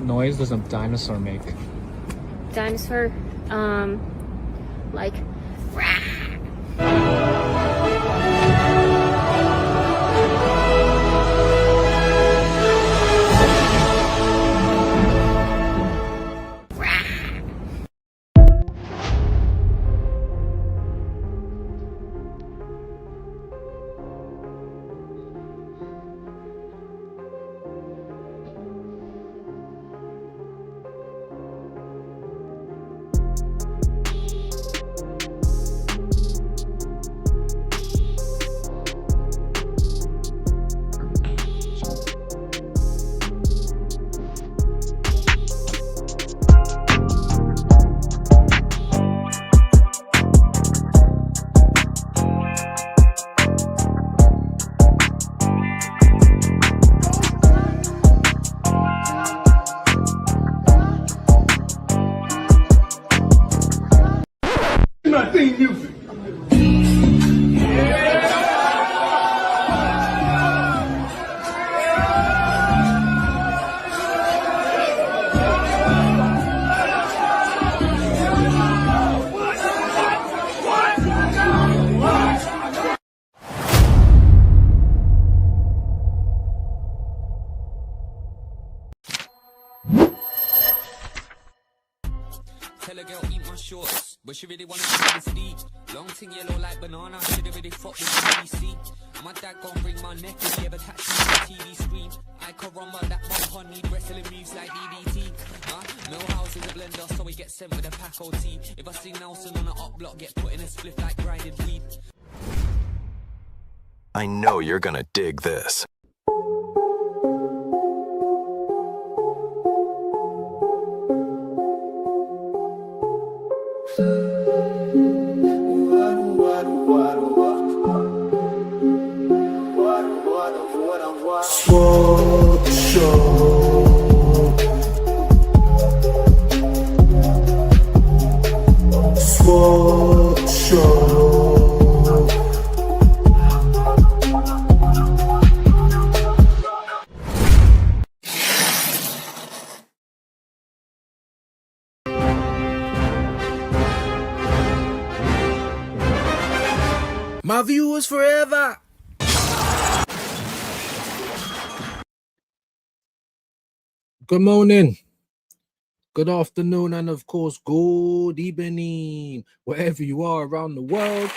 noise does a dinosaur make? Dinosaur, like, My theme music. Tell a girl eat my shorts, but she really wanna see me sleep. Long thing yellow like banana, shoulda really fucked with BBC. My dad gon' bring my neck if he ever catch me on the TV screen. I can run by that bump on need wrestling moves like DDT. Millhouse is a blender, so we get sent with a pack OT. If I see Nelson on an up block, get put in a spliff like grinded weed. I know you're gonna dig this. Swap show. Swap show. My viewers forever. Good morning, good afternoon, and of course, good evening, wherever you are around the world.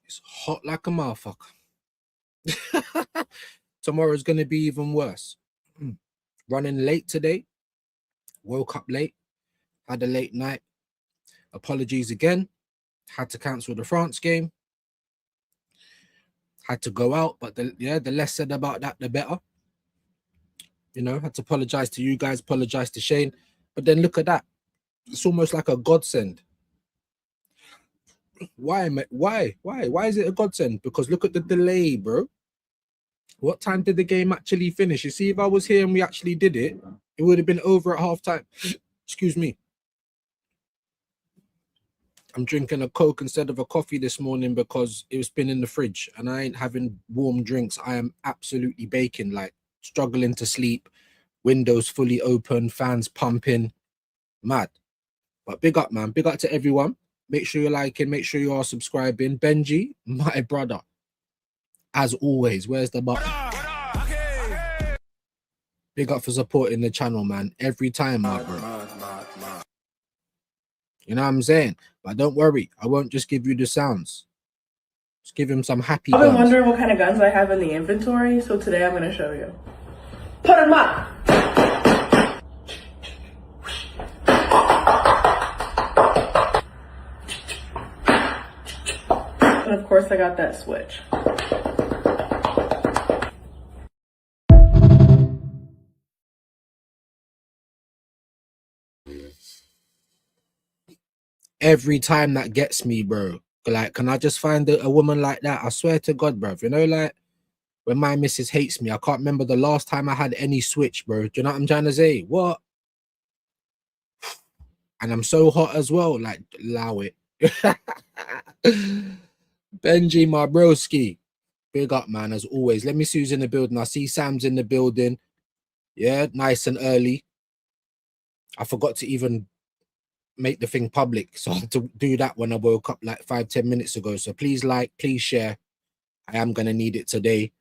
It's hot like a motherfucker. Tomorrow's going to be even worse. Running late today. Woke up late. Had a late night. Apologies again. Had to cancel the France game. Had to go out, but the less said about that, the better. You know, had to apologize to you guys, apologize to Shane. But then look at that. It's almost like a godsend. Why is it a godsend? Because look at the delay, bro. What time did the game actually finish? You see, if I was here and we actually did it, it would have been over at halftime. Excuse me. I'm drinking a Coke instead of a coffee this morning because it was been in the fridge and I ain't having warm drinks. I am absolutely baking, like struggling to sleep, windows fully open, fans pumping, mad. But big up, man. Big up to everyone. Make sure you're liking, make sure you are subscribing. Benji, my brother, as always, where's the button? Big up for supporting the channel, man. Every time, my bro. You know what I'm saying? But don't worry, I won't just give you the sounds. Just give him some happy guns. I've been wondering what kind of guns I have in the inventory, so today I'm going to show you. Put them up! And of course I got that switch. Every time that gets me, bro. Like, can I just find a woman like that? I swear to God, bro. You know, like, when my missus hates me, I can't remember the last time I had any switch, bro. Do you know what I'm trying to say? What? And I'm so hot as well. Like, allow it. Benji, my broski. Big up, man, as always. Let me see who's in the building. I see Sam's in the building. Yeah, nice and early. I forgot to even make the thing public, so I had to do that when I woke up like 5-10 minutes ago. So please like, please share. I am gonna need it today.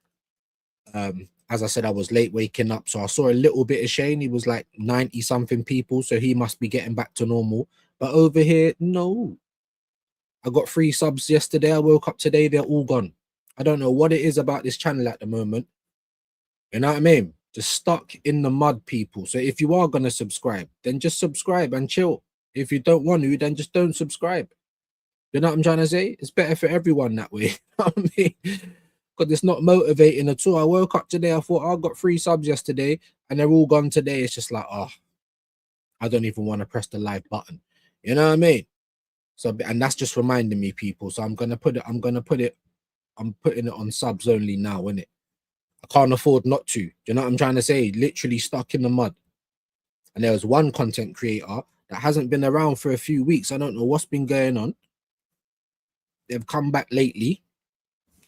As I said, I was late waking up, so I saw a little bit of Shane. He was like 90 something people, so he must be getting back to normal. But over here, no. I got 3 subs yesterday. I woke up today, they're all gone. I don't know what it is about this channel at the moment. You know what I mean? Just stuck in the mud, people. So if you are gonna subscribe, then just subscribe and chill. If you don't want to, then just don't subscribe. You know what I'm trying to say? It's better for everyone that way. You know what I mean? Because it's not motivating at all. I woke up today, I thought, I got 3 subs yesterday, and they're all gone today. It's just like, oh, I don't even want to press the like button. You know what I mean? So, and that's just reminding me, people. So I'm putting it on subs only now, innit? I can't afford not to. Do you know what I'm trying to say? Literally stuck in the mud. And there was one content creator that hasn't been around for a few weeks. I don't know what's been going on. They've come back lately.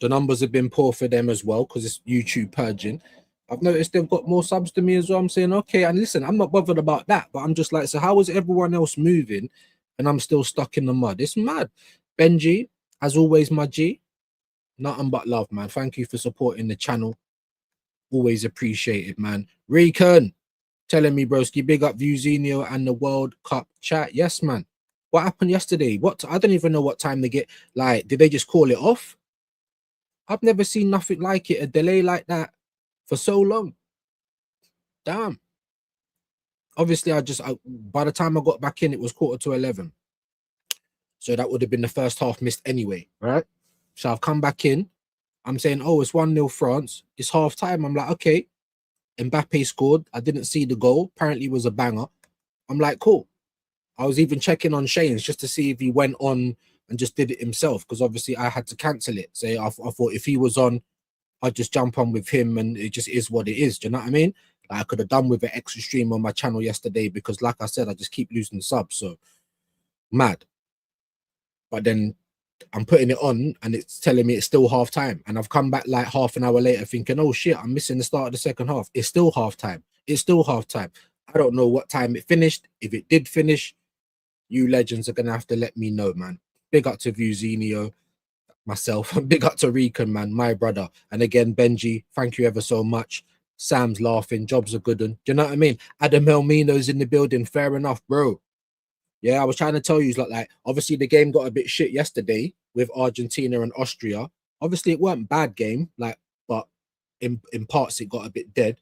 The numbers have been poor for them as well because it's YouTube purging. I've noticed they've got more subs than me as well. I'm saying, okay, and listen, I'm not bothered about that, but I'm just like, so how is everyone else moving and I'm still stuck in the mud? It's mad. Benji, as always, my G, nothing but love, man. Thank you for supporting the channel. Always appreciated, man. Recon, telling me, broski, big up Vuzinho and the World Cup chat. Yes, man. What happened yesterday? I don't even know what time they get. Like, did they just call it off? I've never seen nothing like it, a delay like that for so long. Damn. Obviously, by the time I got back in, it was 11:15. So that would have been the first half missed anyway, right? So I've come back in. I'm saying, oh, it's 1-0 France. It's half time. I'm like, okay. Mbappe scored. I didn't see the goal. Apparently, it was a banger. I'm like, cool. I was even checking on Shane's just to see if he went on and just did it himself, because obviously I had to cancel it. So I thought if he was on, I'd just jump on with him, and it just is what it is. Do you know what I mean? Like, I could have done with an extra stream on my channel yesterday because, like I said, I just keep losing subs. So mad. But then I'm putting it on and it's telling me it's still half time. And I've come back like half an hour later thinking, oh shit, I'm missing the start of the second half. It's still half time. It's still half time. I don't know what time it finished. If it did finish, you legends are going to have to let me know, man. Big up to Vuzinho, myself. Big up to Recon, man, my brother. And again, Benji, thank you ever so much. Sam's laughing. Jobs are good. Do you know what I mean? Adam Elmino's in the building. Fair enough, bro. Yeah, I was trying to tell you, like obviously the game got a bit shit yesterday with Argentina and Austria. Obviously, it weren't bad game, like, but in parts it got a bit dead.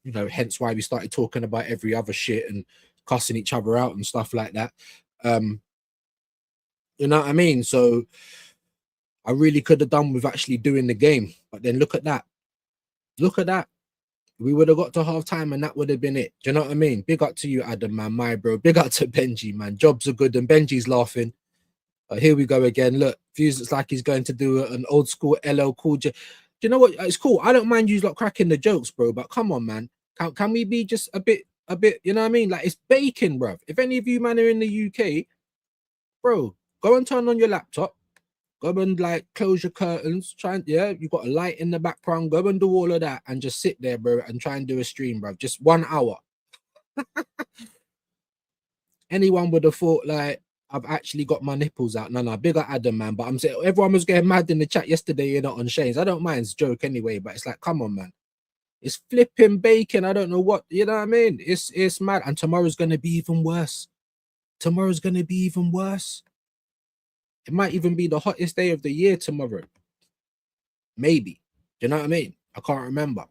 You know, hence why we started talking about every other shit and cussing each other out and stuff like that. You know what I mean? So I really could have done with actually doing the game, but then look at that. Look at that. We would have got to half time and that would have been it. Do you know what I mean? Big up to you, Adam, man, my bro. Big up to Benji, man. Jobs are good and Benji's laughing. Here we go again. Look, Fuse looks like he's going to do an old school LL Cool J. Do you know what? It's cool. I don't mind you lot cracking the jokes, bro, but come on, man. Can we be just a bit, you know what I mean? Like, it's baking, bro. If any of you man are in the UK, bro, go and turn on your laptop. Go and like close your curtains. You got a light in the background. Go and do all of that and just sit there, bro, and try and do a stream, bro. Just 1 hour. Anyone would have thought like I've actually got my nipples out. No, bigger Adam, man. But I'm saying everyone was getting mad in the chat yesterday, you know, on Shane's. I don't mind, it's a joke anyway, but it's like, come on, man. It's flipping bacon. I don't know what, you know what I mean? It's mad. And tomorrow's gonna be even worse. Tomorrow's gonna be even worse. It might even be the hottest day of the year tomorrow. Maybe. Do you know what I mean? I can't remember.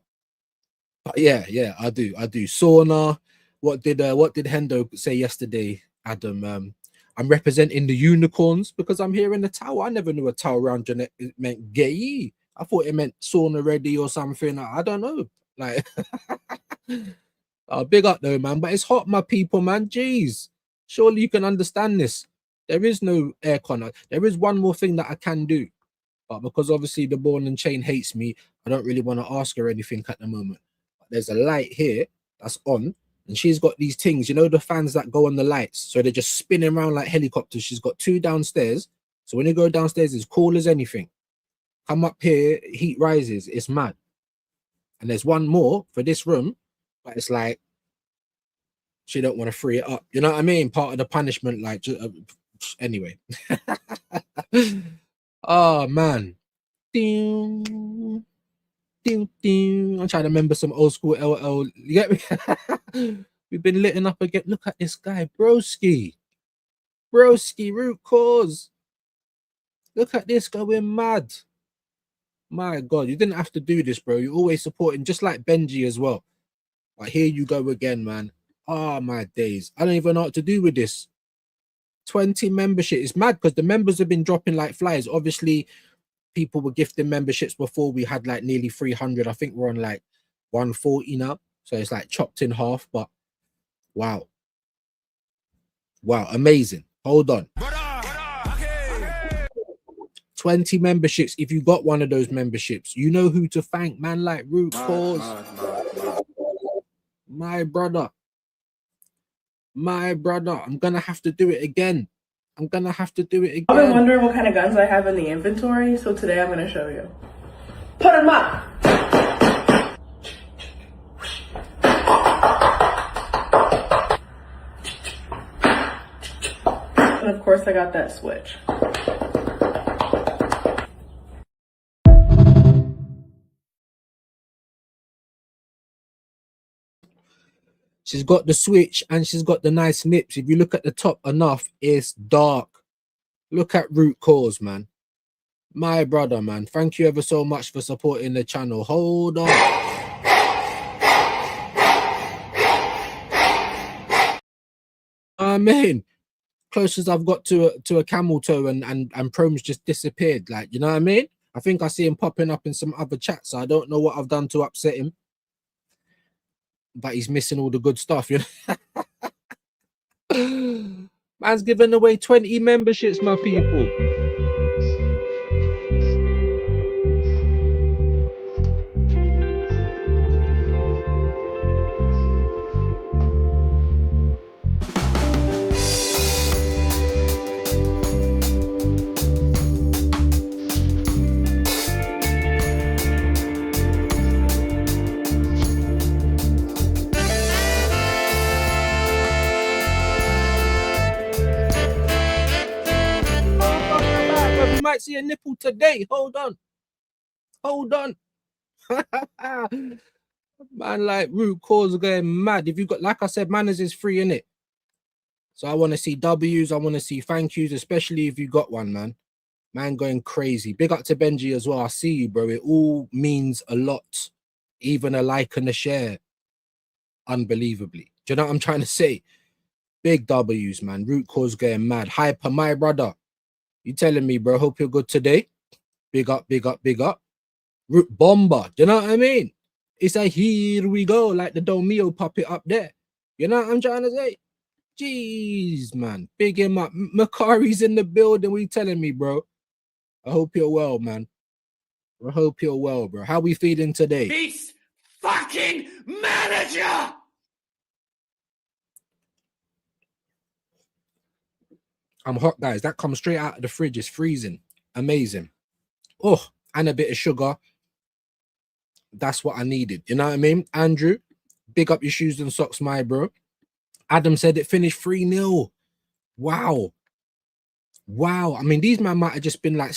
But yeah, I do. Sauna. What did Hendo say yesterday, Adam? I'm representing the unicorns because I'm here in the tower. I never knew a tower around Jeanette meant gay. I thought it meant sauna ready or something. I don't know. Like, big up though, man. But it's hot, my people, man. Jeez. Surely you can understand this. There is no aircon. There is one more thing that I can do. But because obviously the ball and chain hates me, I don't really want to ask her anything at the moment. But there's a light here that's on. And she's got these things, you know, the fans that go on the lights. So they're just spinning around like helicopters. She's got 2 downstairs. So when you go downstairs, it's cool as anything. Come up here, heat rises. It's mad. And there's one more for this room, but it's like she don't want to free it up. You know what I mean? Part of the punishment, like, anyway. Oh man. Ding, ding, ding. I'm trying to remember some old school LL. You get me? We've been litting up again. Look at this guy, broski. Broski, root cause. Look at this going mad. My God, you didn't have to do this, bro. You're always supporting, just like Benji as well. But here you go again, man. Oh, my days. I don't even know what to do with this. 20 membership. It's mad because the members have been dropping like flies. Obviously, people were gifting memberships before. We had like nearly 300. I think we're on like 140 now. So it's like chopped in half. But wow. Wow, amazing. Hold on. 20 memberships. If you got one of those memberships, you know who to thank, man. Like Root Cause. My brother. My brother. I'm gonna have to do it again. I'm gonna have to do it again. I've been wondering what kind of guns I have in the inventory, so today I'm gonna show you. Put them up! And of course I got that switch. She's got the switch and she's got the nice nips. If you look at the top enough, it's dark. Look at Root Cause, man. My brother, man. Thank you ever so much for supporting the channel. Hold on. I mean, closest I've got to a camel toe and Prome's just disappeared. Like, you know what I mean? I think I see him popping up in some other chats. So I don't know what I've done to upset him. But he's missing all the good stuff, you know. Man's giving away 20 memberships, my people. Might see a nipple today. Hold on. Man, like Root Cause going mad. If you got, like I said, manners is free, innit? So I want to see W's. I want to see thank yous, especially if you got one, man. Man going crazy. Big up to Benji as well. I see you, bro. It all means a lot. Even a like and a share. Unbelievably. Do you know what I'm trying to say? Big W's, man. Root Cause going mad. Hyper, my brother. You telling me, bro? Hope you're good today. Big up, big up, big up. Root Bomber. Do you know what I mean? It's a here we go, like the Domio puppet up there. You know what I'm trying to say? Jeez, man. Big him up. Makari's in the building. What you telling me, bro? I hope you're well, man. I hope you're well, bro. How we feeling today? Peace fucking manager! I'm hot, guys. That comes straight out of the fridge. It's freezing. Amazing. Oh, and a bit of sugar. That's what I needed. You know what I mean? Andrew, big up your shoes and socks, my bro. Adam said it finished 3-0. Wow. Wow. I mean, these men might have just been like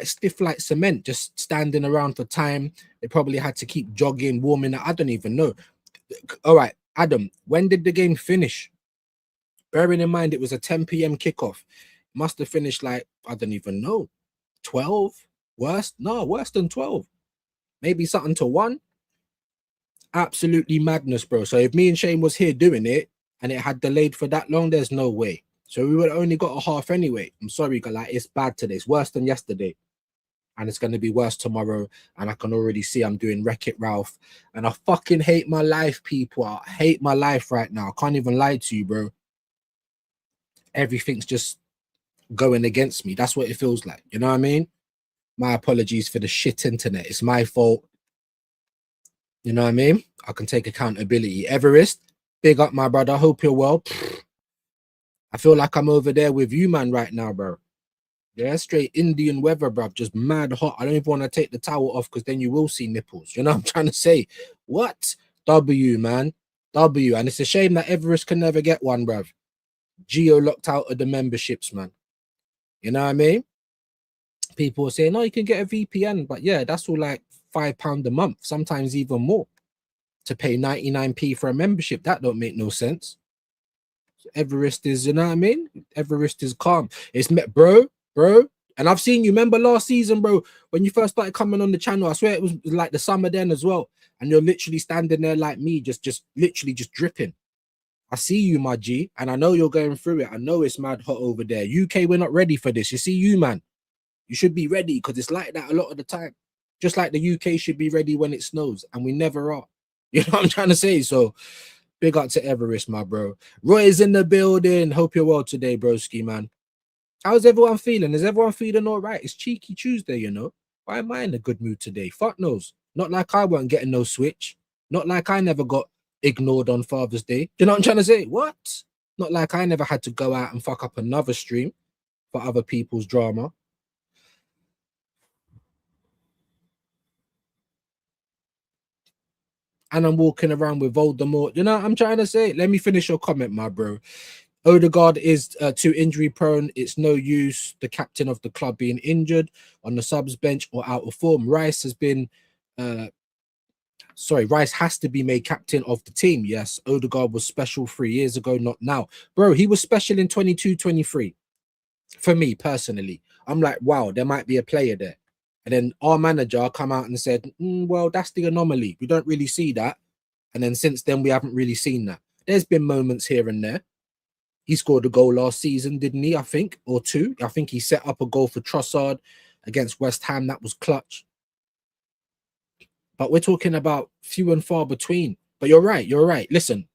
stiff like cement, just standing around for time. They probably had to keep jogging, warming up. I don't even know. All right, Adam, when did the game finish? Bearing in mind it was a 10 p.m. kickoff. Must have finished like, I don't even know, 12? Worse? No, worse than 12. Maybe something to 1. Absolutely madness, bro. So if me and Shane was here doing it and it had delayed for that long, there's no way. So we would have only got a half anyway. I'm sorry, guys. Like, it's bad today. It's worse than yesterday. And it's going to be worse tomorrow. And I can already see I'm doing Wreck-It Ralph. And I fucking hate my life, people. I hate my life right now. I can't even lie to you, bro. Everything's just going against me. That's what it feels like. You know what I mean? My apologies for the shit internet. It's my fault. You know what I mean? I can take accountability. Everest, big up, my brother. Hope you're well. I feel like I'm over there with you, man, right now, bro. Yeah, straight Indian weather, bruv. Just mad hot. I don't even want to take the towel off because then you will see nipples. You know what I'm trying to say? What? W, man. W. And it's a shame that Everest can never get one, bruv. Geo locked out of the memberships, man. You know what I mean? People are saying, oh, you can get a VPN. But yeah, that's all like £5 a month, sometimes even more. To pay 99p for a membership. That don't make no sense. Everest is, you know what I mean? Everest is calm. It's met, bro. And I've seen you. Remember last season, bro, when you first started coming on the channel? I swear it was like the summer then as well. And you're literally standing there like me, just literally just dripping. I see you, my G, and I know you're going through it. I know it's mad hot over there. UK, we're not ready for this. You see, you, man, you should be ready because it's like that a lot of the time. Just like the UK should be ready when it snows, and we never are. You know what I'm trying to say? So, big up to Everest, my bro. Roy is in the building. Hope you're well today, broski, man. How's everyone feeling? Is everyone feeling all right? It's Cheeky Tuesday, you know. Why am I in a good mood today? Fuck knows. Not like I weren't getting no switch. Not like I never got ignored on Father's Day. Do you know what I'm trying to say? What? Not like I never had to go out and fuck up another stream for other people's drama. And I'm walking around with Voldemort. You know what I'm trying to say? Let me finish your comment, my bro. Odegaard is too injury prone. It's no use the captain of the club being injured on the subs bench or out of form. Rice has to be made captain of the team. Yes, Odegaard was special 3 years ago, not now. Bro, he was special in 22-23. For me, personally. I'm like, wow, there might be a player there. And then our manager come out and said, well, that's the anomaly. We don't really see that. And then since then, we haven't really seen that. There's been moments here and there. He scored a goal last season, didn't he? I think, or two. I think he set up a goal for Trossard against West Ham. That was clutch. But we're talking about few and far between. But you're right. You're right. Listen,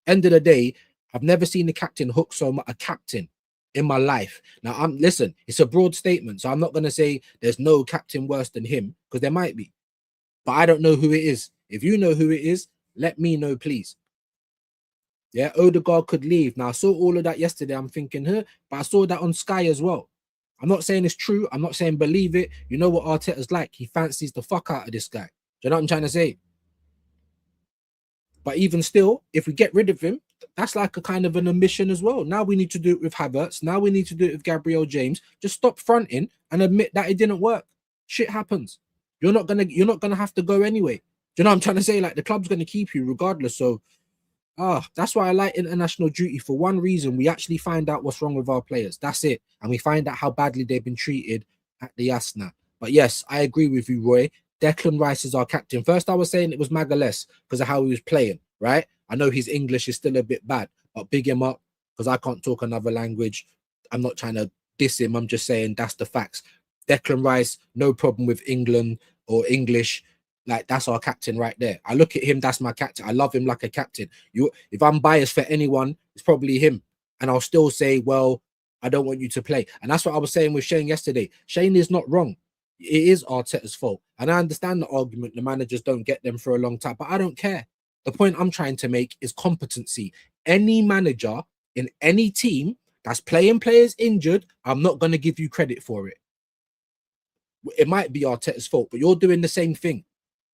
end of the day, I've never seen the captain hook so much, a captain in my life. Now, listen, it's a broad statement. So I'm not going to say there's no captain worse than him because there might be. But I don't know who it is. If you know who it is, let me know, please. Yeah, Odegaard could leave. Now, I saw all of that yesterday. I'm thinking, but I saw that on Sky as well. I'm not saying it's true. I'm not saying believe it. You know what Arteta's like. He fancies the fuck out of this guy. Do you know what I'm trying to say? But even still, if we get rid of him, that's like a kind of an omission as well. Now we need to do it with Havertz. Now we need to do it with Gabriel James. Just stop fronting and admit that it didn't work. Shit happens. You're not gonna have to go anyway. Do you know what I'm trying to say? Like the club's gonna keep you regardless. So that's why I like international duty. For one reason, we actually find out what's wrong with our players. That's it. And we find out how badly they've been treated at the Asna. But yes, I agree with you, Roy. Declan Rice is our captain. First, I was saying it was Magalhaes because of how he was playing, right? I know his English is still a bit bad, but big him up because I can't talk another language. I'm not trying to diss him. I'm just saying that's the facts. Declan Rice, no problem with England or English. Like, that's our captain right there. I look at him, that's my captain. I love him like a captain. If I'm biased for anyone, it's probably him. And I'll still say, well, I don't want you to play. And that's what I was saying with Shane yesterday. Shane is not wrong. It is Arteta's fault. And I understand the argument, the managers don't get them for a long time, but I don't care. The point I'm trying to make is competency. Any manager in any team that's playing players injured, I'm not going to give you credit for it. It might be Arteta's fault, but you're doing the same thing.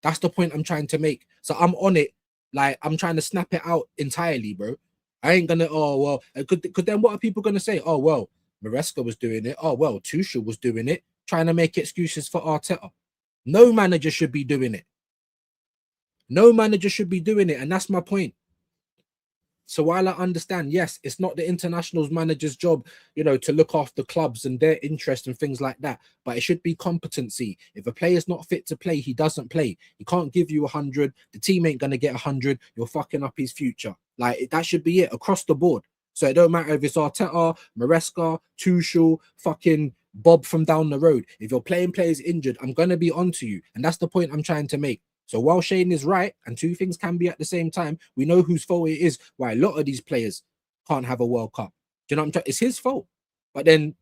That's the point I'm trying to make. So I'm on it. Like, I'm trying to snap it out entirely, bro. I ain't going to, because then what are people going to say? Oh, well, Maresca was doing it. Oh, well, Tuchel was doing it. Trying to make excuses for Arteta. No manager should be doing it. No manager should be doing it. And that's my point. So while I understand, yes, it's not the internationals manager's job, to look after clubs and their interest and things like that, but it should be competency. If a player's not fit to play, he doesn't play. He can't give you 100. The team ain't going to get 100. You're fucking up his future. Like, that should be it across the board. So it don't matter if it's Arteta, Maresca, Tuchel, fucking Bob from down the road. If you're playing players injured, I'm going to be onto you. And that's the point I'm trying to make. So while Shane is right, and two things can be at the same time, we know whose fault it is why a lot of these players can't have a World Cup. Do you know what I'm trying? It's his fault. But then,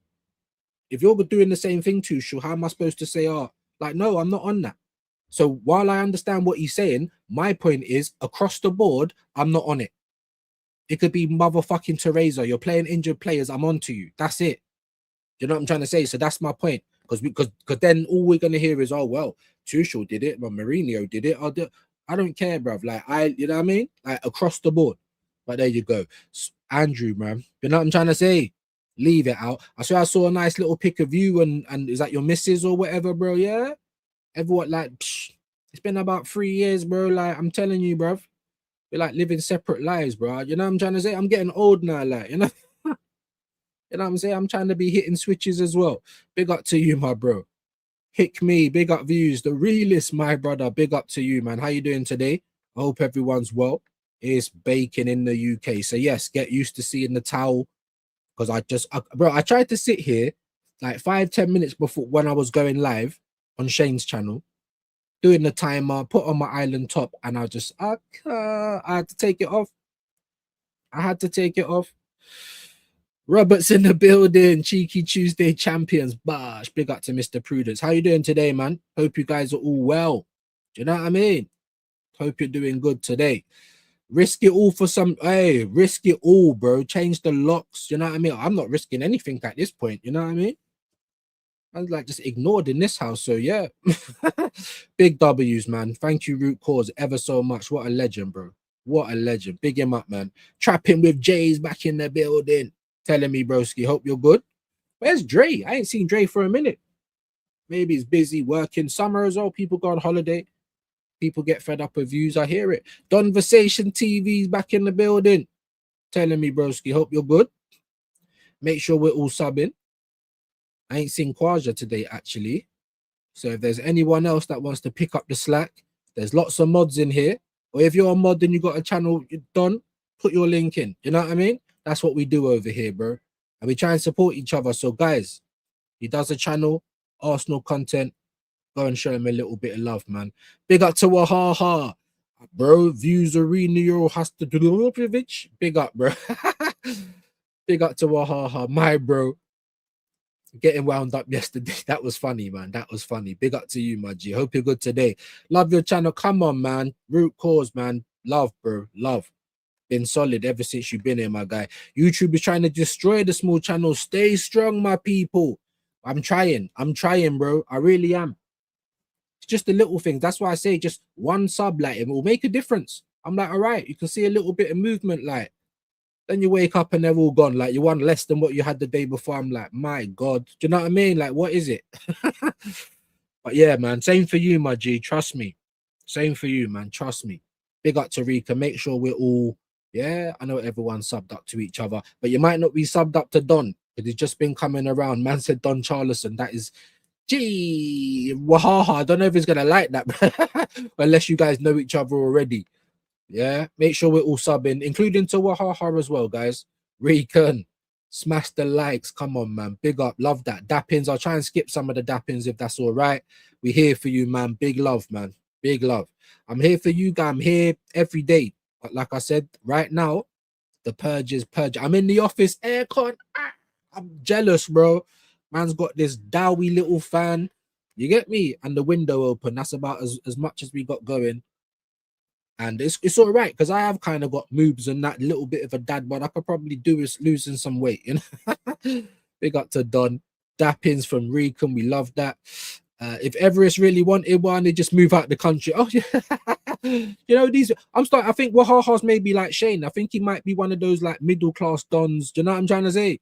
if you're doing the same thing, Tuchel, how am I supposed to say, no, I'm not on that. So while I understand what he's saying, my point is, across the board, I'm not on it. It could be motherfucking Teresa. You're playing injured players, I'm on to you. That's it. You know what I'm trying to say? So that's my point. Because then all we're gonna hear is, oh well, Tuchel did it, but Mourinho did it. I don't care, bruv. Like you know what I mean? Like across the board. But there you go. Andrew, man. You know what I'm trying to say? Leave it out. I saw a nice little pic of you and is that your missus or whatever, bro? Yeah. Everyone like it's been about 3 years, bro. Like I'm telling you, bruv. We're like living separate lives, bro. You know what I'm trying to say? I'm getting old now, like, you know. You know what I'm saying? I'm trying to be hitting switches as well. Big up to you, my bro. Hick me, big up views. The realist, my brother. Big up to you, man. How you doing today? I hope everyone's well. It's baking in the UK. So yes, get used to seeing the towel. Because I tried to sit here like 5-10 minutes before when I was going live on Shane's channel, doing the timer, put on my island top, and I had to take it off. I had to take it off. Robert's in the building. Cheeky Tuesday champions. Bosh. Big up to Mr. Prudence. How you doing today, man? Hope you guys are all well. Do you know what I mean? Hope you're doing good today. Risk it all for some. Hey, risk it all, bro. Change the locks. You know what I mean? I'm not risking anything at this point. You know what I mean? I was like just ignored in this house. So yeah. Big W's, man. Thank you, Root Cause, ever so much. What a legend, bro. What a legend. Big him up, man. Trapping with Jay's back in the building. Telling me, broski, hope you're good. Where's Dre? I ain't seen Dre for a minute. Maybe he's busy working. Summer as well. People go on holiday. People get fed up with views. I hear it. Conversation TV's back in the building. Telling me, broski, hope you're good. Make sure we're all subbing. I ain't seen Kwaja today, actually. So if there's anyone else that wants to pick up the slack, there's lots of mods in here. Or if you're a mod and you got a channel done, put your link in. You know what I mean? That's what we do over here, bro. And we try and support each other. So, guys, he does a channel, Arsenal content. Go and show him a little bit of love, man. Big up to Wahaha. Bro, views Arena Euro has to do big up, bro. Big up to Wahaha, my bro. Getting wound up yesterday. That was funny, man. That was funny. Big up to you, my G. Hope you're good today. Love your channel. Come on, man. Root Cause, man. Love, bro. Love. Been solid ever since you've been here, my guy. YouTube is trying to destroy the small channel. Stay strong, my people. I'm trying, bro. I really am. It's just the little things. That's why I say just one sub, like, it will make a difference. I'm like, all right, you can see a little bit of movement, like. Then you wake up and they're all gone. Like, you won less than what you had the day before. I'm like, my God. Do you know what I mean? Like, what is it? But yeah, man, same for you, my G. Trust me. Same for you, man. Trust me. Big up to Rika. Make sure we're all, yeah, I know everyone's subbed up to each other, but you might not be subbed up to Don because he's just been coming around. Man said Don Charleston. That is, gee, wahaha. I don't know if he's going to like that, unless you guys know each other already. Yeah, make sure we're all subbing, including to Wahaha as well, guys. Recon, smash the likes. Come on, man. Big up. Love that. Dappins. I'll try and skip some of the dappins if that's all right. We're here for you, man. Big love, man. Big love. I'm here for you, guys. I'm here every day. But like I said, right now, the purge is purge. I'm in the office. Aircon. I'm jealous, bro. Man's got this dowy little fan. You get me? And the window open. That's about as much as we got going. And it's all right because I have kind of got moves and that little bit of a dad, but I could probably do is losing some weight, you know. Big up to Don. Dappins from Recon, we love that. If Everest really wanted one, they just move out the country. Oh yeah, you know these. I think Wahaha's maybe like Shane. I think he might be one of those like middle class dons. Do you know what I'm trying to say?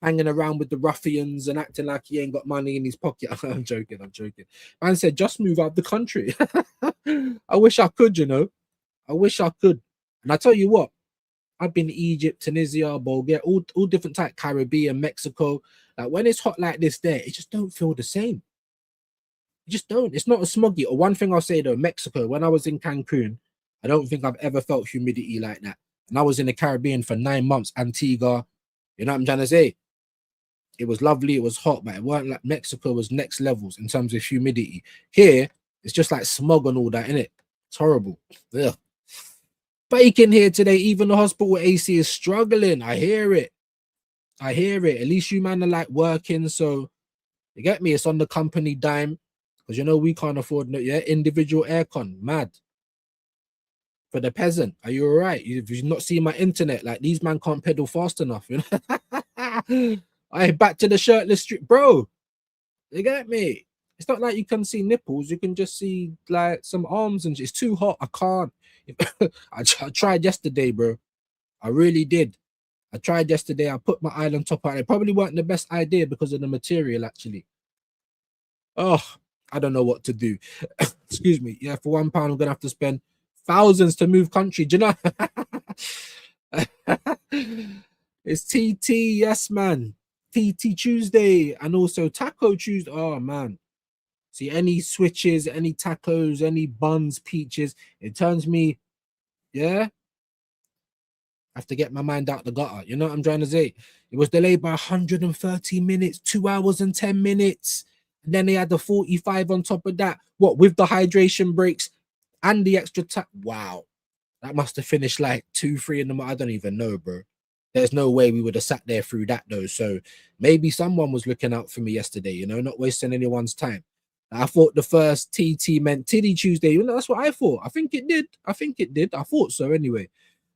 Hanging around with the ruffians and acting like he ain't got money in his pocket. I'm joking. Man said just move out the country. I wish I could, you know. I wish I could. And I tell you what, I've been to Egypt, Tunisia, Bulgaria, all different type, Caribbean, Mexico. Like when it's hot like this there, it just don't feel the same. You just don't. It's not as smoggy. Or one thing I'll say though, Mexico, when I was in Cancun, I don't think I've ever felt humidity like that. And I was in the Caribbean for 9 months, Antigua. You know what I'm trying to say? It was lovely, it was hot, but it weren't like Mexico was next levels in terms of humidity. Here, it's just like smog and all that, innit? It's horrible. Ugh. Baking here today. Even the hospital AC is struggling. I hear it. At least you man are like working, so you get me. It's on the company dime because you know we can't afford no individual aircon. Mad for the peasant. Are you all right? If you not see my internet, like these man can't pedal fast enough. You know? I back to the shirtless street, bro. You get me? It's not like you can see nipples. You can just see like some arms and it's too hot. I can't. I tried yesterday, bro. I really did. I tried yesterday. I put my eye on top of it. It probably weren't the best idea because of the material, actually. Oh, I don't know what to do. Excuse me. Yeah, for £1, I'm gonna have to spend thousands to move country. Do you know? It's TT, yes, man. TT Tuesday and also Taco Tuesday. Oh man. See, any switches, any tacos, any buns, peaches, it turns me, yeah. I have to get my mind out the gutter. You know what I'm trying to say? It was delayed by 130 minutes, 2 hours and 10 minutes. And then they had the 45 on top of that. What, with the hydration breaks and the extra time? Wow. That must have finished like 2, 3 in the morning. I don't even know, bro. There's no way we would have sat there through that, though. So maybe someone was looking out for me yesterday, you know, not wasting anyone's time. I thought the first TT meant Tiddy Tuesday. You know, that's what I thought. I think it did. I thought so anyway.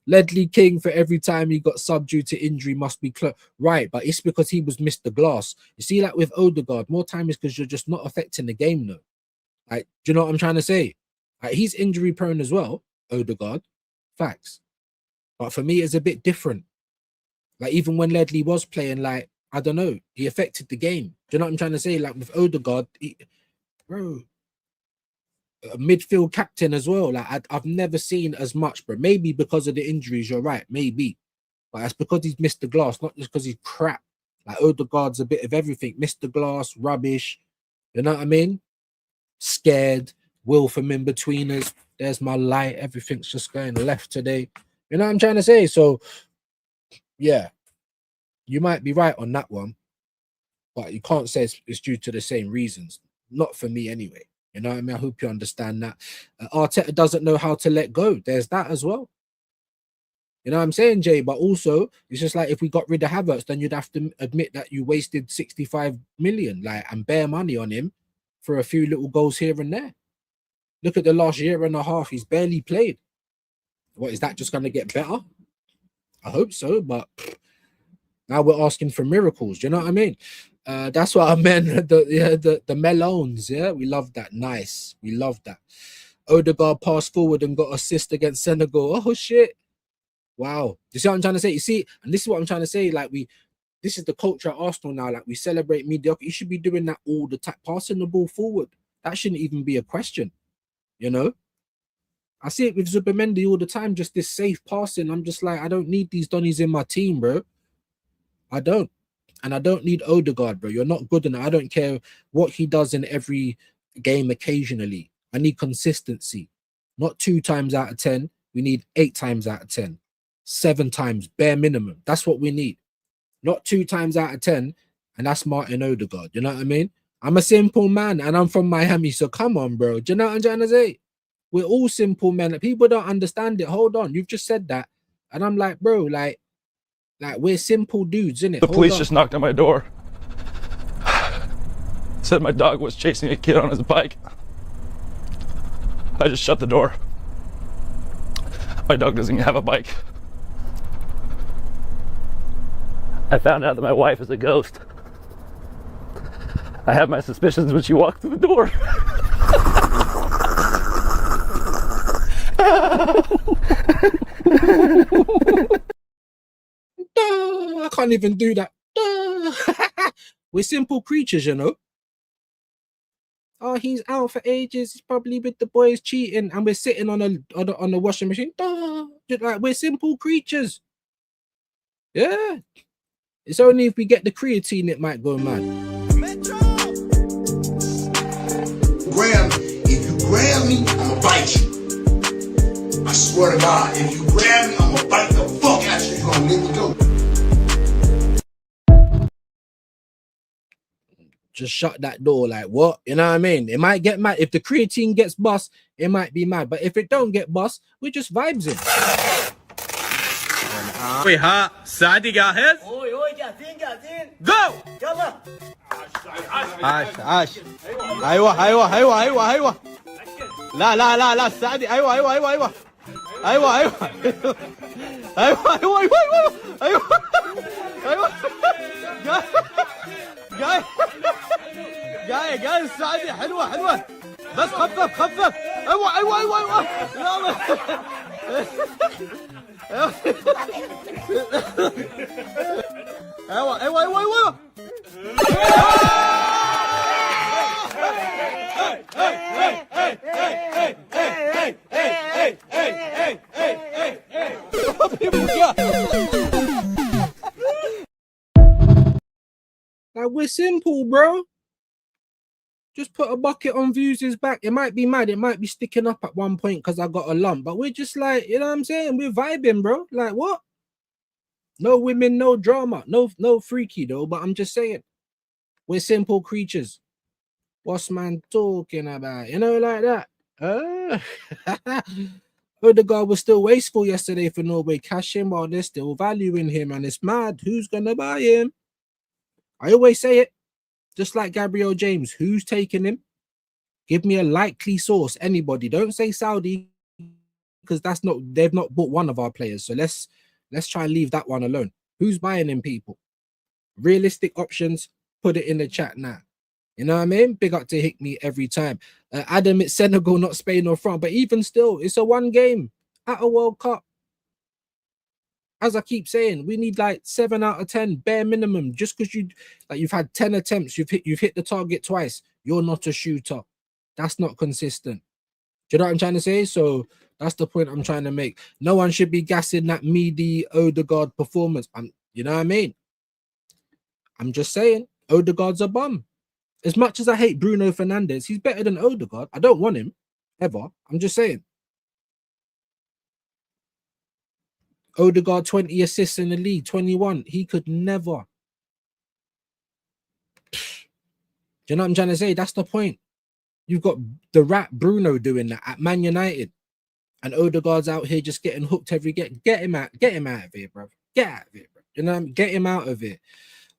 Ledley King, for every time he got subbed due to injury, must be right, but it's because he was Mr. Glass. You see, like with Odegaard, more time is because you're just not affecting the game, though. Like, do you know what I'm trying to say? Like, he's injury prone as well, Odegaard. Facts. But for me, it's a bit different. Like, even when Ledley was playing, like, I don't know, he affected the game. Do you know what I'm trying to say? Like, with Odegaard, bro, a midfield captain as well. Like, I've never seen as much, bro. Maybe because of the injuries, you're right, maybe. But that's because he's Mr. Glass, not just because he's crap. Like, Odegaard's a bit of everything. Mr. Glass, rubbish. You know what I mean? Scared, will from in between us. There's my light. Everything's just going left today. You know what I'm trying to say? So, yeah, you might be right on that one, but you can't say it's due to the same reasons. Not for me anyway. You know what I mean? I hope you understand that. Arteta doesn't know how to let go. There's that as well. You know what I'm saying, Jay? But also, it's just like if we got rid of Havertz, then you'd have to admit that you wasted 65 million, like, and bare money on him for a few little goals here and there. Look at the last year and a half. He's barely played. What, is that just going to get better? I hope so, but now we're asking for miracles. Do you know what I mean? That's what I meant. The Melones, yeah, we love that. Nice, we love that. Odegaard passed forward and got assist against Senegal. Oh shit! Wow, you see what I'm trying to say? You see, and this is what I'm trying to say. Like this is the culture at Arsenal now. Like, we celebrate mediocrity. You should be doing that all the time, passing the ball forward. That shouldn't even be a question. You know, I see it with Zubimendi all the time. Just this safe passing. I'm just like, I don't need these Donnies in my team, bro. I don't. And I don't need Odegaard, bro. You're not good enough. I don't care what he does in every game occasionally. I need consistency. Not 2 times out of 10. We need 8 times out of 10. 7 times, bare minimum. That's what we need. Not 2 times out of 10. And that's Martin Odegaard. You know what I mean? I'm a simple man and I'm from Miami. So come on, bro. Do you know what I'm trying to say? We're all simple men. People don't understand it. Hold on. You've just said that. And I'm like, bro, like we're simple dudes, innit? The police just knocked on my door. Said my dog was chasing a kid on his bike. I just shut the door. My dog doesn't even have a bike. I found out that my wife is a ghost. I have my suspicions when she walked through the door. I can't even do that. We're simple creatures, you know. Oh, he's out for ages. He's probably with the boys cheating, and we're sitting on a washing machine. Like, we're simple creatures. Yeah. It's only if we get the creatine it might go mad. If you grab me, I'ma bite you. I swear to God, if you grab me, I'ma bite the fuck out you. You gonna let me go. Just shut that door. Like, what? You know what I mean? It might get mad. If the creatine gets bust, it might be mad. But if it don't get bust, we just vibes in. Wait, huh? Sadi Gahez? Go! عاش ايوه لا السعدي ايوه ايوه ايوه ايوه ايوه ايوه ايوه ايوه جاي جاي جاي السعودية حلوة حلوة بس خفف خفف ايوه ايوه ايوه ايوه ايوه ايوه ايوه ايوه Like, we're simple, bro. Just put a bucket on Views' back. It might be mad. It might be sticking up at one point because I got a lump. But we're just like, you know what I'm saying? We're vibing, bro. Like, what? No women, no drama. No freaky, though. But I'm just saying. We're simple creatures. What's man talking about? You know, like that. Odegaard was still wasteful yesterday for Norway. Cash him while they're still valuing him. And it's mad. Who's going to buy him? I always say it. Just like Gabriel James, who's taking him? Give me a likely source. Anybody. Don't say Saudi, because they've not bought one of our players. So let's try and leave that one alone. Who's buying him, people? Realistic options, put it in the chat now. You know what I mean? Big up to Hickney every time. Adam, it's Senegal, not Spain or France. But even still, it's a one game at a World Cup. As I keep saying, we need like 7 out of 10 bare minimum. Just because you've had 10 attempts, you've hit the target twice. You're not a shooter. That's not consistent. Do you know what I'm trying to say? So that's the point I'm trying to make. No one should be gassing that meaty Odegaard performance. You know what I mean? I'm just saying, Odegaard's a bum. As much as I hate Bruno Fernandes, he's better than Odegaard. I don't want him ever. I'm just saying. Odegaard 20 assists in the league, 21. He could never. Do you know what I'm trying to say? That's the point. You've got the rat Bruno doing that at Man United, and Odegaard's out here just getting hooked every get. Get him out of here, bro. Get out of it, bro. You know, get him out of it.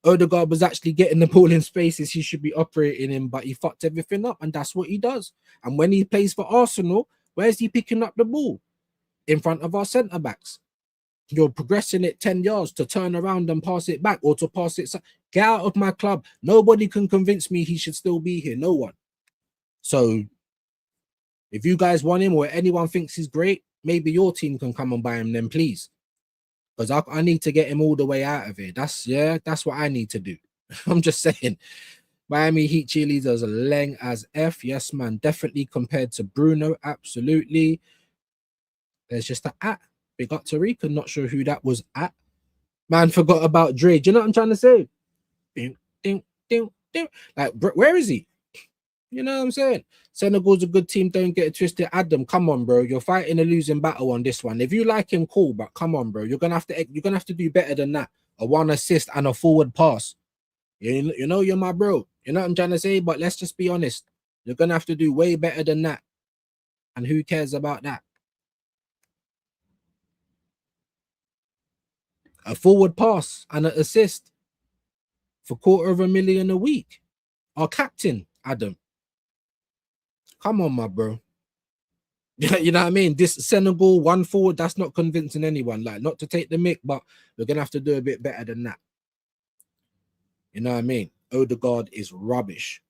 Odegaard was actually getting the ball in spaces he should be operating in, but he fucked everything up, and that's what he does. And when he plays for Arsenal, where's he picking up the ball? In front of our centre backs. You're progressing it 10 yards to turn around and pass it back, or to pass it. Get out of my club. Nobody can convince me he should still be here. No one. So if you guys want him, or anyone thinks he's great, maybe your team can come and buy him then, please. Because I need to get him all the way out of here. That's what I need to do. I'm just saying. Miami Heat cheerleaders are leng as F. Yes, man. Definitely compared to Bruno. Absolutely. There's just a at. Big up Tariq. I'm not sure who that was at. Man, forgot about Dre. Do you know what I'm trying to say? Ding, ding, ding, ding. Like, where is he? You know what I'm saying? Senegal's a good team. Don't get it twisted. Adam, come on, bro. You're fighting a losing battle on this one. If you like him, cool. But come on, bro. You're gonna have to do better than that. A 1 assist and a forward pass. You know, you're my bro. You know what I'm trying to say? But let's just be honest. You're gonna have to do way better than that. And who cares about that? A forward pass and an assist for $250,000 a week. Our captain, Adam. Come on, my bro. You know what I mean? This Senegal 1 forward, that's not convincing anyone. Like, not to take the mick, but we're going to have to do a bit better than that. You know what I mean? Odegaard is rubbish.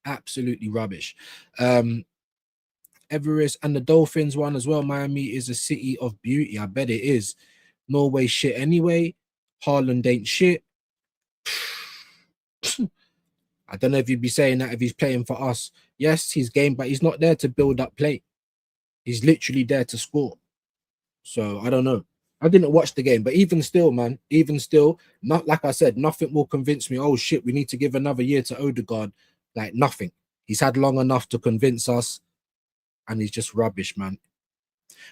Absolutely rubbish. Everest and the Dolphins one as well. Miami is a city of beauty. I bet it is. Norway shit anyway. Haaland ain't shit. I don't know if you'd be saying that if he's playing for us. Yes, he's game, but he's not there to build up play. He's literally there to score. So I don't know. I didn't watch the game, but even still, man, not like I said, nothing will convince me. Oh shit, we need to give another year to Odegaard. Like nothing. He's had long enough to convince us, and he's just rubbish, man.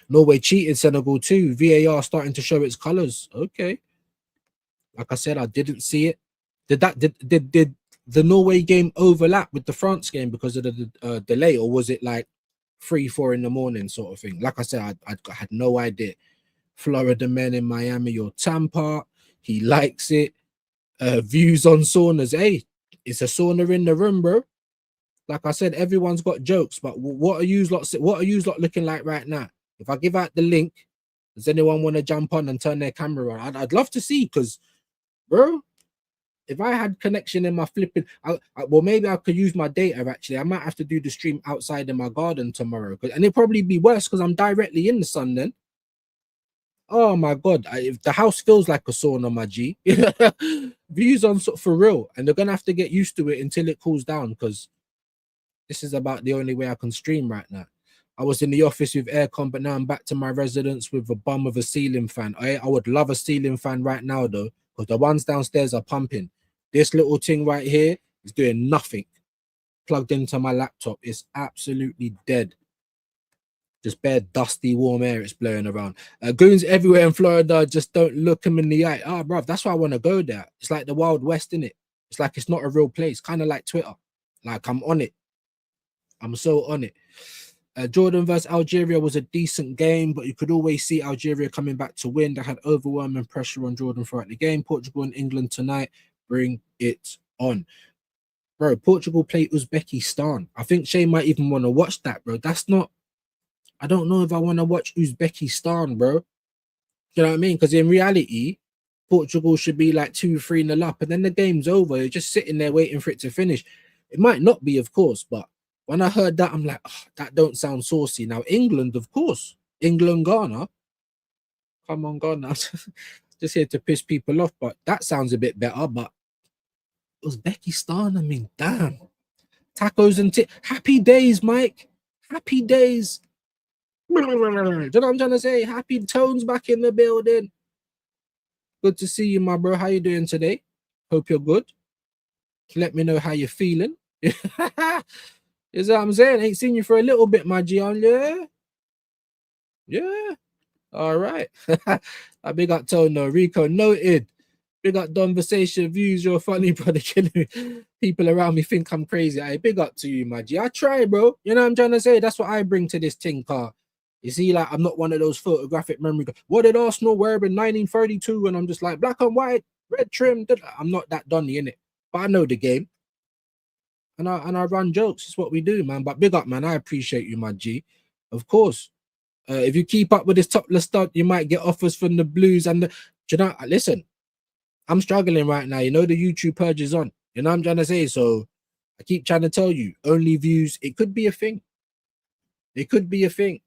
Norway cheated Senegal too. VAR starting to show its colors. Okay. Like I said, I didn't see it. Did the Norway game overlap with the France game because of the delay, or was it like 3-4 in the morning sort of thing? Like I said, I had no idea. Florida men in Miami or Tampa. He likes it. Views on saunas. Hey, it's a sauna in the room, bro. Like I said, everyone's got jokes, but what are you lot looking like right now? If I give out the link, does anyone want to jump on and turn their camera on? I'd love to see, because, bro, if I had connection in my flipping, well, maybe I could use my data. Actually, I might have to do the stream outside in my garden tomorrow, and it'd probably be worse because I'm directly in the sun then. Oh my god, if the house feels like a sauna, my G. Views on for real, and they're gonna have to get used to it until it cools down, because this is about the only way I can stream right now. I was in the office with aircon, but now I'm back to my residence with a bum of a ceiling fan. I would love a ceiling fan right now though, because the ones downstairs are pumping. This little thing right here is doing nothing. Plugged into my laptop, it's absolutely dead. Just bare dusty warm air it's blowing around. Goons everywhere in Florida, just don't look them in the eye. Ah, bruv, that's why I want to go there. It's like the Wild West, innit? It's like it's not a real place, kind of like Twitter. Like, I'm on it. I'm so on it. Jordan versus Algeria was a decent game, but you could always see Algeria coming back to win. They had overwhelming pressure on Jordan throughout the game. Portugal and England tonight, bring it on. Bro, Portugal play Uzbekistan. I think Shane might even want to watch that, bro. That's not... I don't know if I want to watch Uzbekistan, bro. You know what I mean? Because in reality, Portugal should be like 2-3-0 up, and then the game's over. You're just sitting there waiting for it to finish. It might not be, of course, but when I heard that, I'm like, oh, that don't sound saucy. Now, England, of course. England, Ghana. Come on, Ghana. Just here to piss people off, but that sounds a bit better. But Uzbekistan, I mean, damn. Tacos and happy days, Mike. Happy days. Do you know what I'm trying to say? Happy tones back in the building. Good to see you, my bro. How you doing today? Hope you're good. Let me know how you're feeling. Is that what I'm saying? Ain't seen you for a little bit, my Gian. Yeah. Yeah. All right. I big up Tono. Rico noted. Big up Conversation Views. You're funny, brother. People around me think I'm crazy. I big up to you, my G. I try, bro. You know what I'm trying to say? That's what I bring to this thing, car. You see, like, I'm not one of those photographic memory. What did Arsenal wear in 1932? And I'm just like, black and white, red trim. I'm not that Donny, innit? But I know the game. And I run jokes. It's what we do, man. But big up, man. I appreciate you, my G. Of course. If you keep up with this topless stunt, you might get offers from the Blues and the... Do you know, listen, I'm struggling right now. You know, the YouTube purge is on. You know what I'm trying to say? So I keep trying to tell you, only views, it could be a thing. It could be a thing.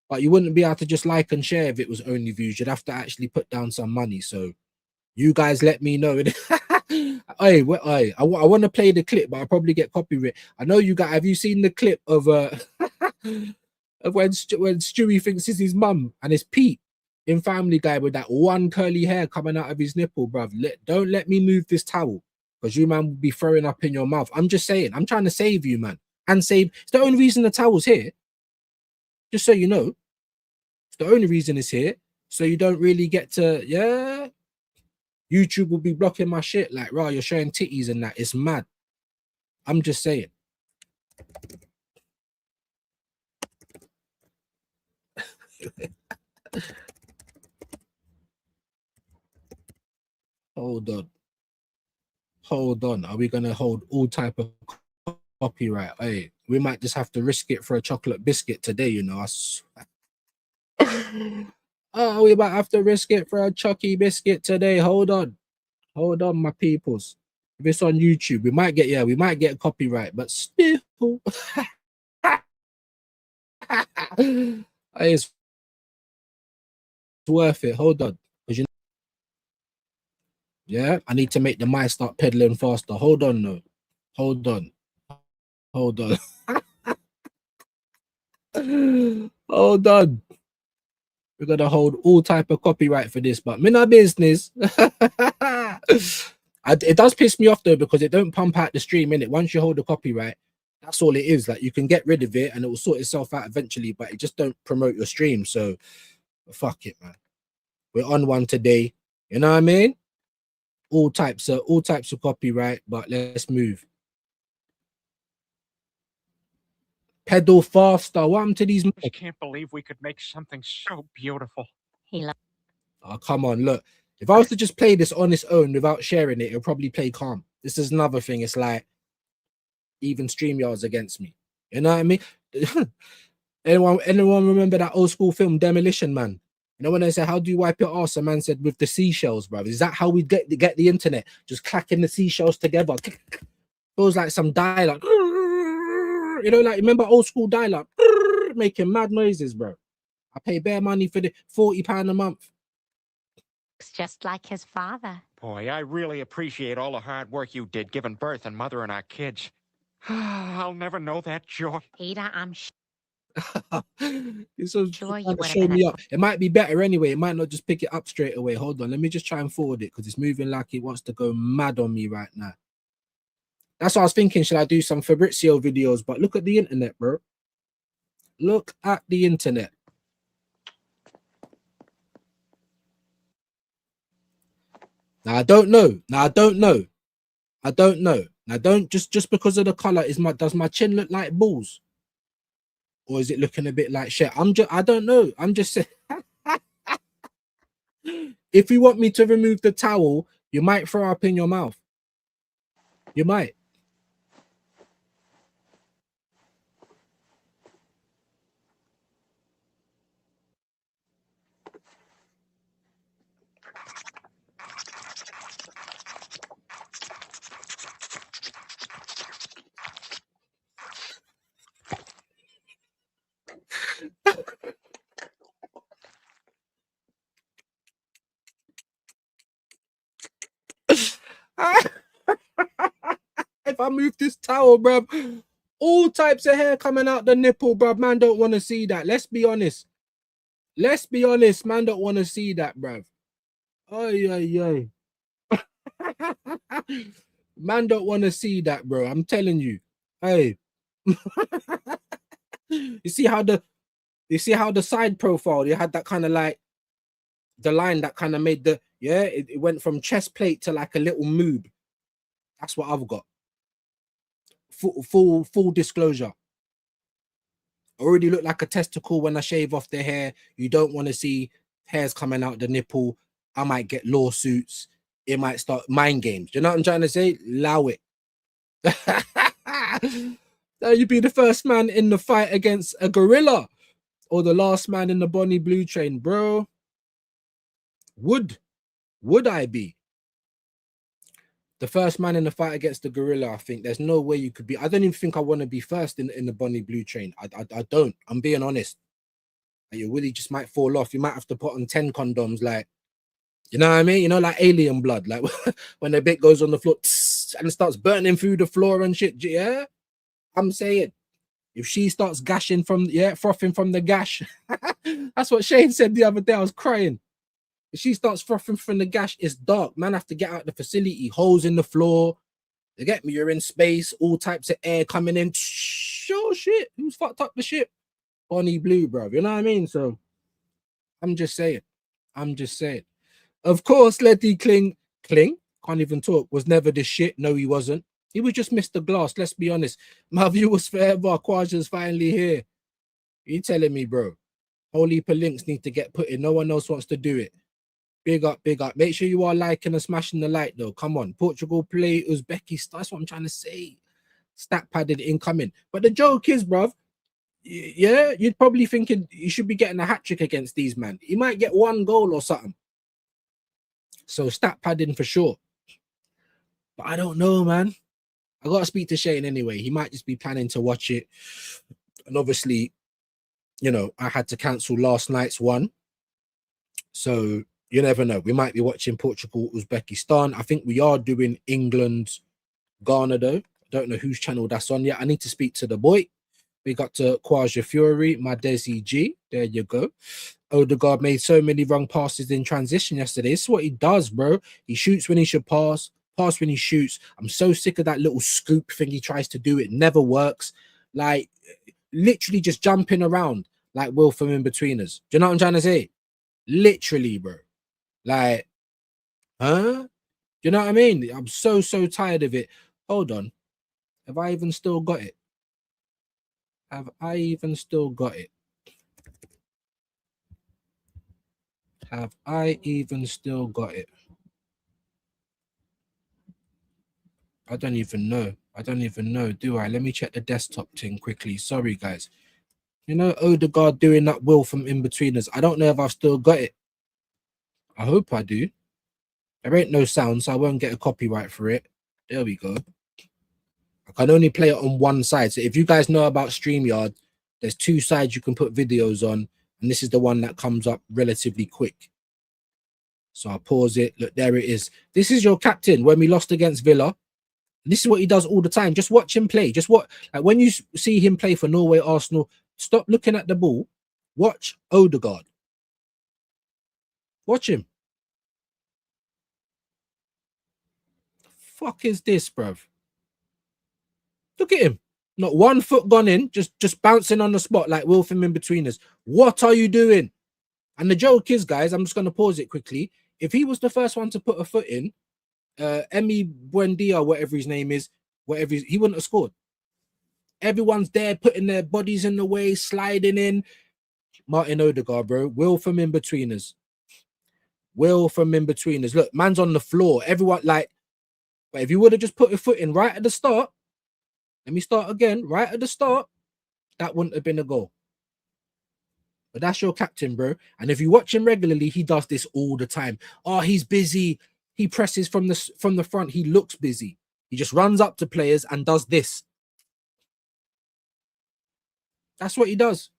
But you wouldn't be able to just like and share if it was only views. You'd have to actually put down some money. So you guys let me know. I want to play the clip, but I'll probably get copyright. I know you guys. Have you seen the clip of of when Stewie thinks it's his mum and it's Pete in Family Guy with that one curly hair coming out of his nipple, bruv? Don't let me move this towel, because you man will be throwing up in your mouth. I'm just saying. I'm trying to save you, man, and save. It's the only reason the towel's here. Just so you know, it's the only reason it's here. So you don't really get to, yeah. YouTube will be blocking my shit. Like, rah, you're showing titties and that. It's mad. I'm just saying. Hold on. Hold on. Are we going to hold all type of copyright? Hey, we might just have to risk it for a chocolate biscuit today, you know. Oh, we might have to risk it for a chucky biscuit today. Hold on, my peoples. If it's on YouTube, we might get copyright, but still, it's worth it. Hold on, because you know, yeah, I need to make the mic start pedaling faster. Hold on, no, hold on. Hold on. We're gonna hold all type of copyright for this, but me no business. It does piss me off though, because it don't pump out the stream in it. Once you hold the copyright, that's all it is. Like, you can get rid of it and it will sort itself out eventually, but it just don't promote your stream. So fuck it, man. We're on one today. You know what I mean? All types of copyright, but let's move. Pedal faster. What happened to these? I can't believe we could make something so beautiful. Oh, come on, look. If I was to just play this on its own without sharing it, it'll probably play calm. This is another thing. It's like even StreamYard's against me. You know what I mean? Anyone remember that old school film Demolition Man? You know when they say, "How do you wipe your ass?" A man said, "With the seashells, bro." Is that how we get the internet? Just clacking the seashells together. Feels like some dial-up. You know, like remember old school dial-up, making mad noises, bro. I pay bare money for the £40 a month. Just like his father. Boy, I really appreciate all the hard work you did giving birth and mothering our kids. I'll never know that joy. Peter, I'm It's so sure you trying to would have show been me up. It might be better anyway. It might not just pick it up straight away. Hold on, let me just try and forward it because it's moving like it wants to go mad on me right now. That's what I was thinking. Should I do some Fabrizio videos? But look at the internet, bro. Look at the internet. Now I don't know. Now don't just because of the color does my chin look like balls? Or is it looking a bit like shit? I don't know. I'm just saying. If you want me to remove the towel, you might throw up in your mouth. You might. If I move this towel, bruv, all types of hair coming out the nipple, bruv. Man don't want to see that. Let's be honest. Let's be honest. Man don't want to see that, bruv. Ay. Man don't want to see that, bro. I'm telling you. Hey. You see how the side profile, you had that kind of like the line that kind of made the it went from chest plate to like a little moob. That's what I've got. Full disclosure. Already look like a testicle when I shave off the hair. You don't want to see hairs coming out the nipple. I might get lawsuits. It might start mind games. You know what I'm trying to say? Allow it. You'd be the first man in the fight against a gorilla or the last man in the Bonnie Blue train, bro. Would I be the first man in the fight against the gorilla? I think there's no way you could be. I don't even think I want to be first in the Bonnie Blue train. I don't. I'm being honest. Your willy just might fall off. You might have to put on 10 condoms, like, you know what I mean? You know, like alien blood, like when the bit goes on the floor and it starts burning through the floor and shit. Yeah, I'm saying, if she starts gashing from, frothing from the gash, that's what Shane said the other day. I was crying. If she starts frothing from the gash, it's dark. Man, have to get out the facility, holes in the floor. You get me? You're in space, all types of air coming in. Oh shit, who's fucked up the ship? Bonnie Blue, bro. You know what I mean? So I'm just saying. Of course, Letty Kling, can't even talk, was never this shit. No, he wasn't. He was just Mr. Glass. Let's be honest. My viewers forever. Quaja's finally here. You telling me, bro? Whole heap of links need to get put in. No one else wants to do it. Big up. Make sure you are liking and smashing the like, though. Come on. Portugal play Uzbekistan. That's what I'm trying to say. Stat padded incoming. But the joke is, bruv, yeah, you'd probably thinking you should be getting a hat trick against these man. He might get one goal or something. So stat padding for sure. But I don't know, man. I got to speak to Shane anyway. He might just be planning to watch it. And obviously, you know, I had to cancel last night's one. So you never know. We might be watching Portugal, Uzbekistan. I think we are doing England, Ghana, though. I don't know whose channel that's on yet. I need to speak to the boy. We got to Quaja Fury, my Desi G. There you go. Odegaard made so many wrong passes in transition yesterday. This is what he does, bro. He shoots when he should pass when he shoots. I'm so sick of that little scoop thing he tries to do. It never works. Like, literally just jumping around like Will from In Between Us. Do you know what I'm trying to say? Literally, bro. Like, huh? Do you know what I mean? I'm so tired of it. Hold on. Have I even still got it? Have I even still got it? Have I even still got it? I don't even know. Do I? Let me check the desktop thing quickly. Sorry, guys. You know, Odegaard doing that will from in between us. I don't know if I've still got it. I hope I do. There ain't no sound, so I won't get a copyright for it. There we go. I can only play it on one side. So if you guys know about StreamYard, there's two sides you can put videos on, and this is the one that comes up relatively quick. So I'll pause it. Look, there it is. This is your captain when we lost against Villa. This is what he does all the time. Just watch him play. Just what, like when you see him play for Norway, Arsenal, stop looking at the ball. Watch Odegaard. Watch him. Fuck is this, bruv? Look at him. Not one foot gone in, just bouncing on the spot like Will from in between us. What are you doing? And the joke is, guys, I'm just going to pause it quickly. If he was the first one to put a foot in, Emi Buendia, whatever his name is, he wouldn't have scored. Everyone's there putting their bodies in the way, sliding in. Martin Odegaard, bro. Will from in between us. Will from in between us. Look, man's on the floor. Everyone, like, but if you would have just put a foot in right at the start, let me start again, right at the start, that wouldn't have been a goal. But that's your captain, bro. And if you watch him regularly, he does this all the time. Oh, he's busy. He presses from the front. He looks busy. He just runs up to players and does this. That's what he does.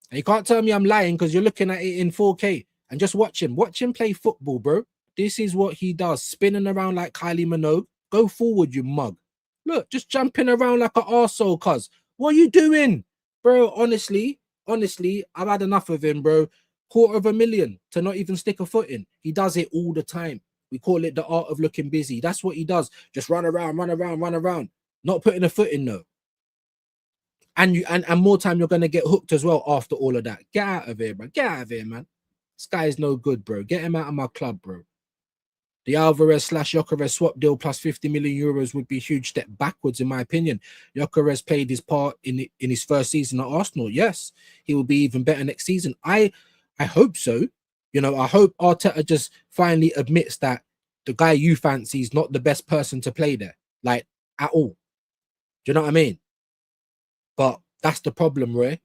And you can't tell me I'm lying because you're looking at it in 4K. And just watch him. Watch him play football, bro. This is what he does. Spinning around like Kylie Minogue. Go forward, you mug. Look, just jumping around like an arsehole, cuz. What are you doing? Bro, honestly, I've had enough of him, bro. $250,000 to not even stick a foot in. He does it all the time. We call it the art of looking busy. That's what he does. Just run around. Not putting a foot in, though. And more time you're going to get hooked as well after all of that. Get out of here, bro. Get out of here, man. This guy is no good, bro. Get him out of my club, bro. The Alvarez/Gyökeres swap deal plus 50 million euros would be a huge step backwards, in my opinion. Gyökeres played his part in his first season at Arsenal. Yes, he will be even better next season. I hope so. You know, I hope Arteta just finally admits that the guy you fancy is not the best person to play there, like, at all. Do you know what I mean? But that's the problem, Roy.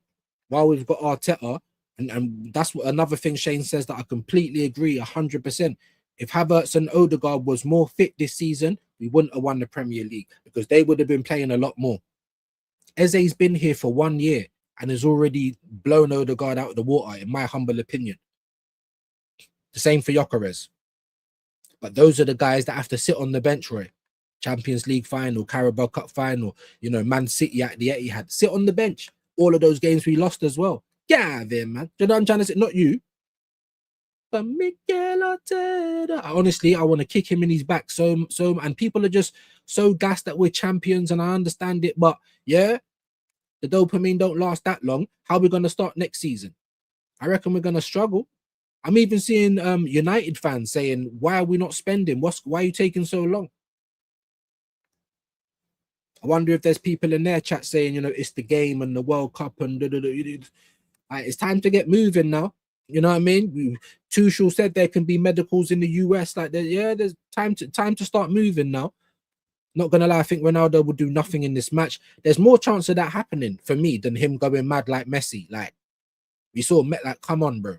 While we've got Arteta, and that's what another thing Shane says that I completely agree 100%. If Havertz and Odegaard was more fit this season, we wouldn't have won the Premier League because they would have been playing a lot more. Eze's been here for 1 year and has already blown Odegaard out of the water, in my humble opinion. The same for Gyökeres. But those are the guys that have to sit on the bench, Roy. Champions League final, Carabao Cup final, you know, Man City at the Etihad. Sit on the bench. All of those games we lost as well. Get out of here, man. Do you know what I'm trying to say? Not you. But Mikel Arteta. Honestly, I want to kick him in his back. So, and people are just so gassed that we're champions, and I understand it. But yeah, the dopamine don't last that long. How are we going to start next season? I reckon we're going to struggle. I'm even seeing United fans saying, why are we not spending? Why are you taking so long? I wonder if there's people in their chat saying, you know, it's the game and the World Cup and it's time to get moving now. You know what I mean? Tuchel said there can be medicals in the US. Like, there's time to start moving now. Not gonna lie, I think Ronaldo will do nothing in this match. There's more chance of that happening for me than him going mad like Messi. Like, we saw, like, come on, bro.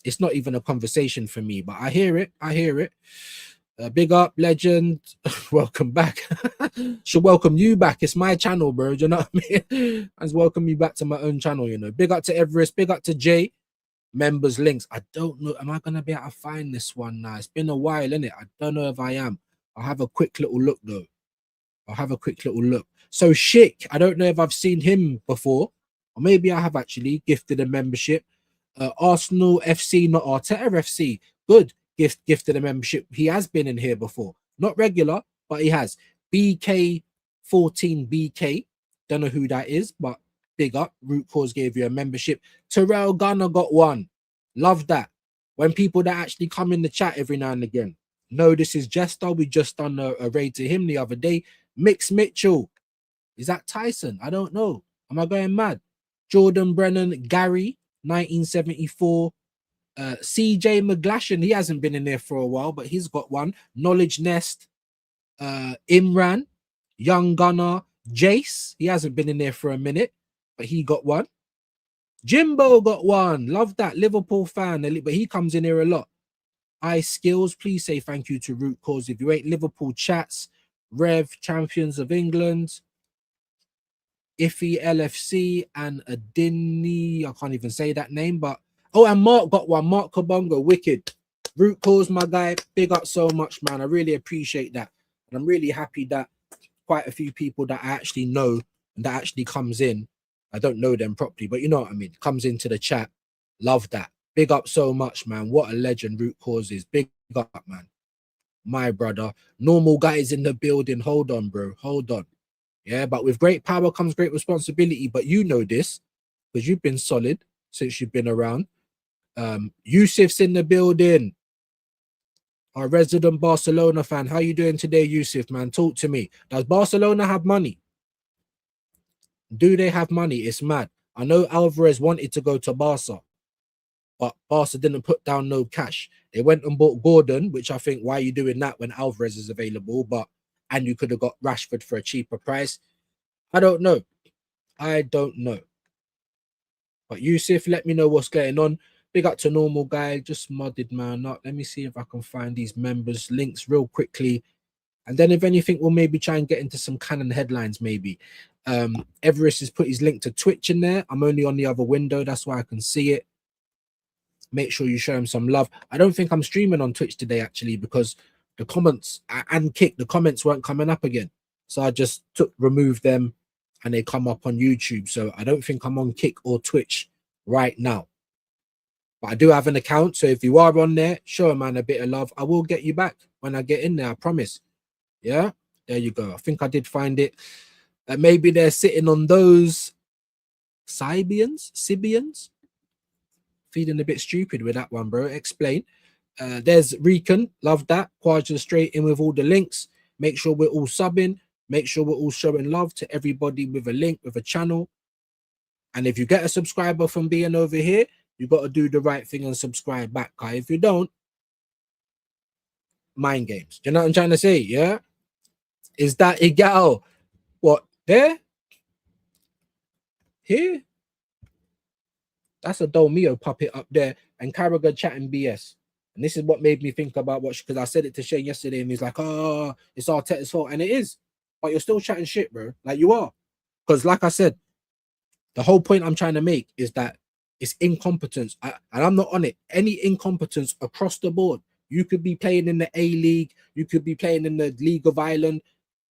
It's not even a conversation for me, but I hear it. Big up, legend. Welcome back. Should welcome you back. It's my channel, bro. Do you know what I mean? I just welcome you back to my own channel, you know. Big up to Everest. Big up to Jay. Members links. I don't know. Am I going to be able to find this one now? It's been a while, innit? I don't know if I am. I'll have a quick little look, though. So, Schick. I don't know if I've seen him before. Or maybe I have actually gifted a membership. Arsenal FC, not Arteta FC. Good. Gifted a membership. He has been in here before. Not regular, but he has. BK14BK. Don't know who that is, but big up. Root Cause gave you a membership. Terrell Gunner got one. Love that. When people that actually come in the chat every now and again. No, this is Jester. We just done a raid to him the other day. Mix Mitchell. Is that Tyson? I don't know. Am I going mad? Jordan Brennan, Gary, 1974. CJ McGlashan, he hasn't been in there for a while, but he's got one. Knowledge Nest, Imran, Young Gunner, Jace, he hasn't been in there for a minute. but he got one. Jimbo got one. Love that. Liverpool fan, but he comes in here a lot. Skills, please say thank you to Root Cause. If you ain't Liverpool chats, Rev, Champions of England, Iffy LFC, and Adini. I can't even say that name, but and Mark got one. Mark Kabongo, wicked. Root Cause, my guy. Big up so much, man. I really appreciate that. And I'm really happy that quite a few people that I actually know and that actually comes in. I don't know them properly, but you know what I mean. Comes into the chat. Love that. Big up so much, man. What a legend Root Cause is. Big up, man. My brother. Normal guys in the building. Hold on, bro. Hold on. Yeah, but with great power comes great responsibility. But you know this because you've been solid since you've been around. Yusuf's in the building. Our resident Barcelona fan. How you doing today, Yusuf, man? Talk to me. Does Barcelona have money? Do they have money? It's mad. I know Alvarez wanted to go to Barca, but Barca didn't put down no cash. They went and bought Gordon, which I think, why are you doing that when Alvarez is available? And you could have got Rashford for a cheaper price. I don't know. I don't know. But Yusuf, let me know what's going on. Big up to normal guy. Just modded man up. Let me see if I can find these members' links real quickly. And then if anything, we'll maybe try and get into some canon headlines maybe. Everest has put his link to Twitch in there. I'm only on the other window. That's why I can see it. Make sure you show him some love. I don't think I'm streaming on Twitch today, actually, because the comments and the comments weren't coming up again. So I just removed them and they come up on YouTube. So I don't think I'm on Kick or Twitch right now. But I do have an account. So if you are on there, show a man a bit of love. I will get you back when I get in there. I promise. Yeah, there you go. I think I did find it. Maybe they're sitting on those Sibians. Feeling a bit stupid with that one, bro. Explain. There's Recon. Love that. Quadra straight in with all the links. Make sure we're all subbing. Make sure we're all showing love to everybody with a link, with a channel. And if you get a subscriber from being over here, you got to do the right thing and subscribe back. If you don't, mind games. Do you know what I'm trying to say? Yeah. Is that Igal? What? There? Here? That's a Dolmio puppet up there. And Carragher chatting BS. And this is what made me think about because I said it to Shane yesterday and he's like, oh, it's Arteta's fault. And it is. But you're still chatting shit, bro. Like you are. Because like I said, the whole point I'm trying to make is that it's incompetence. And I'm not on it. Any incompetence across the board. You could be playing in the A-League. You could be playing in the League of Ireland.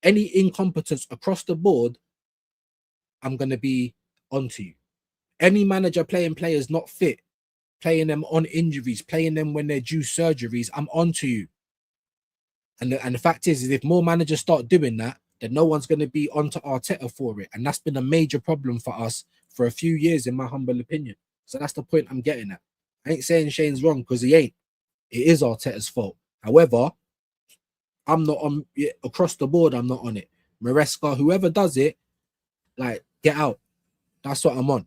Any incompetence across the board, I'm going to be onto you. Any manager playing players not fit, playing them on injuries, playing them when they're due surgeries, I'm onto you. And the fact is if more managers start doing that, then no one's going to be onto Arteta for it. And that's been a major problem for us for a few years, in my humble opinion. So that's the point I'm getting at. I ain't saying Shane's wrong because he ain't. It is Arteta's fault. However, I'm not on it across the board. I'm not on it. Maresca, whoever does it, like, get out. That's what I'm on.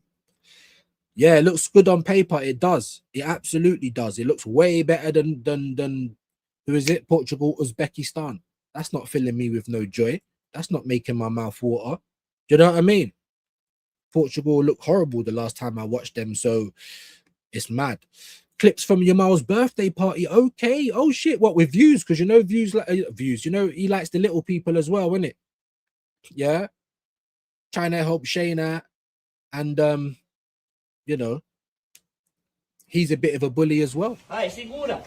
Yeah, it looks good on paper. It does. It absolutely does. It looks way better than who is it? Portugal, Uzbekistan. That's not filling me with no joy. That's not making my mouth water. Do you know what I mean? Portugal looked horrible the last time I watched them, so it's mad. Clips from Yamal's birthday party. Okay. Oh shit. What with views? Because you know views like views. You know he likes the little people as well, isn't it? Yeah. Trying to help Shane out, and you know, he's a bit of a bully as well. Ay, segura.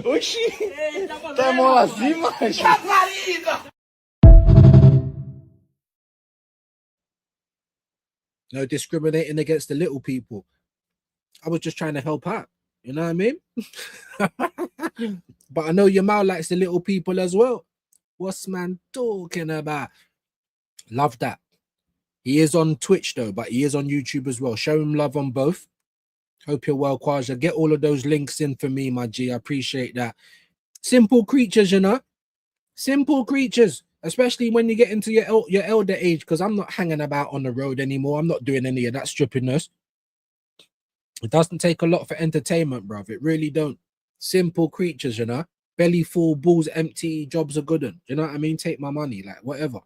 Oxi. Tá mal assim, macho. No discriminating against the little people. I was just trying to help out. You know what I mean? But I know Yamal likes the little people as well. What's man talking about? Love that. He is on Twitch though, but he is on YouTube as well. Show him love on both. Hope you're well, Quaja. Get all of those links in for me, my G. I appreciate that. Simple creatures, you know. Simple creatures. Especially when you get into your elder age, because I'm not hanging about on the road anymore. I'm not doing any of that strippiness. It doesn't take a lot for entertainment, bruv. It really don't. Simple creatures, you know. belly full, balls empty, jobs are good. You know what I mean? Take my money, like whatever.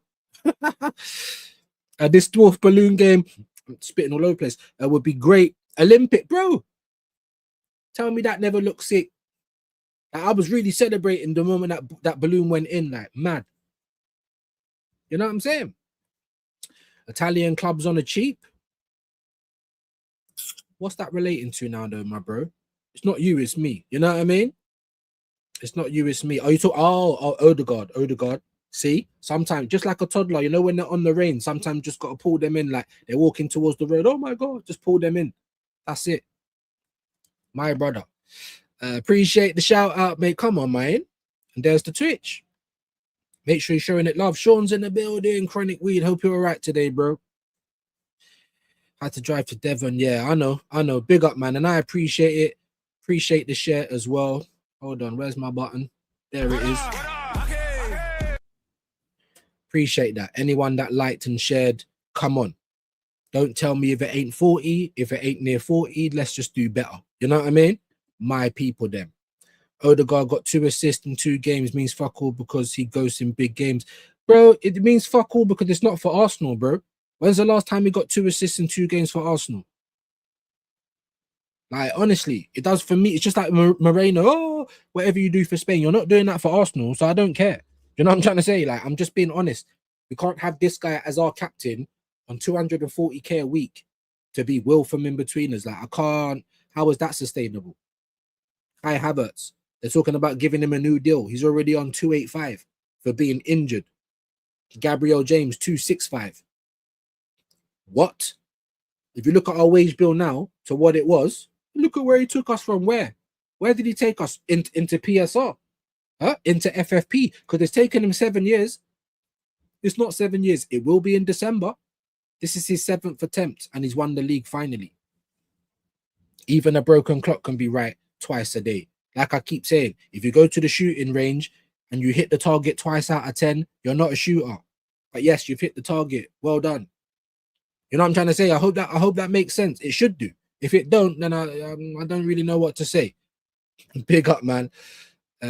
This dwarf balloon game, I'm spitting all over the place, would be great. Olympic, bro. Tell me that never looked sick. Like, I was really celebrating the moment that balloon went in, like mad. You know what I'm saying? Italian clubs on the cheap. What's that relating to now, though, my bro? It's not you, it's me. You know what I mean? It's not you, it's me. Oh, you talk? Oh, Odegaard. See, sometimes just like a toddler, you know, when they're on the rein, sometimes just got to pull them in, like they're walking towards the road. Oh my God, just pull them in. That's it. My brother. Appreciate the shout out, mate. Come on, man. And there's the Twitch. Make sure you're showing it love. Sean's in the building. Chronic Weed. Hope you're all right today, bro. Had to drive to Devon. Yeah, I know. Big up, man. And I appreciate it. Appreciate the share as well. Hold on. Where's my button? There it is. Appreciate that. Anyone that liked and shared, come on. Don't tell me if it ain't 40. If it ain't near 40, let's just do better. You know what I mean? My people, them. Odegaard got 2 assists in 2 games, means fuck all because he goes in big games. Bro, it means fuck all because it's not for Arsenal, bro. When's the last time he got 2 assists in 2 games for Arsenal? Like, honestly, it does for me. It's just like Moreno. Oh, whatever you do for Spain, you're not doing that for Arsenal, so I don't care. You know what I'm trying to say? Like, I'm just being honest. We can't have this guy as our captain on 240k a week to be Will from in between us. Like, I can't. How is that sustainable? Kai Havertz. They're talking about giving him a new deal. He's already on 285 for being injured. Gabriel James, 265. What? If you look at our wage bill now to what it was, look at where he took us from. Where did he take us? Into PSR? Huh? Into FFP? Because it's taken him 7 years. It's not 7 years. It will be in December. This is his 7th attempt and he's won the league finally. Even a broken clock can be right twice a day. Like I keep saying, if you go to the shooting range and you hit the target twice out of 10, you're not a shooter. But yes, you've hit the target. Well done. You know what I'm trying to say? I hope that makes sense. It should do. If it don't, then I don't really know what to say. Big up, man.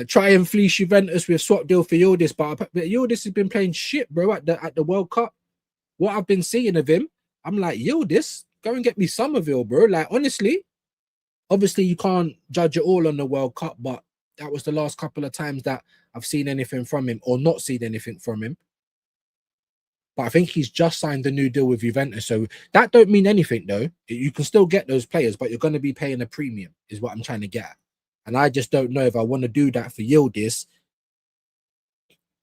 Try and fleece Juventus with swap deal for Yildiz, but Yildiz has been playing shit, bro, at the World Cup. What I've been seeing of him, I'm like, Yildiz, go and get me Somerville, bro. Like, honestly, obviously you can't judge it all on the World Cup, but that was the last couple of times that I've seen anything from him or not seen anything from him. But I think he's just signed a new deal with Juventus. So that don't mean anything, though. You can still get those players, but you're going to be paying a premium is what I'm trying to get at. And I just don't know if I want to do that for Yildiz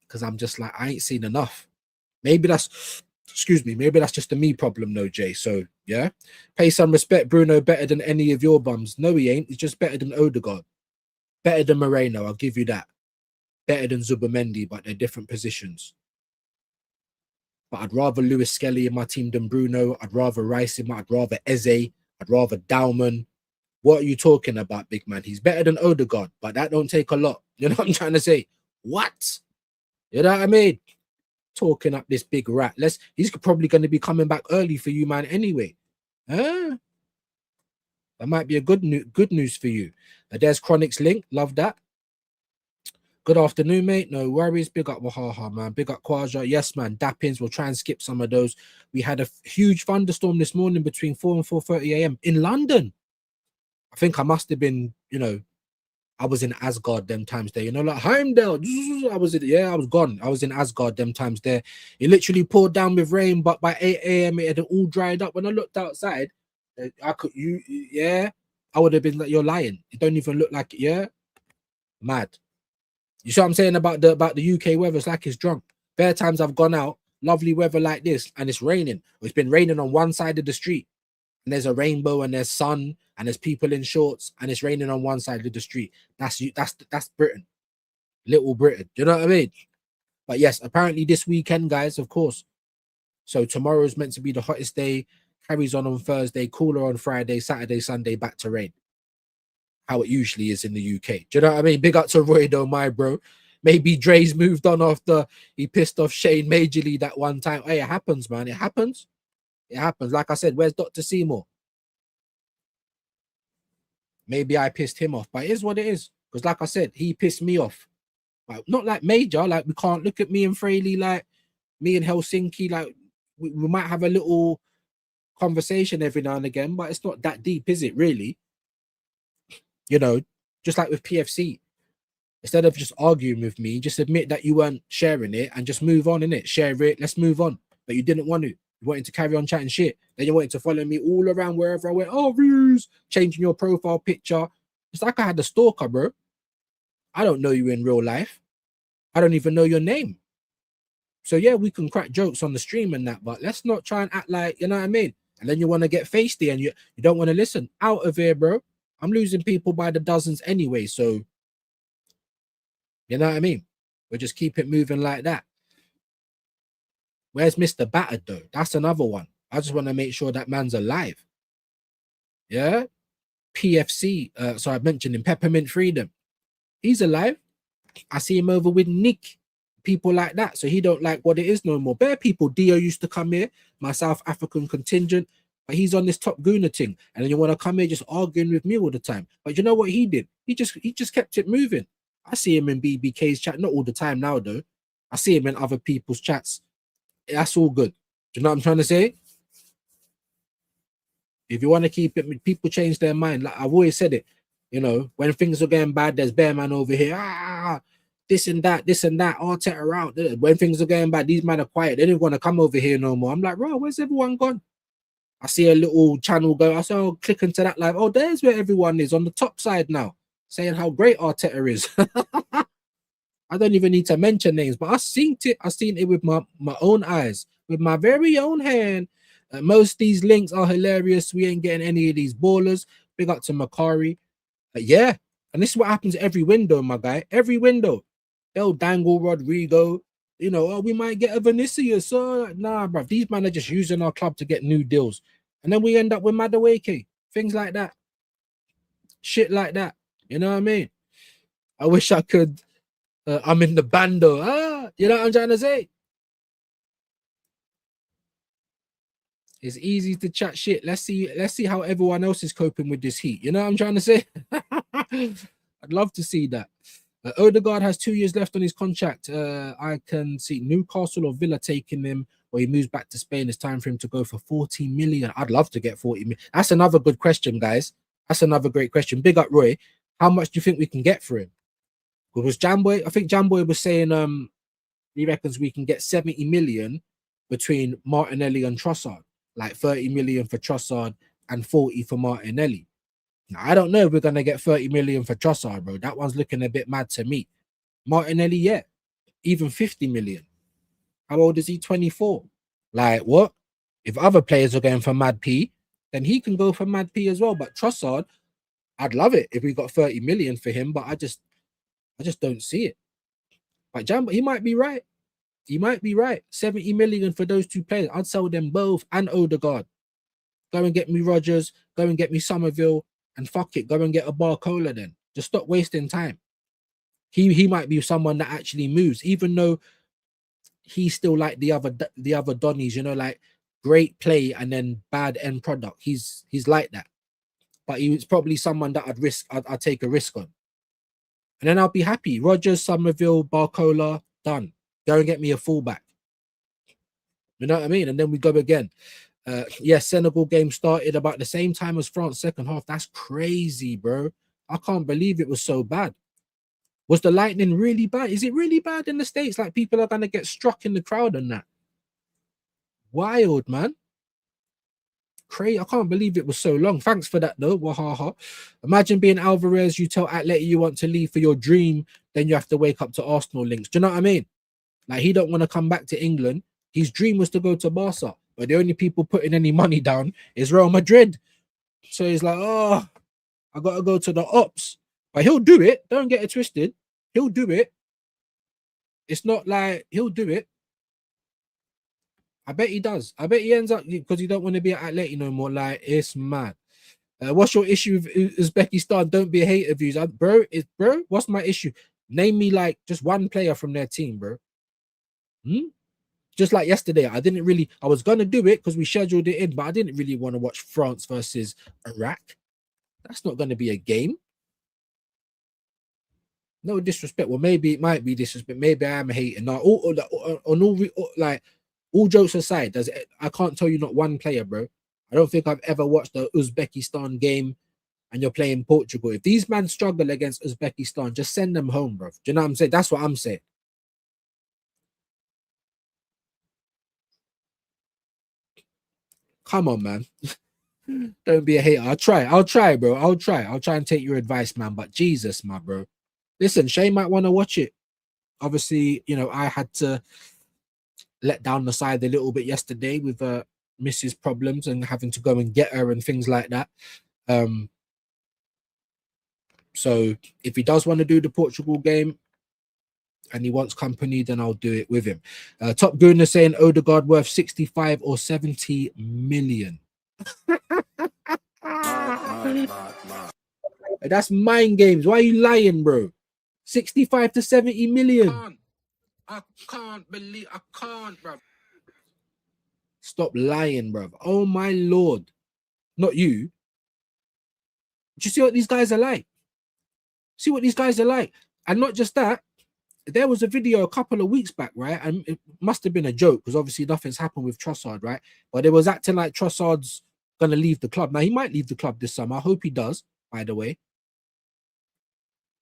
because I'm just like, I ain't seen enough. Maybe that's, maybe that's just a me problem, though, Jay. So, yeah. Pay some respect, Bruno, better than any of your bums. No, he ain't. He's just better than Odegaard. Better than Moreno, I'll give you that. Better than Zubimendi, but they're different positions. But I'd rather Lewis Skelly in my team than Bruno. I'd rather Rice in my, I'd rather Eze. I'd rather Dauman. What are you talking about, big man? He's better than Odegaard, but that don't take a lot. You know what I'm trying to say? What? You know what I mean? Talking up this big rat. He's probably going to be coming back early for you, man, anyway. Huh? That might be a good news for you. There's Chronic's link. Love that. Good afternoon, mate. No worries. Big up Wahaha, man. Big up Kwaja. Yes, man. Dappins. We'll try and skip some of those. We had a huge thunderstorm this morning between 4 and 4:30 a.m. in London. I think I must have been, I was in Asgard them times there. Like Heimdall. I was gone. I was in Asgard them times there. It literally poured down with rain, but by 8 a.m. it had all dried up. When I looked outside, I would have been like, you're lying. It don't even look like it. Yeah, mad. You see what I'm saying about the UK weather? It's like it's drunk. Bare times I've gone out, lovely weather like this, and it's raining. It's been raining on one side of the street, and there's a rainbow, and there's sun, and there's people in shorts, and it's raining on one side of the street. That's Britain, little Britain. You know what I mean? But yes, apparently this weekend, guys, of course. So tomorrow is meant to be the hottest day. Carries on Thursday, cooler on Friday, Saturday, Sunday, back to rain. How it usually is in the UK. Do you know what I mean? Big up to Roy, though, my bro. Maybe Dre's moved on after he pissed off Shane majorly that one time. Hey, it happens, man. It happens. It happens. Like I said, where's Dr. Seymour? Maybe I pissed him off, but it is what it is. Because like I said, he pissed me off Like, not like major, like we can't look at me and Fraley, like me and Helsinki, like we might have a little conversation every now and again, but it's not that deep, is it really? You know, just like with PFC, instead of just arguing with me, just admit that you weren't sharing it and just move on, innit? Share it, let's move on. But you didn't want to. You wanted to carry on chatting shit. Then you wanted to follow me all around wherever I went. Oh, views, changing your profile picture. It's like I had a stalker, bro. I don't know you in real life. I don't even know your name. So yeah, we can crack jokes on the stream and that, but let's not try and act like, you know what I mean? And then you want to get feisty and you don't want to listen. Out of here, bro. I'm losing people by the dozens anyway, so you know what I mean? We'll just keep it moving like that. Where's Mr. Battered though? That's another one. I just want to make sure that man's alive. Yeah? PFC. So I mentioned him, Peppermint Freedom. He's alive. I see him over with Nick. People like that. So he don't like what it is no more. Bare people. Dio used to come here, my South African contingent, but he's on this Top Gooner thing. And then you want to come here just arguing with me all the time. But you know what he did? He just kept it moving. I see him in BBK's chat, not all the time now though. I see him in other people's chats. That's all good. Do you know what I'm trying to say? If you want to keep it, people change their mind. Like I've always said it, you know, when things are getting bad, there's bear man over here. This and that, Arteta out. When things are going bad, these men are quiet. They didn't want to come over here no more. I'm like, bro, where's everyone gone? I see a little channel go. I say, oh, click into that live. Oh, there's where everyone is on the top side now, saying how great Arteta is. I don't even need to mention names, but I seen it with my own eyes, with my very own hand. Most of these links are hilarious. We ain't getting any of these ballers. Big up to Makari. Yeah, and this is what happens every window, my guy. Every window. They'll dangle Rodrigo. You know, oh, we might get a Vinicius. Nah, bruv. These men are just using our club to get new deals. And then we end up with Madueke. Things like that. Shit like that. You know what I mean? I wish I could. I'm in the bando. You know what I'm trying to say? It's easy to chat shit. Let's see how everyone else is coping with this heat. You know what I'm trying to say? I'd love to see that. Odegaard has 2 years left on his contract. I can see Newcastle or Villa taking him, or he moves back to Spain. It's time for him to go for 40 million. I'd love to get 40 million. That's another good question, guys. That's another great question. Big up, Roy. How much do you think we can get for him? Was Jamboy? I think Jamboy was saying he reckons we can get 70 million between Martinelli and Trossard, like 30 million for Trossard and 40 for Martinelli. Now, I don't know if we're gonna get 30 million for Trossard, bro. That one's looking a bit mad to me. Martinelli, yeah, even 50 million. How old is he? 24. Like what? If other players are going for Mad P, then he can go for Mad P as well. But Trossard, I'd love it if we got 30 million for him, but I just don't see it. But Jambo, he might be right. He might be right. 70 million for those two players. I'd sell them both and Odegaard. Go and get me Rodgers. Go and get me Somerville. And fuck it. Go and get a Barcola then. Just stop wasting time. He might be someone that actually moves, even though he's still like the other Donnies, you know, like great play and then bad end product. He's like that. But he's probably someone that I'd take a risk on. And then I'll be happy. Rodgers, Somerville, Barcola, done. Go and get me a fullback. You know what I mean? And then we go again. Yes, Senegal game started about the same time as France second half. That's crazy, bro. I can't believe it was so bad. Was the lightning really bad? Is it really bad in the States? Like people are going to get struck in the crowd and that. Wild, man. Crazy. I can't believe it was so long. Thanks for that though. Wahaha. Imagine being Alvarez, you tell Atleti you want to leave for your dream, then you have to wake up to Arsenal links. Do you know what I mean? Like he don't want to come back to England. His dream was to go to Barca, but the only people putting any money down is Real Madrid. So he's like, oh, I gotta go to the ops. But he'll do it. Don't get it twisted. He'll do it. It's not like he'll do it. I bet he does. I bet he ends up because he don't want to be at Atleti no more. Like, it's mad. What's your issue with Uzbekistan? Don't be a hater views. Bro, what's my issue? Name me like just one player from their team, bro. Just like yesterday, I was going to do it because we scheduled it in, but I didn't really want to watch France versus Iraq. That's not going to be a game. No disrespect. Well, maybe it might be disrespect. Maybe I am hating. Now, like all jokes aside, I can't tell you not one player, bro. I don't think I've ever watched the Uzbekistan game and you're playing Portugal. If these men struggle against Uzbekistan, just send them home, bro. Do you know what I'm saying? That's what I'm saying. Come on, man. Don't be a hater. I'll try, bro. I'll try and take your advice, man. But Jesus, my bro. Listen, Shay might want to watch it. Obviously, you know, I had to let down the side a little bit yesterday with Mrs. problems and having to go and get her and things like that. So if he does want to do the Portugal game and he wants company, then I'll do it with him. Top Gooner saying Odegaard worth 65 or 70 million. That's mind games. Why are you lying, bro? 65 to 70 million. I can't believe, I can't, bro. Stop lying, bro. Oh my Lord. Not you. Do you see what these guys are like? See what these guys are like. And not just that, there was a video a couple of weeks back, right? And it must have been a joke because obviously nothing's happened with Trossard, right? But it was acting like Trossard's going to leave the club. Now, he might leave the club this summer. I hope he does, by the way.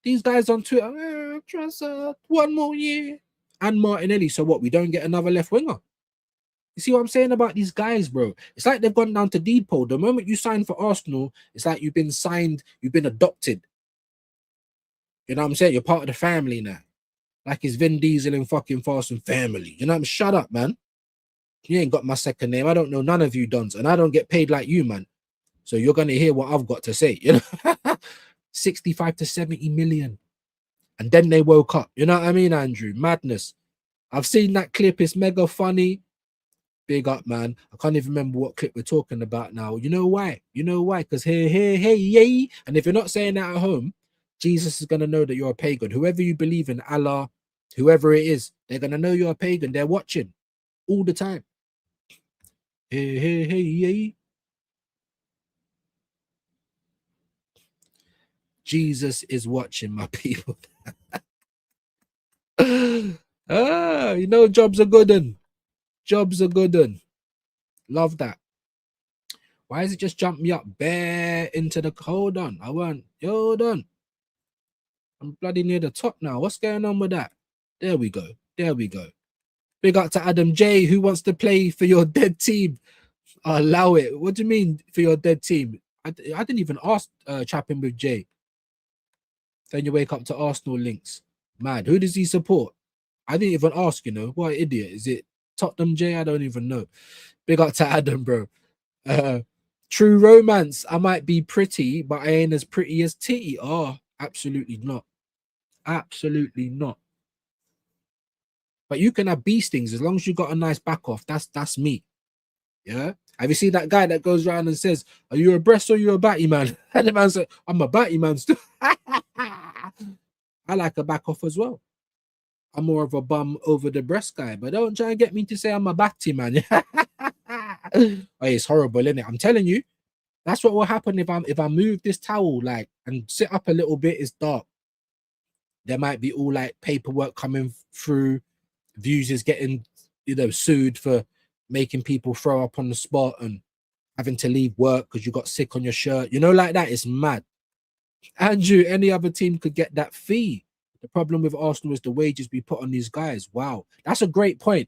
These guys on Twitter, Trossard, 1 more year. And Martinelli. So what? We don't get another left winger? You see what I'm saying about these guys, bro? It's like they've gone down to depot. The moment you sign for Arsenal, it's like you've been signed, you've been adopted. You know what I'm saying? You're part of the family now. Like it's Vin Diesel in fucking Fast and Family. You know what I'm saying? Shut up, man. You ain't got my second name. I don't know none of you dons. And I don't get paid like you, man. So you're going to hear what I've got to say. You know? 65 to 70 million. And then they woke up. You know what I mean, Andrew? Madness. I've seen that clip. It's mega funny. Big up, man. I can't even remember what clip we're talking about now. You know why? You know why? Because hey, yay. And if you're not saying that at home, Jesus is going to know that you're a pagan. Whoever you believe in, Allah, whoever it is, they're going to know you're a pagan. They're watching all the time. Hey, yay. Jesus is watching, my people. You know, jobs are good un. Jobs are good un. Love that. Why is it just jump me up bare into the... Hold on. Hold on. I'm bloody near the top now. What's going on with that? There we go. There we go. Big up to Adam J, who wants to play for your dead team. Allow it. What do you mean for your dead team? I didn't even ask chapping with Jay. Then you wake up to Arsenal links. Mad. Who does he support? I didn't even ask, you know. What idiot. Is it Tottenham J? I don't even know. Big up to Adam, bro. True romance. I might be pretty, but I ain't as pretty as Titty. Oh, absolutely not. Absolutely not. But you can have bee stings as long as you got a nice back off. That's me. Yeah. Have you seen that guy that goes around and says, "Are you a breast or you a batty man?" And the man said, "I'm a batty man still." I like a back off as well. I'm more of a bum over the breast guy, but don't try and get me to say I'm a batty man. Oh, it's horrible, isn't it? I'm telling you, that's what will happen if I move this towel like and sit up a little bit. It's dark. There might be all like paperwork coming through. Views is getting, you know, sued for making people throw up on the spot and having to leave work because you got sick on your shirt. You know, like that. It's mad. Andrew, any other team could get that fee. The problem with Arsenal is the wages we put on these guys. Wow, that's a great point.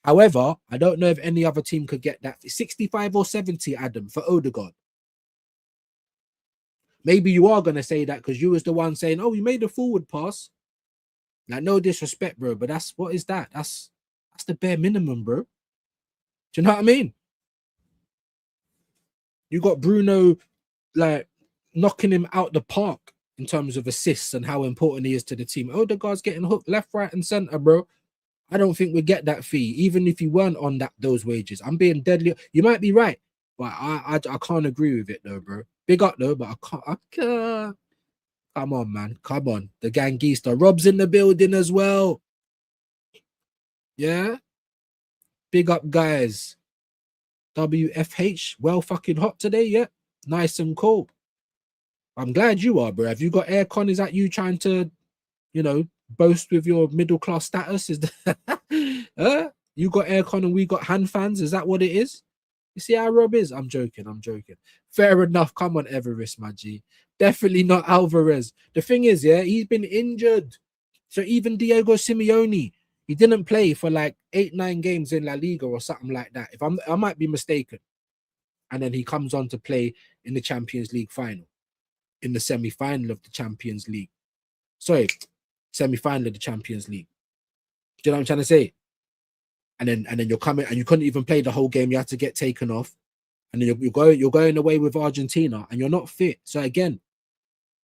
However, I don't know if any other team could get that 65 or 70, Adam, for Odegaard. Maybe you are going to say that because you was the one saying, "Oh, you made a forward pass." Like, no disrespect, bro, but what is that? That's the bare minimum, bro. Do you know what I mean? You got Bruno like knocking him out the park in terms of assists and how important he is to the team. Odegaard's getting hooked left, right, and center, bro. I don't think we get that fee, even if you weren't on those wages. I'm being deadly. You might be right, but I can't agree with it though, bro. Big up though, but I can't. Come on, man. Come on. The gangster. Rob's in the building as well. Yeah. Big up, guys. WFH. Well fucking hot today, yeah. Nice and cool. I'm glad you are, bro. Have you got aircon? Is that you trying to, you know, boast with your middle class status? Is that, you got aircon and we got hand fans? Is that what it is? You see how Rob is? I'm joking. I'm joking. Fair enough. Come on, Everest, my G. Definitely not Alvarez. The thing is, yeah, he's been injured. So even Diego Simeone, he didn't play for like 8-9 games in La Liga or something like that. I might be mistaken. And then he comes on to play in the Champions League final, in the semi-final of the Champions League. Sorry, semi-final of the Champions League. Do you know what I'm trying to say? And then you're coming and you couldn't even play the whole game. You had to get taken off. And then you're going away with Argentina and you're not fit. So again,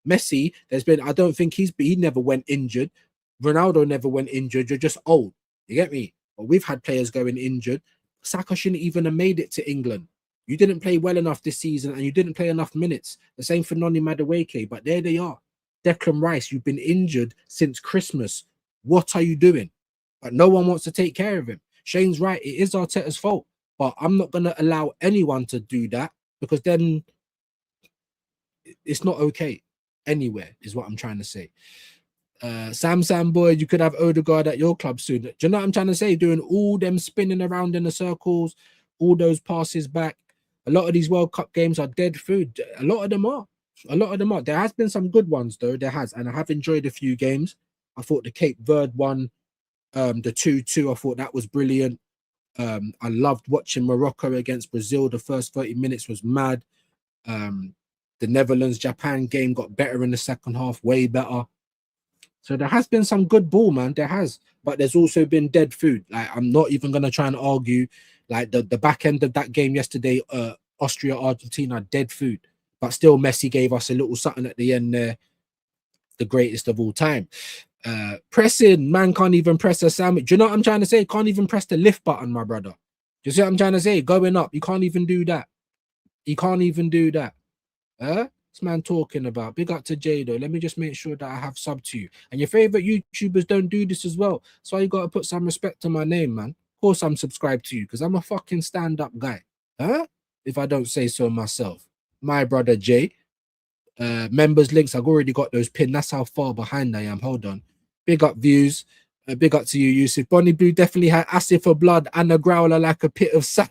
Messi, I don't think he never went injured. Ronaldo never went injured. You're just old. You get me? But we've had players going injured. Saka shouldn't even have made it to England. You didn't play well enough this season and you didn't play enough minutes. The same for Noni Madueke, but there they are. Declan Rice, you've been injured since Christmas. What are you doing? But no one wants to take care of him. Shane's right. It is Arteta's fault. But I'm not going to allow anyone to do that because then it's not okay anywhere is what I'm trying to say. Sam boy, you could have Odegaard at your club soon. Do you know what I'm trying to say? Doing all them spinning around in the circles, all those passes back. A lot of these World Cup games are dead food. A lot of them are. There has been some good ones though. There has, and I have enjoyed a few games. I thought the Cape Verde one, the 2-2, I thought that was brilliant. I loved watching Morocco against Brazil. The first 30 minutes was mad. The Netherlands-Japan game got better in the second half, way better. So there has been some good ball, man. There has. But there's also been dead food. Like, I'm not even going to try and argue. Like, the back end of that game yesterday, Austria-Argentina, dead food. But still, Messi gave us a little something at the end there. The greatest of all time. Pressing, man can't even press a sandwich. Do you know what I'm trying to say? Can't even press the lift button, my brother. Do you see what I'm trying to say? Going up, you can't even do that. He can't even do that. This man talking about. Big up to Jado. Let me just make sure that I have sub to you. And your favorite YouTubers don't do this as well. So you got to put some respect to my name, man. Of course I'm subscribed to you because I'm a fucking stand-up guy. If I don't say so myself. My brother Jay. Members links, I've already got those pinned. That's how far behind I am. Hold on. Big up views. Big up to you, Yusuf. Bonnie Blue definitely had acid for blood and a growler like a pit of sand.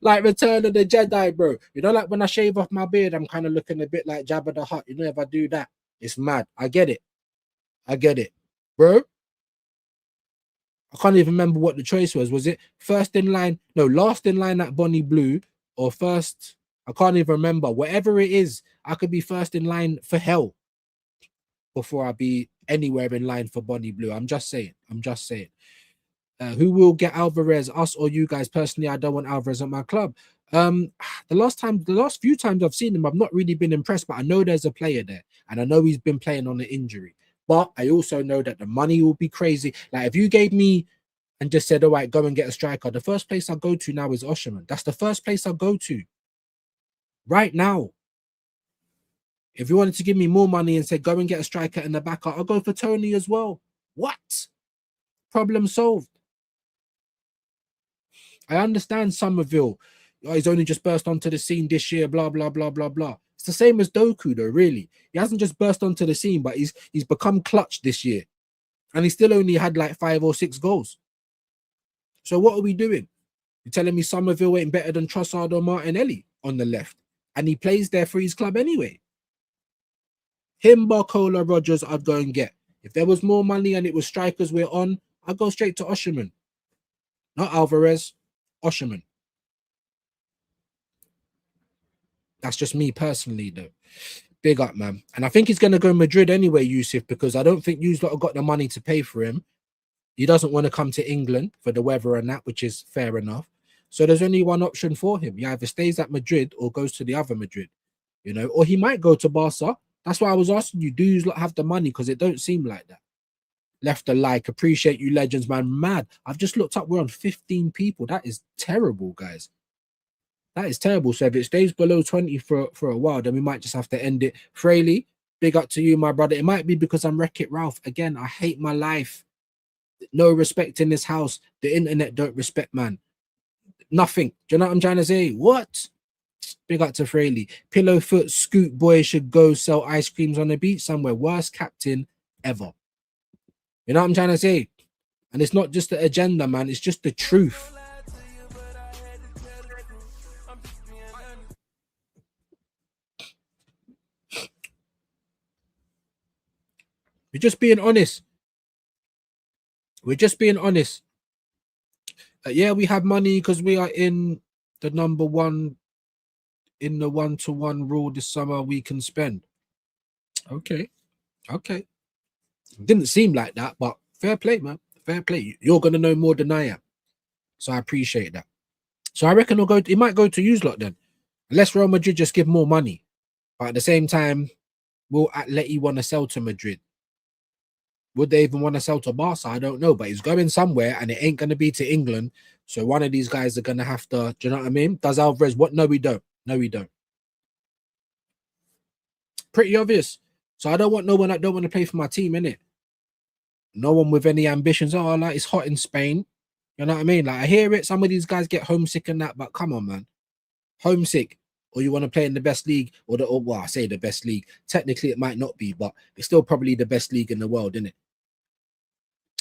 Like Return of the Jedi, bro. You know, like when I shave off my beard, I'm kind of looking a bit like Jabba the Hutt. You know, if I do that, it's mad. I get it, bro. I can't even remember what the choice was. Was it first in line? No, last in line at Bonnie Blue or first? I can't even remember. Whatever it is, I could be first in line for hell before I be anywhere in line for Bonnie Blue. I'm just saying. Who will get Alvarez, us or you guys? Personally, I don't want Alvarez at my club. The last few times I've seen him, I've not really been impressed, but I know there's a player there and I know he's been playing on an injury. But I also know that the money will be crazy. Like if you gave me and just said, all right, go and get a striker, the first place I go to now is Osherman. That's the first place I go to right now. If you wanted to give me more money and say, go and get a striker in the back, I'll go for Tony as well. What? Problem solved. I understand Somerville. He's only just burst onto the scene this year, blah, blah, blah, blah, blah. It's the same as Doku, though, really. He hasn't just burst onto the scene, but he's become clutch this year. And he still only had like 5 or 6 goals. So what are we doing? You're telling me Somerville ain't better than Trossard or Martinelli on the left? And he plays there for his club anyway. Him, Barcola, Rogers, I'd go and get. If there was more money and it was strikers we're on, I'd go straight to Osherman. Not Alvarez, Osherman. That's just me personally, though. Big up, man. And I think he's going to go Madrid anyway, Yusuf, because I don't think you've got the money to pay for him. He doesn't want to come to England for the weather and that, which is fair enough. So there's only one option for him. He either stays at Madrid or goes to the other Madrid, you know, or he might go to Barca. That's why I was asking you, do you not have the money? Because it don't seem like that. Left a like, appreciate you legends, man. Mad. I've just looked up, we're on 15 people. That is terrible, guys. That is terrible. So if it stays below 20 for a while, then we might just have to end it. Fraley, big up to you, my brother. It might be because I'm Wreck-It Ralph. Again, I hate my life. No respect in this house. The internet don't respect, man. Nothing. Do you know what I'm trying to say? What? Big up to Fraley. Pillow foot scoot boy should go sell ice creams on the beach somewhere. Worst captain ever. You know what I'm trying to say? And it's not just the agenda, man. It's just the truth. We're just being honest. We're just being honest. Yeah, we have money because we are in the number one, in the 1-to-1 rule this summer we can spend. Okay. Didn't seem like that, but fair play, man. Fair play. You're going to know more than I am. So I appreciate that. So I reckon it might go to use lot then. Unless Real Madrid just give more money. But at the same time, will Atleti want to sell to Madrid? Would they even want to sell to Barca? I don't know. But he's going somewhere and it ain't going to be to England. So one of these guys are going to have to, do you know what I mean? Does Alvarez what? No, we don't. No, we don't. Pretty obvious. So I don't want no one that don't want to play for my team, innit? No one with any ambitions. Oh, like it's hot in Spain. You know what I mean? Like I hear it. Some of these guys get homesick and that, but come on, man. Homesick. Or you want to play in the best league, or well, I say the best league. Technically, it might not be, but it's still probably the best league in the world, isn't it?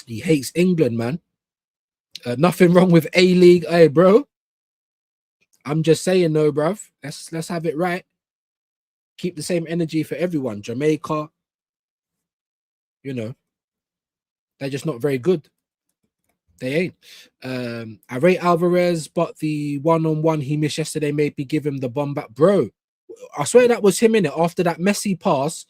He hates England, man. Nothing wrong with A-League, hey, bro. I'm just saying, no, bruv. Let's have it right. Keep the same energy for everyone. Jamaica, you know, they're just not very good. They ain't. I rate Alvarez, but the one-on-one he missed yesterday made me give him the bomb back. Bro, I swear that was him in it after that Messi pass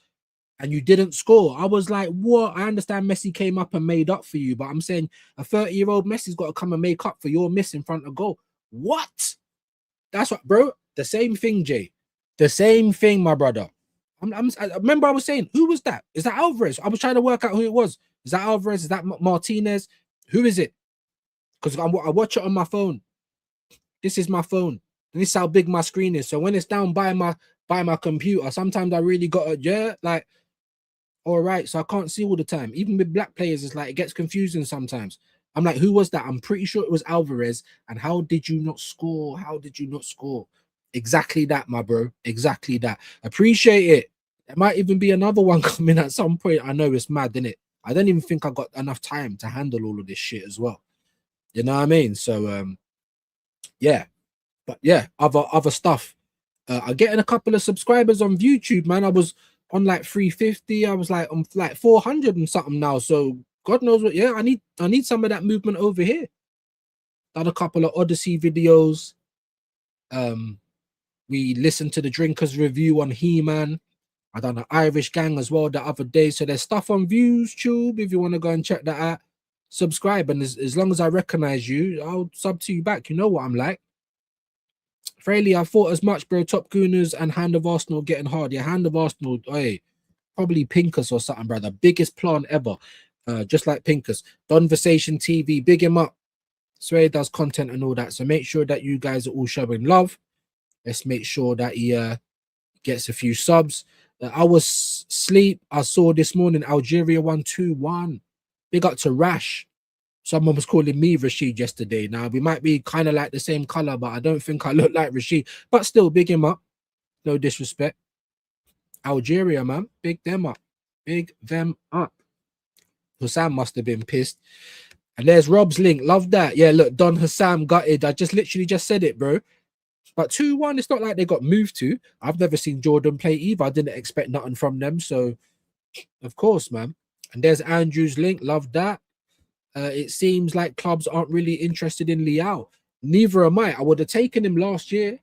and you didn't score. I was like, what? I understand Messi came up and made up for you, but I'm saying a 30-year-old Messi's got to come and make up for your miss in front of goal. What? That's what, bro. The same thing, Jay. The same thing, my brother. I remember I was saying, who was that? Is that Alvarez? I was trying to work out who it was. Is that Alvarez? Is that Martinez? Who is it? Because I watch it on my phone. This is my phone. And this is how big my screen is. So when it's down by my computer, sometimes I really got like, all right. So I can't see all the time. Even with black players, it's like it gets confusing sometimes. I'm like, who was that? I'm pretty sure it was Alvarez. And how did you not score? How did you not score? Exactly that, my bro. Exactly that. Appreciate it. There might even be another one coming at some point. I know it's mad, isn't it? I don't even think I got enough time to handle all of this shit as well. You know what I mean? So yeah. But yeah, other stuff. I'm getting a couple of subscribers on YouTube, man. I was on like 350. I was like on like 400 and something now. So God knows what. Yeah, I need some of that movement over here. Done a couple of Odyssey videos. We listened to the Drinkers review on He-Man. I done an Irish Gang as well the other day. So there's stuff on Views Tube if you want to go and check that out. Subscribe, and as long as I recognize you, I'll sub to you back. You know what I'm like. Fraley, I thought as much, bro. Top Gooners and Hand of Arsenal getting hard. Yeah, Hand of Arsenal, hey, probably Pincus or something, brother. Biggest plant ever. Just like Pincus. Donversation TV, big him up. Swear he does content and all that. So make sure that you guys are all showing love. Let's make sure that he gets a few subs. I was asleep. I saw this morning Algeria won 2-1. Big up to Rash. Someone was calling me Rashid yesterday. Now, we might be kind of like the same color, but I don't think I look like Rashid. But still, big him up. No disrespect. Algeria, man. Big them up. Big them up. Hussam must have been pissed. And there's Rob's link. Love that. Yeah, look, Don Hussam gutted. I just literally just said it, bro. But 2-1, it's not like they got moved to. I've never seen Jordan play either. I didn't expect nothing from them. So, of course, man. And there's Andrew's link. Love that. It seems like clubs aren't really interested in Leao. Neither am I. I would have taken him last year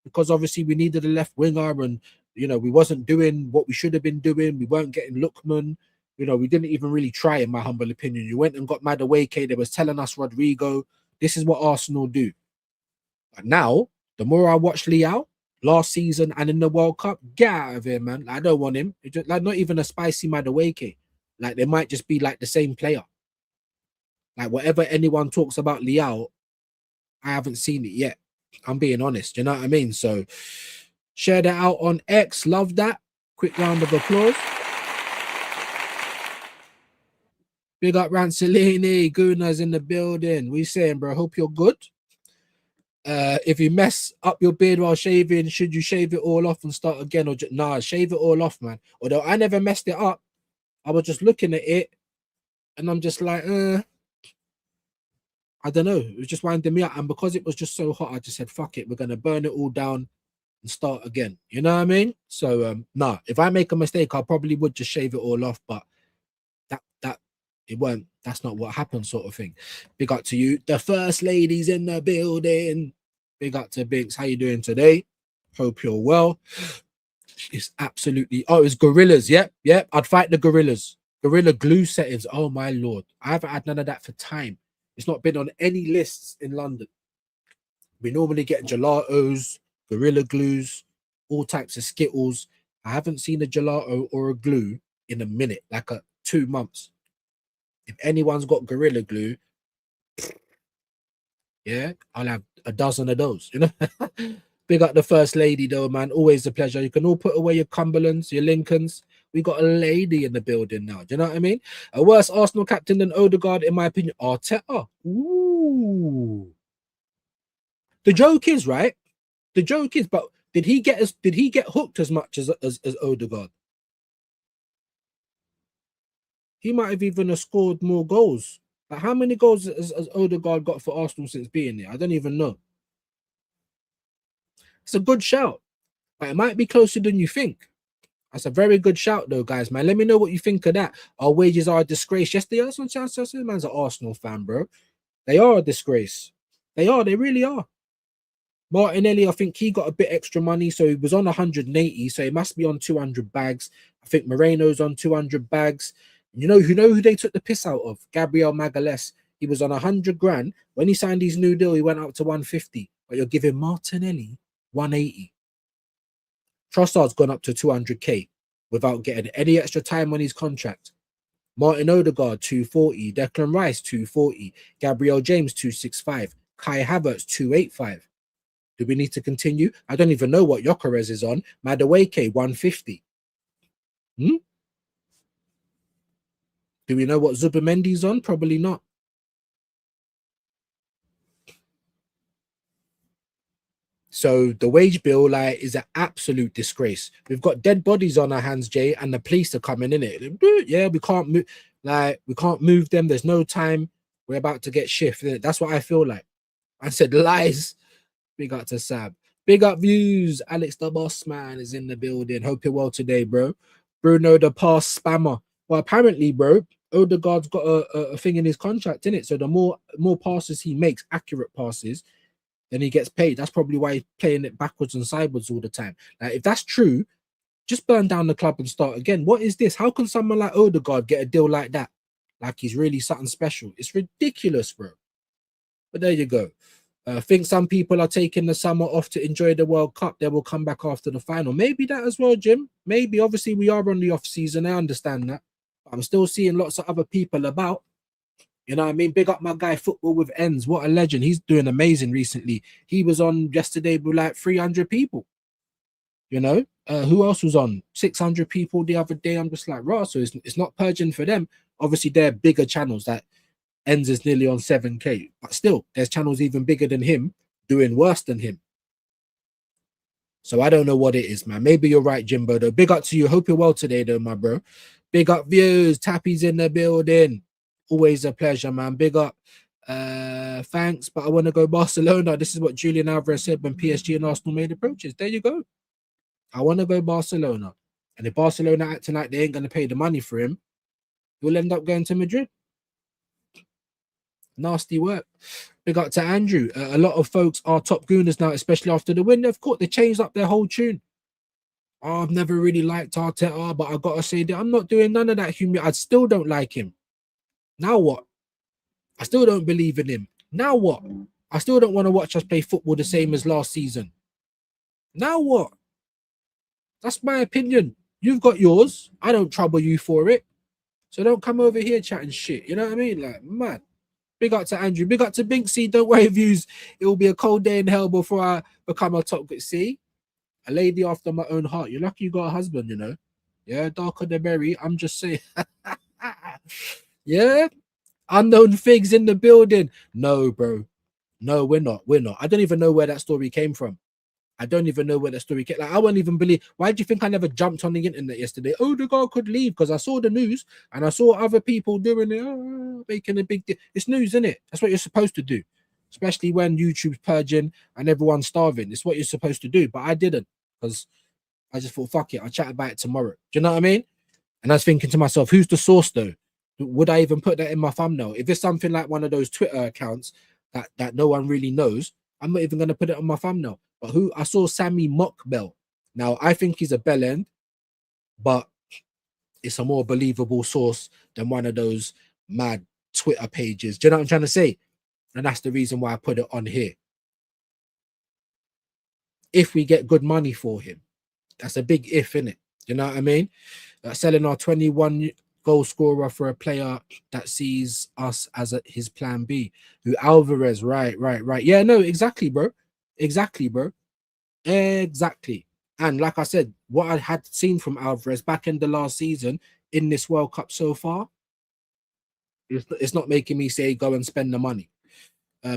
because obviously we needed a left winger and, you know, we wasn't doing what we should have been doing. We weren't getting Lookman. You know, we didn't even really try, in my humble opinion. You went and got Madueke. They was telling us Rodrigo. This is what Arsenal do. But now, the more I watch Leao last season and in the World Cup, get out of here, man. I don't want him. It's just, like, not even a spicy Madueke. Like, they might just be like the same player. Like, whatever anyone talks about Leao, I haven't seen it yet. I'm being honest. You know what I mean? So, share that out on X. Love that. Quick round of applause. Big up Rancelini. Guna's in the building. We saying, bro, hope you're good. If you mess up your beard while shaving, should you shave it all off and start again, or nah, shave it all off, man? Although I never messed it up, I was just looking at it, and I'm just like, I don't know. It was just winding me up, and because it was just so hot, I just said, "Fuck it, we're gonna burn it all down and start again." You know what I mean? So, nah. If I make a mistake, I probably would just shave it all off, but that it weren't. That's not what happened, sort of thing. Big up to you, the first ladies in the building. Big up to Binks. How you doing today? Hope you're well. It's absolutely. Oh, it's gorillas. Yep. I'd fight the gorillas. Gorilla glue settings. Oh my lord, I haven't had none of that for time. It's not been on any lists in London. We normally get gelatos, gorilla glues, all types of Skittles. I haven't seen a gelato or a glue in a minute, like 2 months. If anyone's got gorilla glue, yeah, I'll have a dozen of those, you know. Big up the first lady though, man. Always a pleasure. You can all put away your Cumberlands, your Lincolns. We got a lady in the building now. Do you know what I mean? A worse Arsenal captain than Odegaard, in my opinion, Arteta. Ooh. The joke is, right? The joke is, but did he get hooked as much as Odegaard? He might have even scored more goals. Like, how many goals has Odegaard got for Arsenal since being there? I don't even know. It's a good shout, but it might be closer than you think. That's a very good shout, though, guys, man. Let me know what you think of that. Our wages are a disgrace. Yes, they are. Some chances. Man's an Arsenal fan, bro. They are a disgrace. They are. They really are. Martinelli, I think he got a bit extra money, so he was on 180, so he must be on 200 bags. I think Moreno's on 200 bags. You know who they took the piss out of? Gabriel Magalhaes. He was on 100 grand. When he signed his new deal, he went up to 150. But you're giving Martinelli 180. Trossard's gone up to 200k without getting any extra time on his contract. Martin Odegaard 240, Declan Rice 240, Gabriel James 265, Kai Havertz 285. Do we need to continue? I don't even know what Gyökeres is on. Madueke 150. Do we know what Zubimendi's on? Probably not. So the wage bill, like, is an absolute disgrace. We've got dead bodies on our hands, Jay, and the police are coming in it. Yeah, we can't move. Like, we can't move them. There's no time. We're about to get shifted. That's what I feel like. I said lies. Big up to Sab. Big up views. Alex the boss man is in the building. Hope you're well today, bro. Bruno the pass spammer. Well, apparently, bro, Odegaard's got a thing in his contract, innit? So the more passes he makes, accurate passes, then he gets paid. That's probably why he's playing it backwards and sideways all the time. Like, if that's true, just burn down the club and start again. What is this? How can someone like Odegaard get a deal like that? Like he's really something special. It's ridiculous, bro. But there you go. I think some people are taking the summer off to enjoy the World Cup. They will come back after the final. Maybe that as well, Jim. Maybe. Obviously, we are on the off season. I understand that. But I'm still seeing lots of other people about. You know what I mean? Big up my guy, Football with Ends. What a legend. He's doing amazing recently. He was on yesterday with like 300 people. You know? Who else was on? 600 people the other day. I'm just like, raw. So it's not purging for them. Obviously, they're bigger channels. That Ends is nearly on 7k. But still, there's channels even bigger than him doing worse than him. So I don't know what it is, man. Maybe you're right, Jimbo, though. Big up to you. Hope you're well today, though, my bro. Big up views. Tappy's in the building. Always a pleasure, man. Big up. Thanks, but I want to go Barcelona. This is what Julian Alvarez said when PSG and Arsenal made approaches. There you go. I want to go Barcelona. And if Barcelona acting like they ain't going to pay the money for him, he'll end up going to Madrid. Nasty work. Big up to Andrew. A lot of folks are top gooners now, especially after the win. Of course, they changed up their whole tune. Oh, I've never really liked Arteta, but I got to say that I'm not doing none of that I still don't like him. Now what? I still don't believe in him. Now what? I still don't want to watch us play football the same as last season. Now what? That's my opinion. You've got yours. I don't trouble you for it. So don't come over here chatting shit. You know what I mean? Like, man. Big up to Andrew. Big up to Binksy. Don't worry, views. It will be a cold day in hell before I become a top good. See? A lady after my own heart. You're lucky you got a husband, you know? Yeah, darker the berry. I'm just saying. Yeah? Unknown figs in the building. No, bro. No, we're not. We're not. I don't even know where that story came from. I don't even know where the story came. Like, I won't even believe. Why do you think I never jumped on the internet yesterday? Odegaard could leave because I saw the news and I saw other people doing it, making a big deal. It's news, isn't it? That's what you're supposed to do, especially when YouTube's purging and everyone's starving. It's what you're supposed to do. But I didn't because I just thought, fuck it, I'll chat about it tomorrow. Do you know what I mean? And I was thinking to myself, who's the source though? Would I even put that in my thumbnail? If it's something like one of those Twitter accounts that no one really knows, I'm not even going to put it on my thumbnail. But who I saw Sammy Mockbell. Now I think he's a bell end, but it's a more believable source than one of those mad Twitter pages. Do you know what I'm trying to say? And that's the reason why I put it on here. If we get good money for him, that's a big if, innit? You know what I mean? Selling our 21 goal scorer for a player that sees us as his plan B. Who Alvarez, right. Yeah, no, exactly, bro. Exactly. And like I said, what I had seen from Alvarez back in the last season in this World Cup so far, it's not making me say go and spend the money.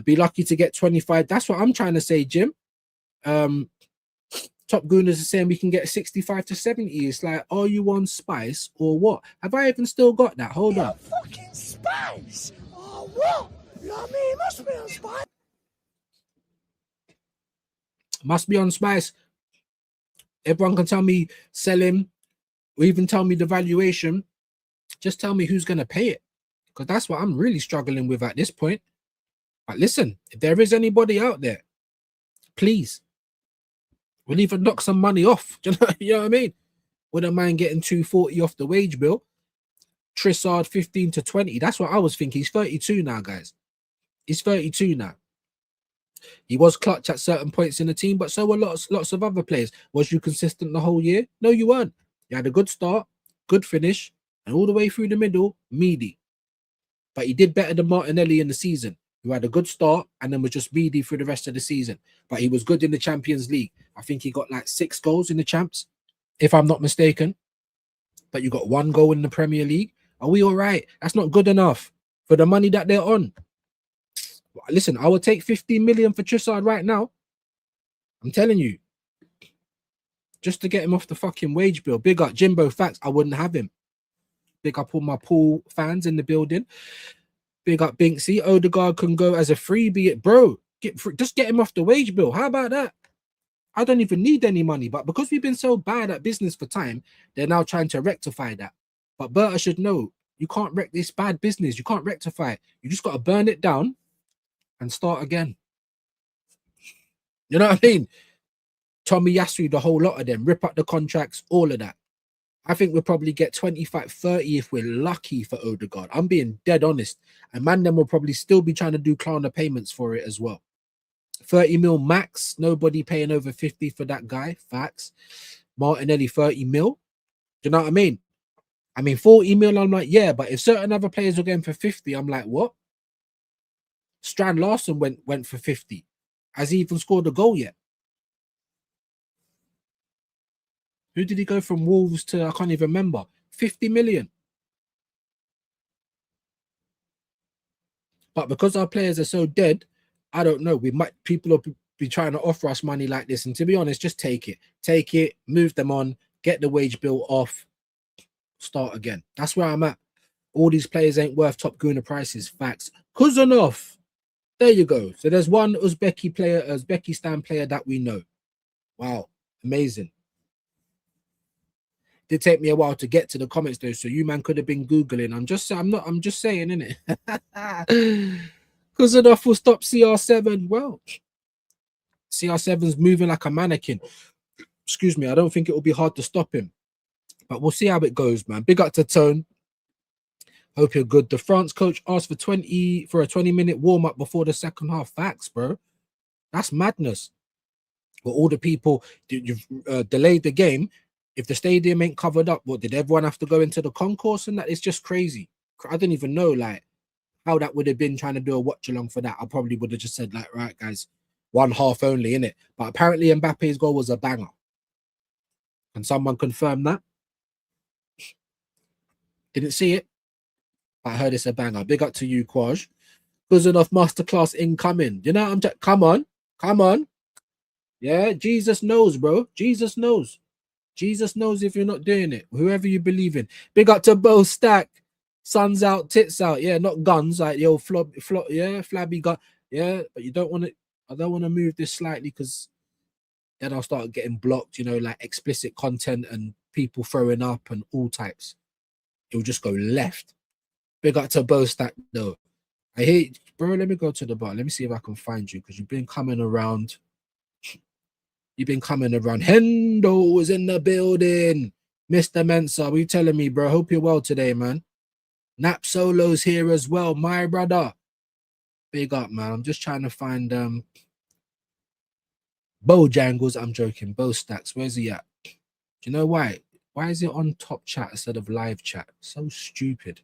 Be lucky to get 25. That's what I'm trying to say, Jim. Top Gooners are saying we can get 65 to 70. It's like, are you on Spice or what? Have I even still got that? Hold up. Fucking Spice! Oh, what? You know what I mean? Must be on Spice. Must be on Spice. Everyone can tell me sell him or even tell me the valuation. Just tell me who's going to pay it. Because that's what I'm really struggling with at this point. But listen, if there is anybody out there, please, we'll even knock some money off. You know what I mean? Wouldn't mind getting 240 off the wage bill. Trossard 15 to 20. That's what I was thinking. He's 32 now, guys. He's 32 now. He was clutch at certain points in the team, but so were lots of other players. Was you consistent the whole year? No, you weren't. You had a good start, good finish, and all the way through the middle, meaty. But he did better than Martinelli in the season, who had a good start and then was just meaty through the rest of the season. But he was good in the Champions League. I think he got like 6 goals in the Champs, if I'm not mistaken. But you got 1 goal in the Premier League. Are we all right? That's not good enough for the money that they're on. Listen, I would take 15 million for Trossard right now. I'm telling you. Just to get him off the fucking wage bill. Big up Jimbo. Facts, I wouldn't have him. Big up all my pool fans in the building. Big up Binksy. Odegaard can go as a freebie. Bro, just get him off the wage bill. How about that? I don't even need any money. But because we've been so bad at business for time, they're now trying to rectify that. But Berta should know, you can't wreck this bad business. You can't rectify it. You just got to burn it down and start again. You know what I mean? Tommy Yasu, the whole lot of them, rip up the contracts, all of that. I think we'll probably get 25, 30 if we're lucky for Odegaard. I'm being dead honest. And man, them will probably still be trying to do Klarna payments for it as well. 30 mil max. Nobody paying over 50 for that guy. Facts. Martinelli, 30 mil. Do you know what I mean? 40 mil, I'm like, yeah. But if certain other players are going for 50, I'm like, what? Strand Larson went for 50. Has he even scored a goal yet? Who did he go from Wolves to? I can't even remember. 50 million. But because our players are so dead, I don't know. People will be trying to offer us money like this. And to be honest, just take it. Take it, move them on, get the wage bill off, start again. That's where I'm at. All these players ain't worth top Gooner prices. Facts. Kuzanov. There you go. So there's one Uzbekistan player that we know. Wow. Amazing. Did take me a while to get to the comments though, so you man could have been Googling. I'm just saying, innit? Kuzanov will stop CR7. Well, CR7's moving like a mannequin. Excuse me, I don't think it will be hard to stop him. But we'll see how it goes, man. Big up to Tone. Hope you're good. The France coach asked for a 20-minute warm-up before the second half. Facts, bro. That's madness. But all the people, you've delayed the game. If the stadium ain't covered up, what, did everyone have to go into the concourse and that? It's just crazy. I don't even know, like, how that would have been trying to do a watch-along for that. I probably would have just said, like, right, guys, 1 half only, innit? But apparently Mbappe's goal was a banger. Can someone confirm that? Didn't see it. I heard it's a banger. Big up to you, Quaj. Good enough masterclass incoming. You know, come on, come on. Yeah, Jesus knows, bro. Jesus knows. Jesus knows if you're not doing it. Whoever you believe in. Big up to Bo Stack. Suns out, tits out. Yeah, not guns. Like yo, yeah, flabby gun. Yeah, but you don't want to. I don't want to move this slightly because then I'll start getting blocked. You know, like explicit content and people throwing up and all types. It'll just go left. Big up to Bo Stack though. I hate, bro. Let me go to the bar. Let me see if I can find you because you've been coming around. You've been coming around. Hendo is in the building. Mr. Mensa, what are you telling me, bro? Hope you're well today, man. Nap Solo's here as well, my brother. Big up, man. I'm just trying to find Bojangles. I'm joking. Bo Stacks. Where's he at? Do you know why? Why is it on top chat instead of live chat? So stupid.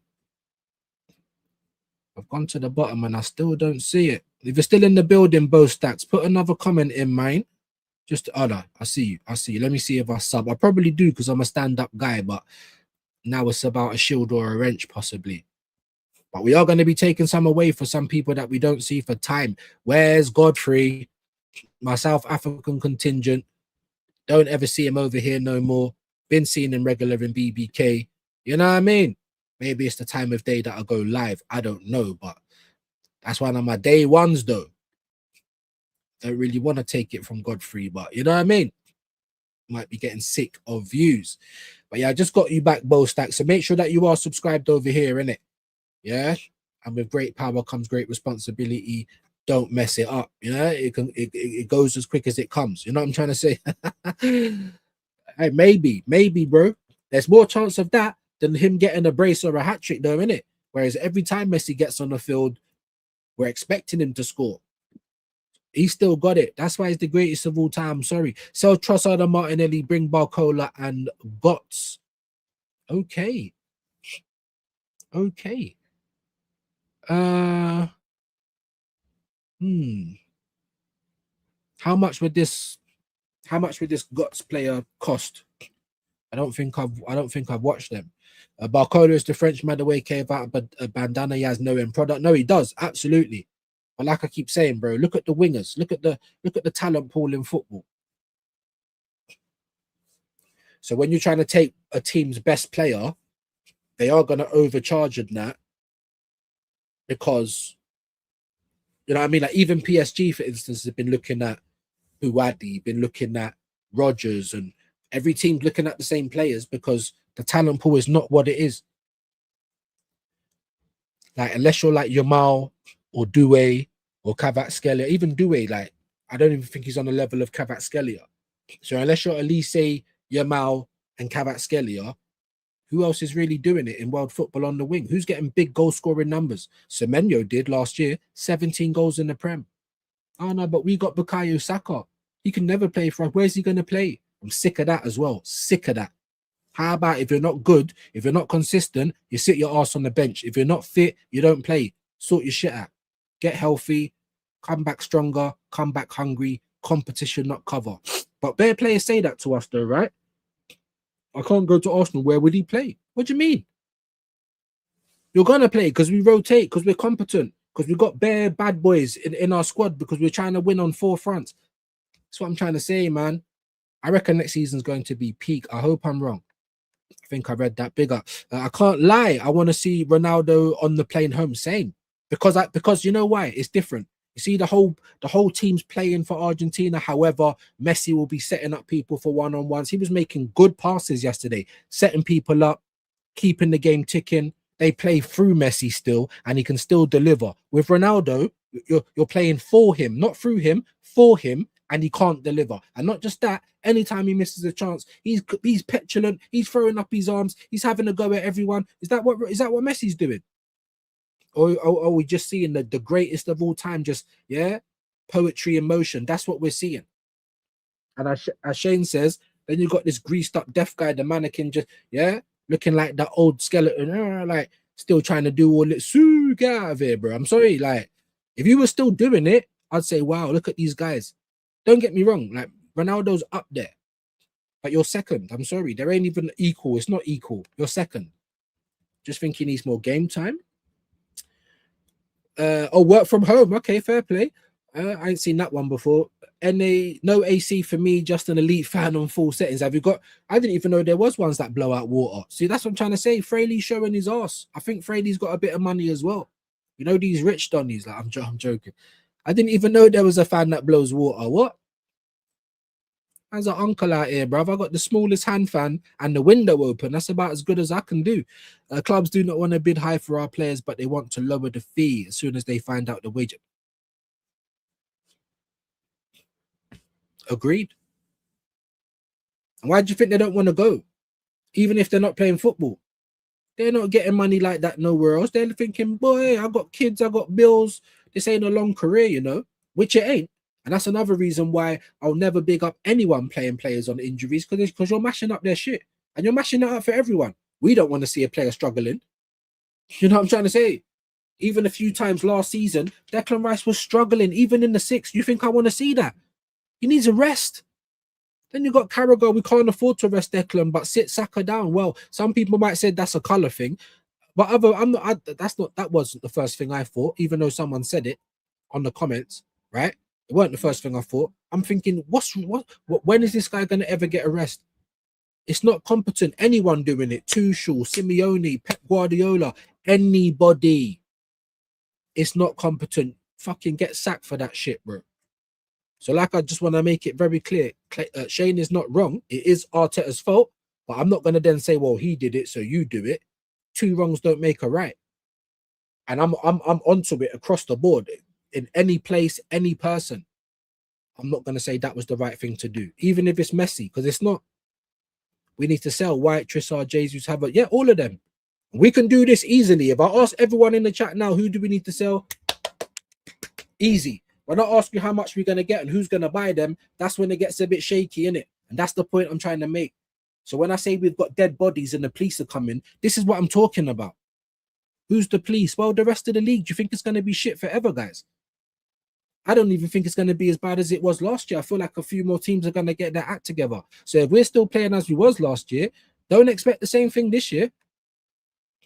I've gone to the bottom and I still don't see it. If you're still in the building, Bo Stacks, put another comment in mine. Just, oh no, I see you. I see you. Let me see if I sub. I probably do because I'm a stand-up guy, but now it's about a shield or a wrench, possibly. But we are going to be taking some away for some people that we don't see for time. Where's Godfrey? My South African contingent. Don't ever see him over here no more. Been seeing him regular in BBK. You know what I mean? Maybe it's the time of day that I go live. I don't know, but that's one of my day ones, though. Don't really want to take it from Godfrey, but you know what I mean? Might be getting sick of views. But yeah, I just got you back, Bo Stack. So make sure that you are subscribed over here, innit? Yeah? And with great power comes great responsibility. Don't mess it up. You know, it goes as quick as it comes. You know what I'm trying to say? Hey, maybe, bro. There's more chance of that than him getting a brace or a hat trick, though, innit? Whereas every time Messi gets on the field, we're expecting him to score. He still got it. That's why he's the greatest of all time. Sorry. Sell Trossard and Martinelli, bring Barcola and Gotts. Okay. Okay. How much would this Gotts player cost? I don't think I've watched them. Barcola is the French Madaway cave out, but a bandana, he has no end product. No, he does, absolutely. But like I keep saying, bro, look at the wingers. Look at the talent pool in football. So when you're trying to take a team's best player, they are going to overcharge in that because, you know what I mean? Like even PSG, for instance, has been looking at Buwadi, been looking at Rodgers, and every team's looking at the same players because the talent pool is not what it is. Like unless you're like Yamal or Doué or Kvaratskhelia, even Doué, like I don't even think he's on the level of Kvaratskhelia. So unless you're Elise, Yamal, and Kvaratskhelia, who else is really doing it in world football on the wing? Who's getting big goal scoring numbers? Semenyo did last year, 17 goals in the Prem. Oh no, but we got Bukayo Saka. He can never play for us. Where's he going to play? I'm sick of that as well. Sick of that. How about if you're not good, if you're not consistent, you sit your ass on the bench. If you're not fit, you don't play. Sort your shit out. Get healthy, come back stronger, come back hungry, competition, not cover. But bare players say that to us though, right? I can't go to Arsenal. Where would he play? What do you mean? You're going to play because we rotate, because we're competent, because we've got bare bad boys in our squad, because we're trying to win on 4 fronts. That's what I'm trying to say, man. I reckon next season's going to be peak. I hope I'm wrong. I think I read that bigger. I can't lie. I want to see Ronaldo on the plane home. Same. Because you know why? It's different. You see the whole team's playing for Argentina. However, Messi will be setting up people for one-on-ones. He was making good passes yesterday, setting people up, keeping the game ticking. They play through Messi still, and he can still deliver. With Ronaldo, you're playing for him, not through him, for him, and he can't deliver. And not just that, anytime he misses a chance, he's petulant, he's throwing up his arms, he's having a go at everyone. Is that what Messi's doing? Or are we just seeing the greatest of all time, just, yeah, poetry in motion? That's what we're seeing. And as Shane says, then you got this greased up deaf guy, the mannequin, just, yeah, looking like that old skeleton, like still trying to do all it. Get out of here, bro. I'm sorry. Like, if you were still doing it, I'd say, wow, look at these guys. Don't get me wrong. Like, Ronaldo's up there, but you're second. I'm sorry. There ain't even equal. It's not equal. You're second. Just think he needs more game time. Work from home. Okay, fair play. I ain't seen that one before. No AC for me, just an elite fan on full settings. Have you got? I didn't even know there was ones that blow out water. See, that's what I'm trying to say. Fraley's showing his ass. I think Fraley's got a bit of money as well. You know, these rich donnies. Like, I'm joking. I didn't even know there was a fan that blows water. What? As an uncle out here, bruv. I got the smallest hand fan and the window open. That's about as good as I can do. Clubs do not want to bid high for our players, but they want to lower the fee as soon as they find out the wage. Agreed. And why do you think they don't want to go? Even if they're not playing football. They're not getting money like that nowhere else. They're thinking, boy, I got kids, I got bills. This ain't a long career, you know, which it ain't. And that's another reason why I'll never big up anyone playing players on injuries, because you're mashing up their shit. And you're mashing it up for everyone. We don't want to see a player struggling. You know what I'm trying to say? Even a few times last season, Declan Rice was struggling, even in the sixth. You think I want to see that? He needs a rest. Then you got Carragher. We can't afford to rest Declan, but sit Saka down. Well, some people might say that's a colour thing. But that wasn't the first thing I thought, even though someone said it on the comments, right? It weren't the first thing I thought. I'm thinking, when is this guy going to ever get a rest? It's not competent. Anyone doing it. Tuchel, Simeone, Pep Guardiola, anybody. It's not competent. Fucking get sacked for that shit, bro. So like, I just want to make it very clear. Shane is not wrong. It is Arteta's fault. But I'm not going to then say, well, he did it, so you do it. Two wrongs don't make a right. And I'm onto it across the board. In any place, any person. I'm not going to say that was the right thing to do. Even if it's messy, because it's not. We need to sell White, Trossard, Jesus, Havertz. Yeah, all of them. We can do this easily. If I ask everyone in the chat now, who do we need to sell? Easy. When I ask you how much we're going to get and who's going to buy them, that's when it gets a bit shaky, innit? And that's the point I'm trying to make. So when I say we've got dead bodies and the police are coming, this is what I'm talking about. Who's the police? Well, the rest of the league. Do you think it's going to be shit forever, guys? I don't even think it's going to be as bad as it was last year. I feel like a few more teams are going to get their act together. So if we're still playing as we was last year, don't expect the same thing this year.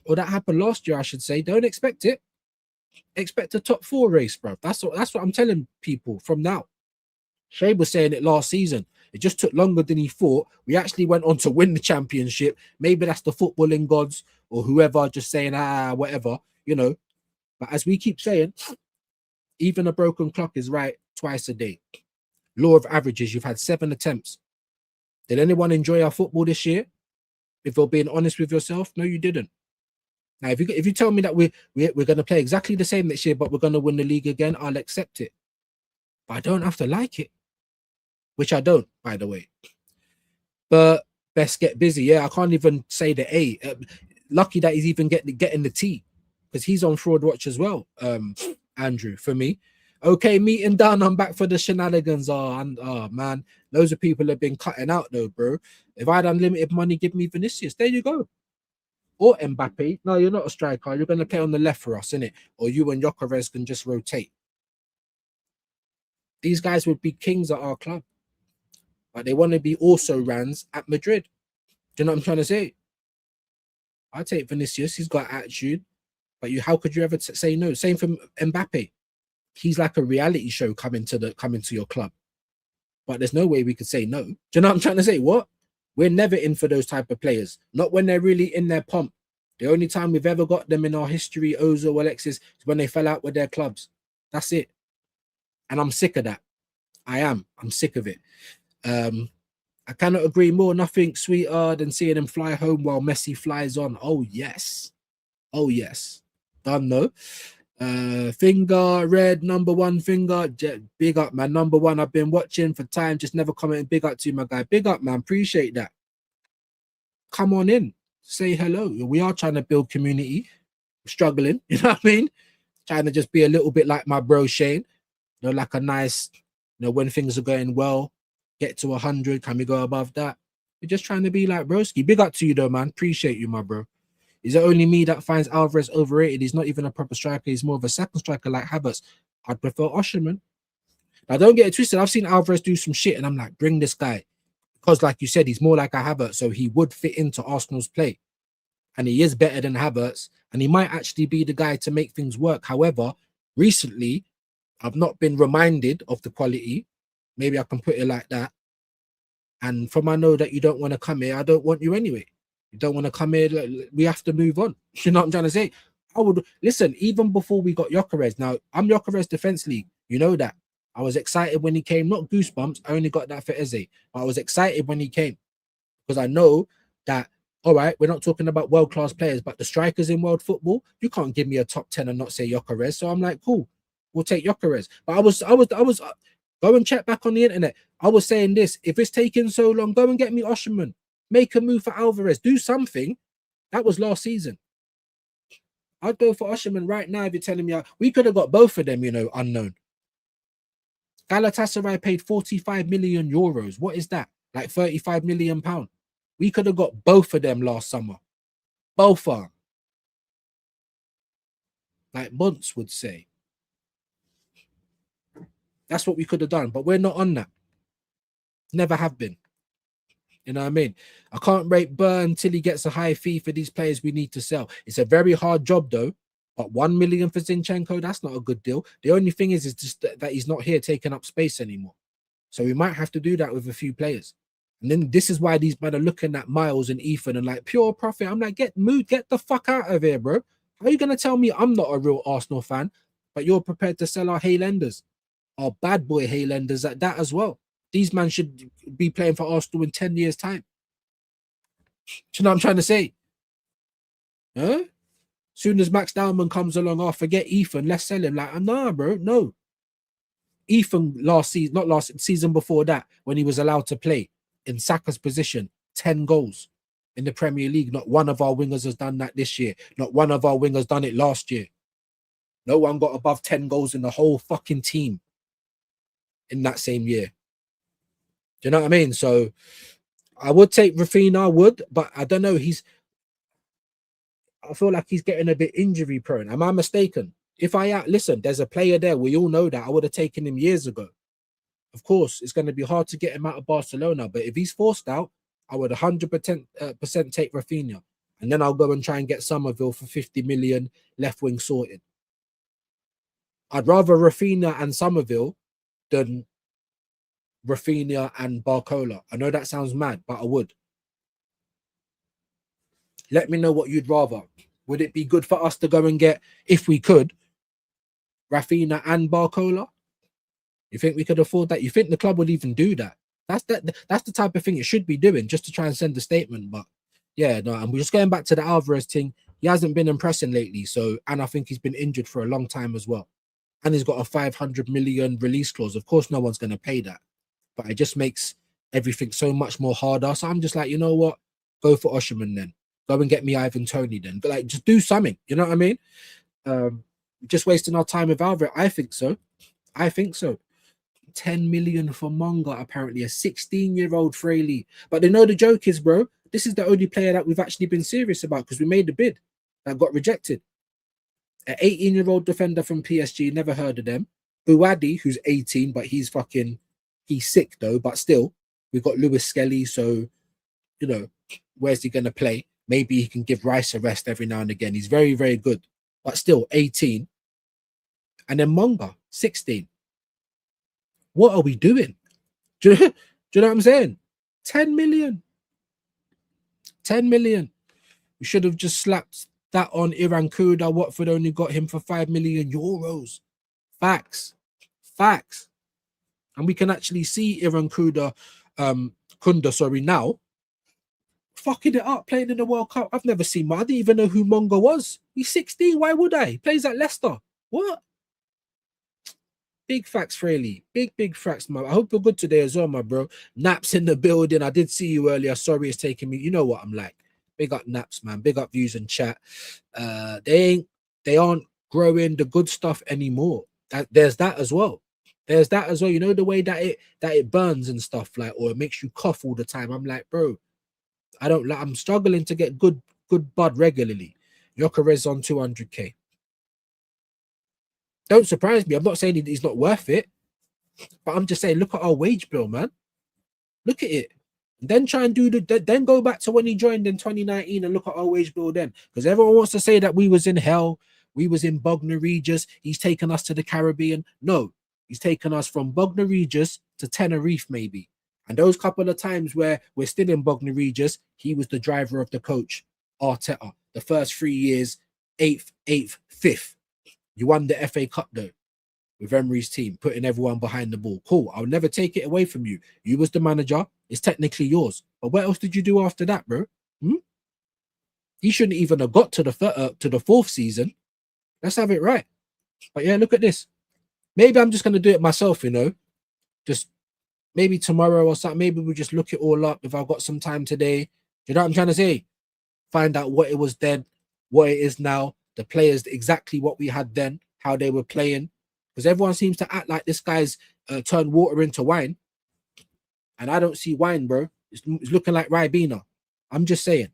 Or that happened last year, I should say. Don't expect it. Expect a top 4 race, bro. That's what I'm telling people from now. Shay was saying it last season. It just took longer than he thought. We actually went on to win the championship. Maybe that's the footballing gods or whoever just saying, whatever, you know. But as we keep saying, even a broken clock is right twice a day. Law of averages, you've had 7 attempts. Did anyone enjoy our football this year? If you're being honest with yourself, no, you didn't. Now, if you tell me that we're going to play exactly the same next year, but we're going to win the league again, I'll accept it. But I don't have to like it. Which I don't, by the way. But best get busy. Yeah, I can't even say the A. Lucky that he's even getting the T. Because he's on fraud watch as well, Andrew, for me. Okay, meeting done. I'm back for the shenanigans. Man, loads of people have been cutting out though, bro. If I had unlimited money, give me Vinicius. There you go. Or Mbappe. No, you're not a striker. You're going to play on the left for us, innit? Or you and Gyökeres can just rotate. These guys would be kings at our club. But they want to be also Rans at Madrid. Do you know what I'm trying to say? I take Vinicius. He's got attitude. But how could you ever say no? Same for Mbappe. He's like a reality show coming to your club. But there's no way we could say no. Do you know what I'm trying to say? What? We're never in for those type of players. Not when they're really in their pomp. The only time we've ever got them in our history, Ozil, Alexis, is when they fell out with their clubs. That's it. And I'm sick of that. I'm sick of it. I cannot agree more. Nothing sweeter than seeing him fly home while Messi flies on. Oh, yes. Oh, yes. Done, though. Finger, red, number 1 finger. Big up, man. Number 1, I've been watching for time. Just never commenting. Big up to you, my guy. Big up, man. Appreciate that. Come on in. Say hello. We are trying to build community. We're struggling. You know what I mean? Trying to just be a little bit like my bro, Shane. You know, like a nice, you know, when things are going well, get to 100. Can we go above that? We're just trying to be like broski. Big up to you, though, man. Appreciate you, my bro. Is it only me that finds Alvarez overrated? He's not even a proper striker. He's more of a second striker like Havertz. I'd prefer Osherman. Now, don't get it twisted. I've seen Alvarez do some shit, and I'm like, bring this guy. Because, like you said, he's more like a Havertz, so he would fit into Arsenal's play. And he is better than Havertz, and he might actually be the guy to make things work. However, recently, I've not been reminded of the quality. Maybe I can put it like that. And from I know that you don't want to come here, I don't want you anyway. You don't want to come here, we have to move on. You know what I'm trying to say? I would listen, even before we got Gyökeres. Now, I'm Gyökeres Defense League. You know that. I was excited when he came, not goosebumps. I only got that for Eze. But I was excited when he came because I know that, all right, we're not talking about world-class players, but the strikers in world football, you can't give me a top 10 and not say Gyökeres. So I'm like, cool, we'll take Gyökeres. But I was go and check back on the internet. I was saying this, if it's taking so long, go and get me Osherman. Make a move for Alvarez. Do something. That was last season. I'd go for Osherman right now if you're telling me we could have got both of them, you know, unknown. Galatasaray paid 45 million euros. What is that? Like 35 million pounds. We could have got both of them last summer. Both are. Like Muntz would say. That's what we could have done, but we're not on that. Never have been. You know what I mean? I can't rate Burn until he gets a high fee for these players we need to sell. It's a very hard job though. But 1 million for Zinchenko, that's not a good deal. The only thing is just that he's not here taking up space anymore. So we might have to do that with a few players. And then this is why these men are looking at Miles and Ethan and like pure profit. I'm like, get the fuck out of here, bro. How are you going to tell me I'm not a real Arsenal fan, but you're prepared to sell our Haylenders, our bad boy Haylenders at that as well? These men should be playing for Arsenal in 10 years' time. Do you know what I'm trying to say? Huh? Soon as Max Dowman comes along, oh, forget Ethan, let's sell him. Like, nah, bro, no. Ethan last season, not last season before that, when he was allowed to play in Saka's position, 10 goals in the Premier League. Not one of our wingers has done that this year. Not one of our wingers done it last year. No one got above 10 goals in the whole fucking team in that same year. Do you know what I mean? So I would take Rafinha, I would, but I don't know. I feel like he's getting a bit injury prone. Am I mistaken? If listen, there's a player there. We all know that. I would have taken him years ago. Of course, it's going to be hard to get him out of Barcelona, but if he's forced out, I would 100% take Rafinha. And then I'll go and try and get Somerville for 50 million left wing sorted. I'd rather Rafinha and Somerville than Rafinha and Barcola. I know that sounds mad, but I would. Let me know what you'd rather. Would it be good for us to go and get, if we could, Rafinha and Barcola? You think we could afford that? You think the club would even do that? That's the type of thing it should be doing, just to try and send a statement. But yeah, no, and we're just going back to the Alvarez thing. He hasn't been impressing lately. So, and I think he's been injured for a long time as well. And he's got a 500 million release clause. Of course, no one's going to pay that. But it just makes everything so much more harder. So I'm just like, you know what? Go for Osherman then. Go and get me Ivan Toney then. But like, just do something. You know what I mean? Just wasting our time with Alvarez. I think so. 10 million for Monga, apparently. A 16-year-old Fraley. But they know the joke is, bro, this is the only player that we've actually been serious about because we made the bid that got rejected. An 18-year-old defender from PSG, never heard of them. Buwadi, who's 18, but he's sick though, but still, we've got Lewis Skelly, so, you know, where's he going to play? Maybe he can give Rice a rest every now and again. He's very, very good, but still 18. And then Monga, 16. What are we doing? Do you know what I'm saying? 10 million. 10 million. We should have just slapped that on Iran Kuda. Watford only got him for 5 million euros. Facts. And we can actually see Iran Kunda, now, fucking it up, playing in the World Cup. I've never seen him. I didn't even know who Monga was. He's 16. Why would I? He plays at Leicester. What? Big facts, Fraley. Big facts, man. I hope you're good today as well, my bro. Naps in the building. I did see you earlier. Sorry it's taking me. You know what I'm like. Big up Naps, man. Big up views and chat. They aren't growing the good stuff anymore. There's that as well. You know, the way that it burns and stuff, like, or it makes you cough all the time. I'm like, bro, I'm struggling to get good bud regularly. Gyökeres on 200k. Don't surprise me. I'm not saying he's not worth it, but I'm just saying, look at our wage bill, man. Look at it. And then try and then go back to when he joined in 2019 and look at our wage bill then. Because everyone wants to say that we was in hell. We was in Bognor Regis. He's taken us to the Caribbean. No, he's taken us from Bognor Regis to Tenerife, maybe. And those couple of times where we're still in Bognor Regis, he was the driver of the coach, Arteta. The first 3 years, 8th, 5th. You won the FA Cup though, with Emery's team, putting everyone behind the ball. Cool. I'll never take it away from you. You was the manager. It's technically yours. But what else did you do after that, bro? He shouldn't even have got to the fourth season. Let's have it right. But yeah, look at this. Maybe I'm just going to do it myself, you know. Just maybe tomorrow or something. Maybe we'll just look it all up if I've got some time today. You know what I'm trying to say? Find out what it was then, what it is now, the players, exactly what we had then, how they were playing. Because everyone seems to act like this guy's turned water into wine. And I don't see wine, bro. It's looking like Ribena. I'm just saying.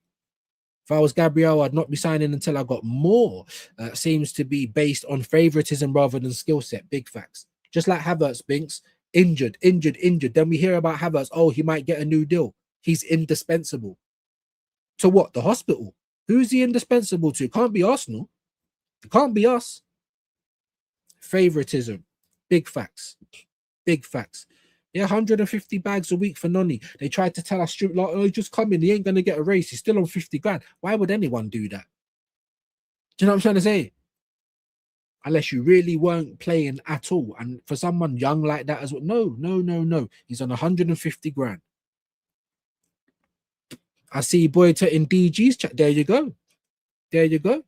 If I was Gabriel, I'd not be signing until I got more. Seems to be based on favoritism rather than skill set. Big facts. Just like Havertz, Binks. Injured. Then we hear about Havertz. Oh, he might get a new deal. He's indispensable. To what? The hospital? Who's he indispensable to? It can't be Arsenal. It can't be us. Favoritism. Big facts. Big facts. Yeah, 150 bags a week for Noni. They tried to tell us, like, oh, he's just coming. He ain't going to get a race. He's still on 50 grand. Why would anyone do that? Do you know what I'm trying to say? Unless you really weren't playing at all. And for someone young like that as well. No. He's on 150 grand. I see Boyta in DG's chat. There you go. There you go.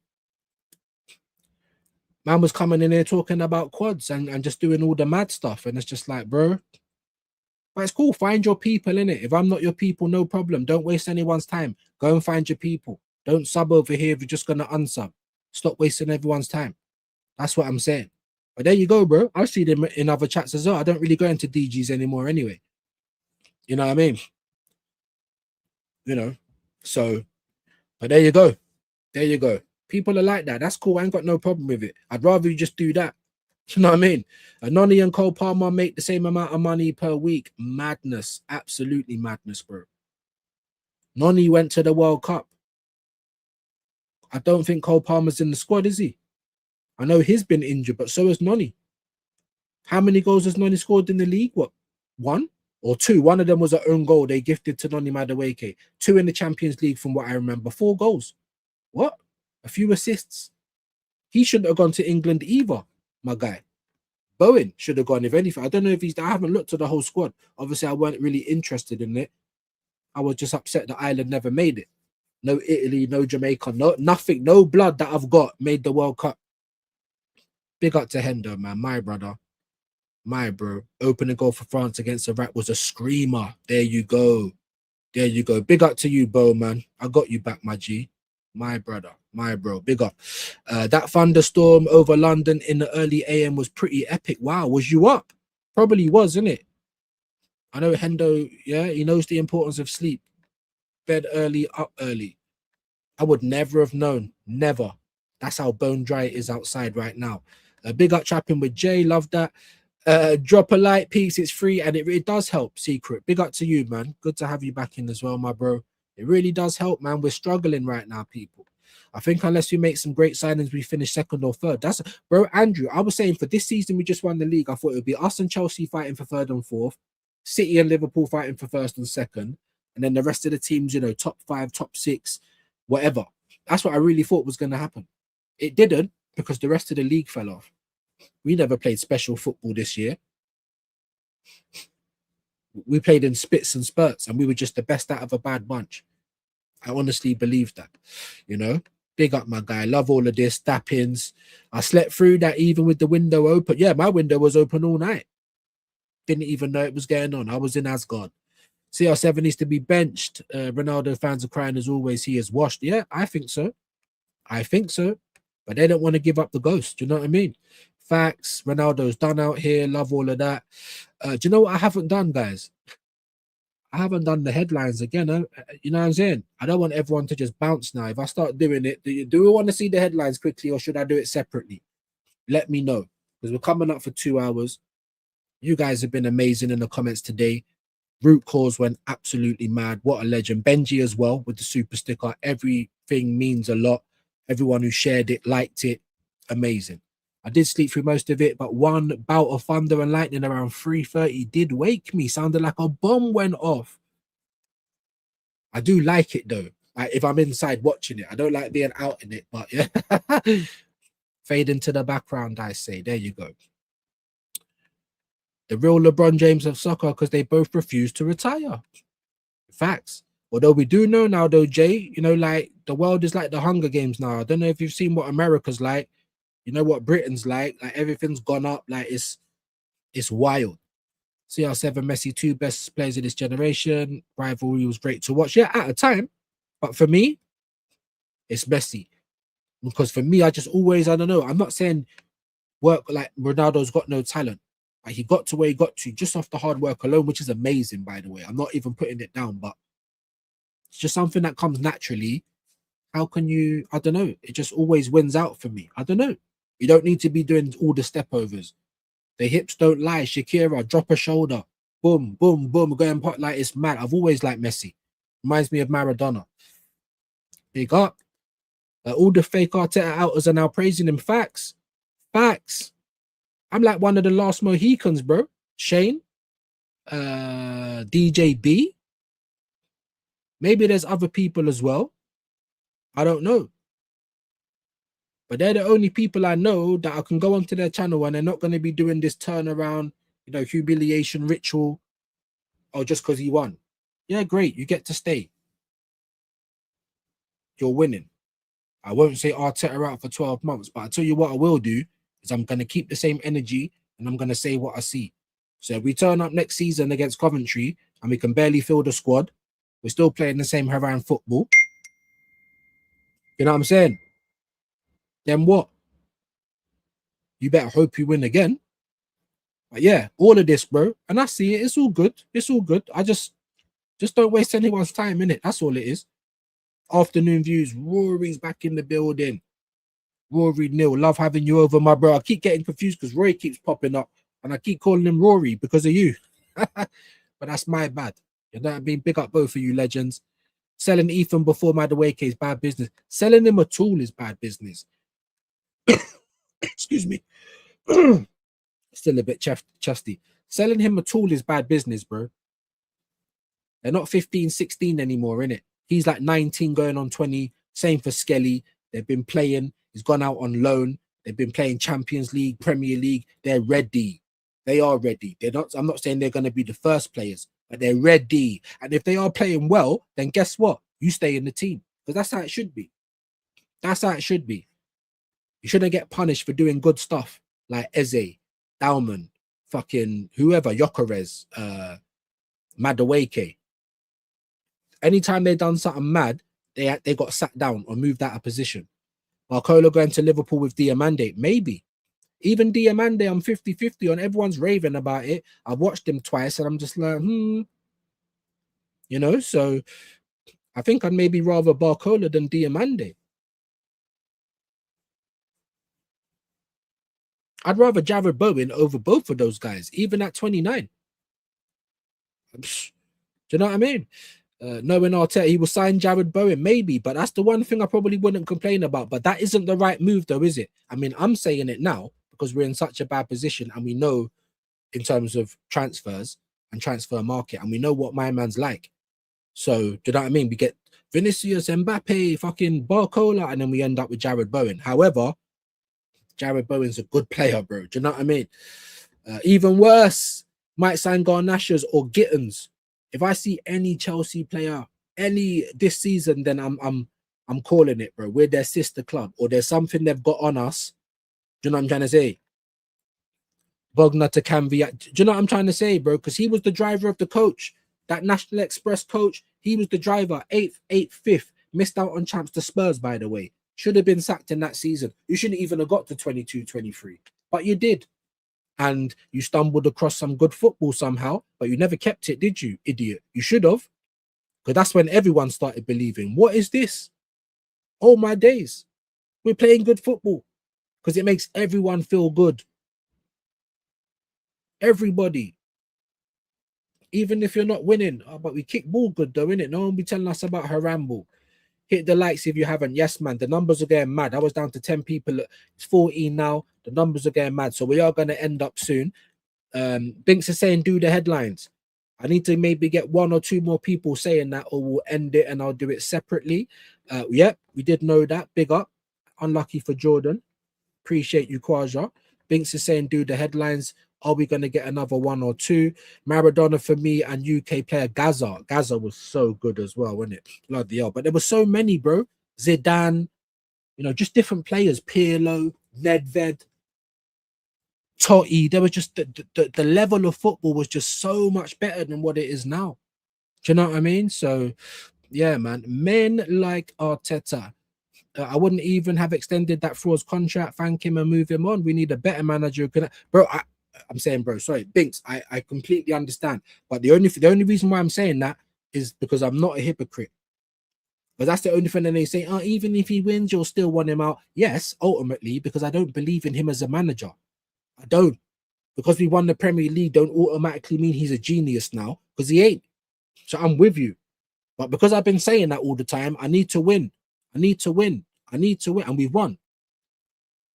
Man was coming in here talking about quads and just doing all the mad stuff. And it's just like, bro. But it's cool. Find your people, innit? If I'm not your people, no problem. Don't waste anyone's time. Go and find your people. Don't sub over here if you're just going to unsub. Stop wasting everyone's time. That's what I'm saying. But there you go, bro. I see them in other chats as well. I don't really go into DGs anymore anyway. You know what I mean? You know, so, but there you go. There you go. People are like that. That's cool. I ain't got no problem with it. I'd rather you just do that. You know what I mean? Noni and Cole Palmer make the same amount of money per week. Madness. Absolutely madness, bro. Noni went to the World Cup. I don't think Cole Palmer's in the squad, is he? I know he's been injured, but so has Noni. How many goals has Noni scored in the league? What? 1 or 2? One of them was an own goal they gifted to Noni Madueke. 2 in the Champions League from what I remember. 4 goals. What? A few assists. He shouldn't have gone to England either, my guy. Bowen should have gone, if anything. I don't know if he's... I haven't looked at the whole squad. Obviously, I weren't really interested in it. I was just upset that Ireland never made it. No Italy, no Jamaica, no nothing. No blood that I've got made the World Cup. Big up to Hendo, man. My brother. My bro. Opening goal for France against Iraq was a screamer. There you go. There you go. Big up to you, Bo, man. I got you back, my G. My brother. My bro. Big up. That thunderstorm over London in the early AM was pretty epic. Wow. Was you up? Probably was, isn't it? I know Hendo, yeah, he knows the importance of sleep. Bed early, up early. I would never have known. Never. That's how bone dry it is outside right now. Big up Trapping with Jay. Love that. Drop a like, peace. It's free and it does help. Secret. Big up to you, man. Good to have you back in as well, my bro. It really does help, man. We're struggling right now, people. I think unless we make some great signings, we finish 2nd or 3rd. That's, bro, Andrew, I was saying for this season, we just won the league. I thought it would be us and Chelsea fighting for 3rd and 4th, City and Liverpool fighting for 1st and 2nd, and then the rest of the teams, you know, top 5, top 6, whatever. That's what I really thought was going to happen. It didn't because the rest of the league fell off. We never played special football this year. We played in spits and spurts and we were just the best out of a bad bunch. I honestly believe that, you know. Big up, my guy. Love all of this. Dappins. I slept through that even with the window open. Yeah, my window was open all night. Didn't even know it was going on. I was in Asgard. CR7 needs to be benched. Ronaldo fans are crying as always. He is washed. Yeah, I think so. I think so. But they don't want to give up the ghost. Do you know what I mean? Facts. Ronaldo's done out here. Love all of that. Do you know what I haven't done, guys? I haven't done the headlines again. You know what I'm saying? I don't want everyone to just bounce now. If I start doing it, do we want to see the headlines quickly or should I do it separately? Let me know. Because we're coming up for 2 hours. You guys have been amazing in the comments today. Root cause went absolutely mad. What a legend. Benji as well with the super sticker. Everything means a lot. Everyone who shared it, liked it. amazing. I did sleep through most of it, but one bout of thunder and lightning around 3:30 did wake me. Sounded like a bomb went off. I do like it though. Like if I'm inside watching it, I don't like being out in it, but yeah. Fade into the background, I say. There you go. The real LeBron James of soccer, because they both refuse to retire. Facts. Although we do know now, though, Jay, you know, like the world is like the Hunger Games now. I don't know if you've seen what America's like. You know what Britain's like. Like everything's gone up. Like it's wild. CR7 Messi, 2 best players of this generation. Rivalry was great to watch. Yeah, at a time. But for me, it's Messi. Because for me, I just always, I don't know. I'm not saying work like Ronaldo's got no talent. Like he got to where he got to just off the hard work alone, which is amazing, by the way. I'm not even putting it down, but it's just something that comes naturally. How can you, I don't know. It just always wins out for me. I don't know. You don't need to be doing all the step overs. The hips don't lie. Shakira, drop a shoulder. Boom, boom, boom. Going pot like it's mad. I've always liked Messi. Reminds me of Maradona. Big up. All the fake Arteta outers are now praising him. Facts. Facts. I'm like one of the last Mohicans, bro. Shane. DJB. Maybe there's other people as well. I don't know. But they're the only people I know that I can go onto their channel and they're not going to be doing this turnaround, you know, humiliation ritual. Oh, just because he won. Yeah, great. You get to stay. You're winning. I won't say Arteta out for 12 months, but I tell you what I will do is I'm going to keep the same energy and I'm going to say what I see. So if we turn up next season against Coventry and we can barely fill the squad, we're still playing the same Haran football. You know what I'm saying? Then what? You better hope you win again. But yeah, all of this, bro. And I see it. It's all good. It's all good. I just don't waste anyone's time, innit? That's all it is. Afternoon views. Rory's back in the building. Rory Neil, love having you over, my bro. I keep getting confused because Roy keeps popping up and I keep calling him Rory because of you. But that's my bad. You know what I mean? Big up both of you legends. Selling Ethan before Madueke is bad business. Selling him a tool is bad business. Excuse me. Still a bit chesty. Selling him a tool is bad business, bro. They're not 15, 16 anymore, innit? He's like 19 going on 20. Same for Skelly. They've been playing. He's gone out on loan. They've been playing Champions League, Premier League. They're ready. They are ready. They're not. I'm not saying they're going to be the first players, but they're ready. And if they are playing well, then guess what? You stay in the team because that's how it should be. That's how it should be. You shouldn't get punished for doing good stuff like Eze, Dauman, fucking whoever, Yokerez, Madueke. Anytime they done something mad, they got sat down or moved out of position. Barcola going to Liverpool with Diamande, maybe. Even Diamande, I'm 50-50 on. Everyone's raving about it. I've watched him twice and I'm just like, You know, so I think I'd maybe rather Barcola than Diamande. I'd rather Jared Bowen over both of those guys, even at 29. Do you know what I mean? Knowing Arteta, he will sign Jared Bowen, maybe, but that's the one thing I probably wouldn't complain about. But that isn't the right move, though, is it? I mean, I'm saying it now because we're in such a bad position and we know in terms of transfers and transfer market and we know what my man's like. So, do you know what I mean? We get Vinicius, Mbappe, fucking Barcola, and then we end up with Jared Bowen. However, Jared Bowen's a good player, bro. Do you know what I mean? Even worse, might sign Garnachas or Gittins. If I see any Chelsea player, any this season, then I'm calling it, bro. We're their sister club, or there's something they've got on us. Do you know what I'm trying to say? Bogner to Canvia. Do you know what I'm trying to say, bro? Because he was the driver of the coach. That National Express coach, he was the driver. 8th, 5th. Missed out on champs to Spurs, by the way. Should have been sacked in that season. You shouldn't even have got to 22, 23. But you did. And you stumbled across some good football somehow, but you never kept it, did you, idiot? You should have. Because that's when everyone started believing. What is this? Oh, my days. We're playing good football. Because it makes everyone feel good. Everybody. Even if you're not winning. Oh, but we kick ball good though, innit? No one be telling us about her ramble. Hit the likes if you haven't. Yes, man. The numbers are getting mad. I was down to 10 people. It's 14 now. The numbers are getting mad. So we are going to end up soon. Binks is saying do the headlines. I need to maybe get 1 or 2 more people saying that, or we'll end it and I'll do it separately. Yep, we did know that. Big up. Unlucky for Jordan. Appreciate you, Kwaja. Binks is saying do the headlines. Are we going to get another 1 or 2? Maradona for me and UK player Gaza. Gaza was so good as well, wasn't it? Bloody hell. But there were so many, bro. Zidane, you know, just different players. Pirlo, Nedved, Totti. There was just the level of football was just so much better than what it is now. Do you know what I mean? So, yeah, man. Men like Arteta. I wouldn't even have extended that fraud's contract, thank him and move him on. We need a better manager who can... Bro, I'm saying, bro, sorry, Binks, I completely understand. But the only reason why I'm saying that is because I'm not a hypocrite. But that's the only thing that they say, oh, even if he wins, you'll still want him out. Yes, ultimately, because I don't believe in him as a manager. I don't. Because we won the Premier League don't automatically mean he's a genius now, because he ain't. So I'm with you. But because I've been saying that all the time, I need to win. I need to win. I need to win. And we've won.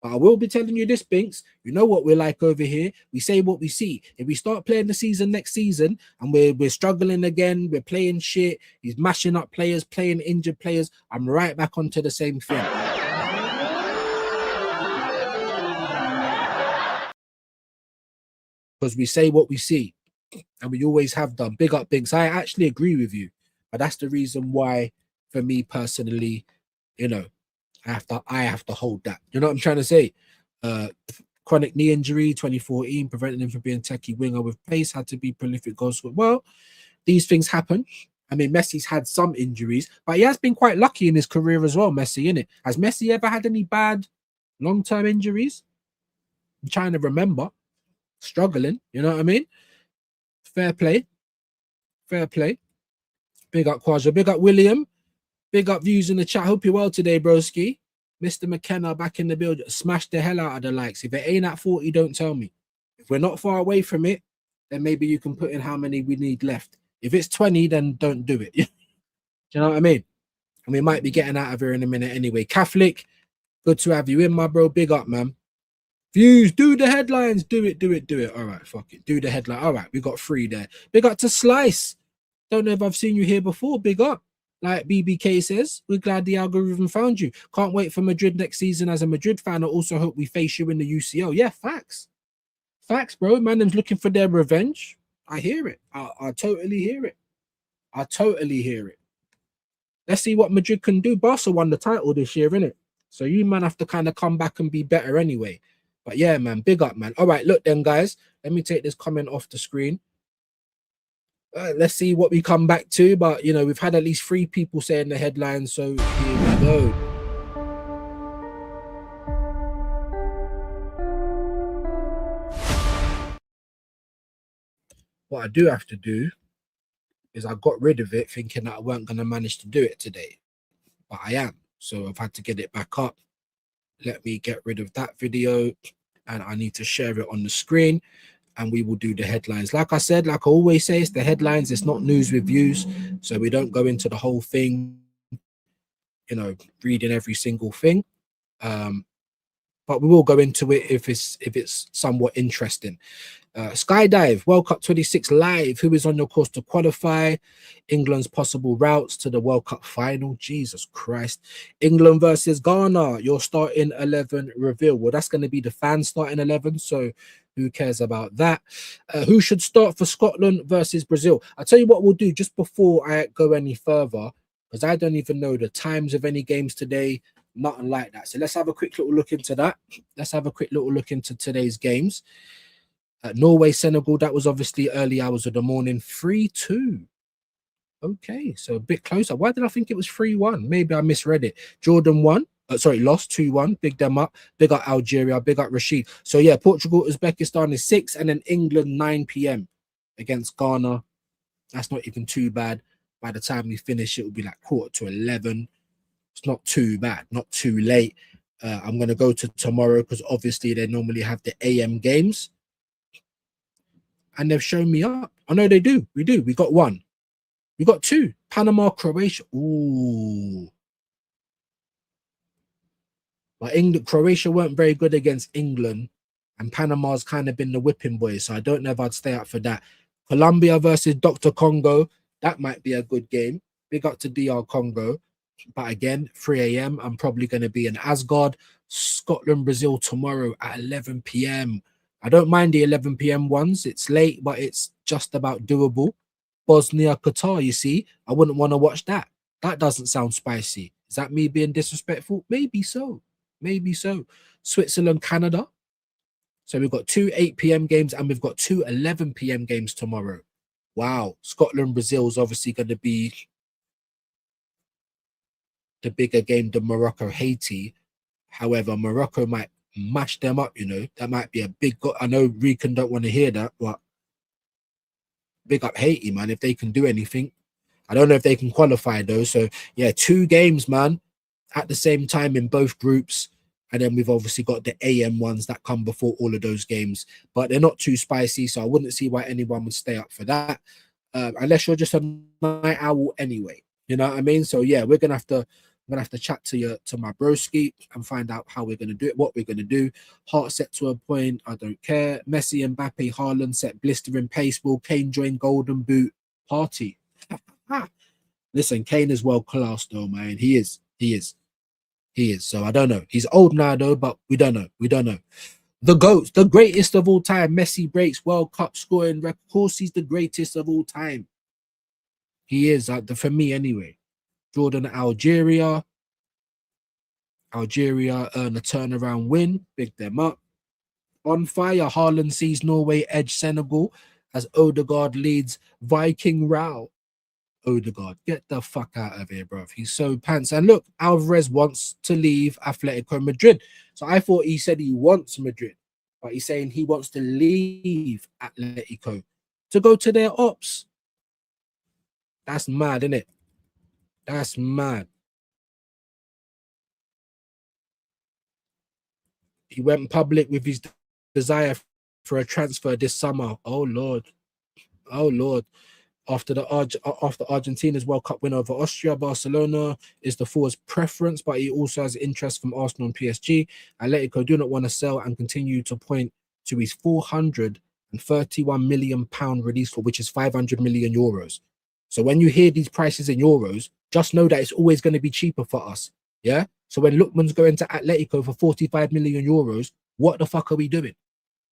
But I will be telling you this, Binks. You know what we're like over here. We say what we see. If we start playing the season next season and we're struggling again, we're playing shit, he's mashing up players, playing injured players, I'm right back onto the same thing. Because we say what we see. And we always have done. Big up, Binks. I actually agree with you. But that's the reason why, for me personally, you know, I have to hold that. You know what I'm trying to say? Chronic knee injury, 2014, preventing him from being techie winger with pace, had to be prolific goal scorer. Well, these things happen. I mean, Messi's had some injuries, but he has been quite lucky in his career as well, Messi, innit? Has Messi ever had any bad long-term injuries? I'm trying to remember. Struggling, you know what I mean? Fair play. Fair play. Big up Kwaja. Big up William. Big up views in the chat. Hope you're well today, broski. Mr. McKenna back in the build. Smash the hell out of the likes. If it ain't at 40, don't tell me. If we're not far away from it, then maybe you can put in how many we need left. If it's 20, then don't do it. Do you know what I mean? And we might be getting out of here in a minute anyway. Catholic, good to have you in, my bro. Big up, man. Views, do the headlines. Do it. All right, fuck it. Do the headline. All right, we got 3 there. Big up to Slice. Don't know if I've seen you here before. Big up. Like BBK says, we're glad the algorithm found you. Can't wait for Madrid next season as a Madrid fan. I also hope we face you in the UCL. Yeah, facts. Facts, bro. Man, them's looking for their revenge. I hear it. I totally hear it. I totally hear it. Let's see what Madrid can do. Barca won the title this year, innit? So you, man, have to kind of come back and be better anyway. But yeah, man, big up, man. All right, look then, guys. Let me take this comment off the screen. Let's see what we come back to, but you know, we've had at least 3 people saying the headline, so here we go. What I do have to do is I got rid of it thinking that I weren't going to manage to do it today, but I am, so I've had to get it back up. Let me get rid of that video and I need to share it on the screen. And we will do the headlines. Like I said, like I always say, it's the headlines. It's not news reviews. So we don't go into the whole thing, you know, reading every single thing. But we will go into it if it's somewhat interesting. Skydive, World Cup 26 live. Who is on your course to qualify? England's possible routes to the World Cup final. Jesus Christ. England versus Ghana. Your starting 11 reveal. Well, that's going to be the fan starting 11. So who cares about that? Who should start for Scotland versus Brazil? I'll tell you what we'll do just before I go any further, because I don't even know the times of any games today. Nothing like that. So let's have a quick little look into that. Let's have a quick little look into today's games. Norway, Senegal, that was obviously early hours of the morning. 3-2. Okay, so a bit closer. Why did I think it was 3-1? Maybe I misread it. Jordan won. Lost 2-1. Big them up. Big up Algeria. Big up Rashid. So yeah, Portugal, Uzbekistan is 6, and then England 9 p.m. against Ghana. That's not even too bad. By the time we finish, it will be like 11:15. It's not too bad, not too late. I'm going to go to tomorrow because obviously they normally have the AM games. And they've shown me up. I know they do. We do. We got 1. We got 2. Panama, Croatia. Ooh. But England, Croatia weren't very good against England, and Panama's kind of been the whipping boy. So I don't know if I'd stay up for that. Colombia versus Dr. Congo, that might be a good game. Big up to DR Congo. But again, 3 a.m. I'm probably going to be in Asgard. Scotland, Brazil tomorrow at 11 p.m. I don't mind the 11 p.m. ones. It's late, but it's just about doable. Bosnia, Qatar, you see, I wouldn't want to watch that. That doesn't sound spicy. Is that me being disrespectful? Maybe so. Maybe so. Switzerland, Canada. So we've got 2 8 p.m. games and we've got 2 11 p.m. games tomorrow. Wow. Scotland, Brazil is obviously going to be the bigger game than Morocco, Haiti. However, Morocco might mash them up, you know. That might be a big... I know Rican don't want to hear that, but big up Haiti, man, if they can do anything. I don't know if they can qualify, though. So, yeah, 2 games, man, at the same time in both groups. And then we've obviously got the AM ones that come before all of those games. But they're not too spicy, so I wouldn't see why anyone would stay up for that. Unless you're just a night owl anyway. You know what I mean? So, yeah, we're going to have to... I'm gonna have to chat to my broski and find out how we're gonna do it, what we're gonna do. Heart set to a point, I don't care. Messi, Mbappe, Haaland set blistering pace. Will Kane join Golden Boot party? Listen, Kane is world class though, man. He is. So I don't know. He's old now though, but we don't know. The GOAT, the greatest of all time. Messi breaks World Cup scoring record. Of course, he's the greatest of all time. He is, for me anyway. Jordan, Algeria earn a turnaround win. Big them up. On fire, Haaland sees Norway edge Senegal as Odegaard leads Viking Row. Odegaard, get the fuck out of here, bro. He's so pants. And look, Alvarez wants to leave Atletico Madrid. So I thought he said he wants Madrid, but he's saying he wants to leave Atletico to go to their ops. That's mad, isn't it? That's mad. He went public with his desire for a transfer this summer. Oh Lord. After Argentina's World Cup win over Austria, Barcelona is the forward's preference, but he also has interest from Arsenal and PSG. Atletico do not want to sell and continue to point to his £431 million release for, which is 500 million euros. So when you hear these prices in euros, just know that it's always going to be cheaper for us. Yeah. So when Lookman's going to Atletico for 45 million euros, what the fuck are we doing?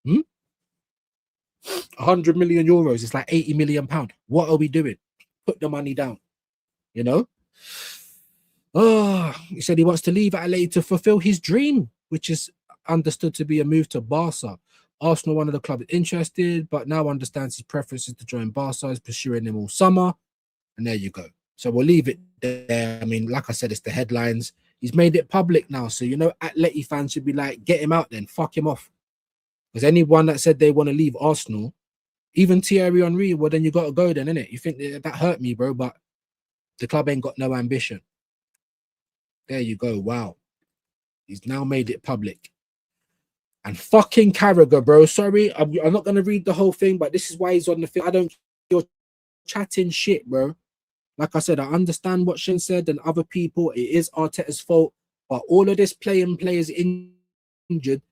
100 million euros is like 80 million pounds. What are we doing? Put the money down. You know? Oh, he said he wants to leave Atletico to fulfill his dream, which is understood to be a move to Barca. Arsenal, one of the clubs interested, but now understands his preferences to join Barca, is pursuing him all summer. And there you go. So we'll leave it there. I mean, like I said, it's the headlines. He's made it public now. So, you know, Atleti fans should be like, get him out then. Fuck him off. Because anyone that said they want to leave Arsenal, even Thierry Henry, well, then you got to go then, innit? You think that hurt me, bro, but the club ain't got no ambition. There you go. Wow. He's now made it public. And fucking Carragher, bro. Sorry, I'm not going to read the whole thing, but this is why he's on the field. You're chatting shit, bro. Like I said, I understand what Shin said and other people. It is Arteta's fault. But all of this players injured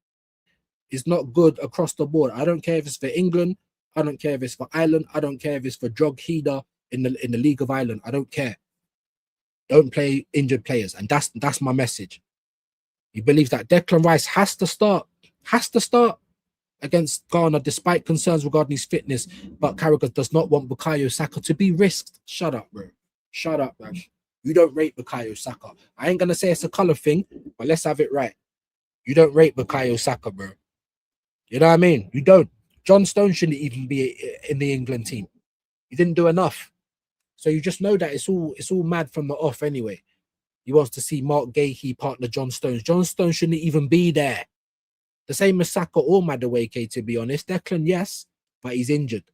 is not good across the board. I don't care if it's for England. I don't care if it's for Ireland. I don't care if it's for Drogheda in the League of Ireland. I don't care. Don't play injured players. And that's my message. He believes that Declan Rice has to start against Ghana despite concerns regarding his fitness. But Carragher does not want Bukayo Saka to be risked. Shut up, bro. Shut up, man. You don't rate Bukayo Saka. I ain't going to say it's a colour thing, but let's have it right. You don't rate Bukayo Saka, bro. You know what I mean? You don't. John Stones shouldn't even be in the England team. He didn't do enough. So you just know that it's all mad from the off anyway. He wants to see Mark Gahey partner John Stones. John Stones shouldn't even be there. The same as Saka or Madueke, to be honest. Declan, yes, but he's injured.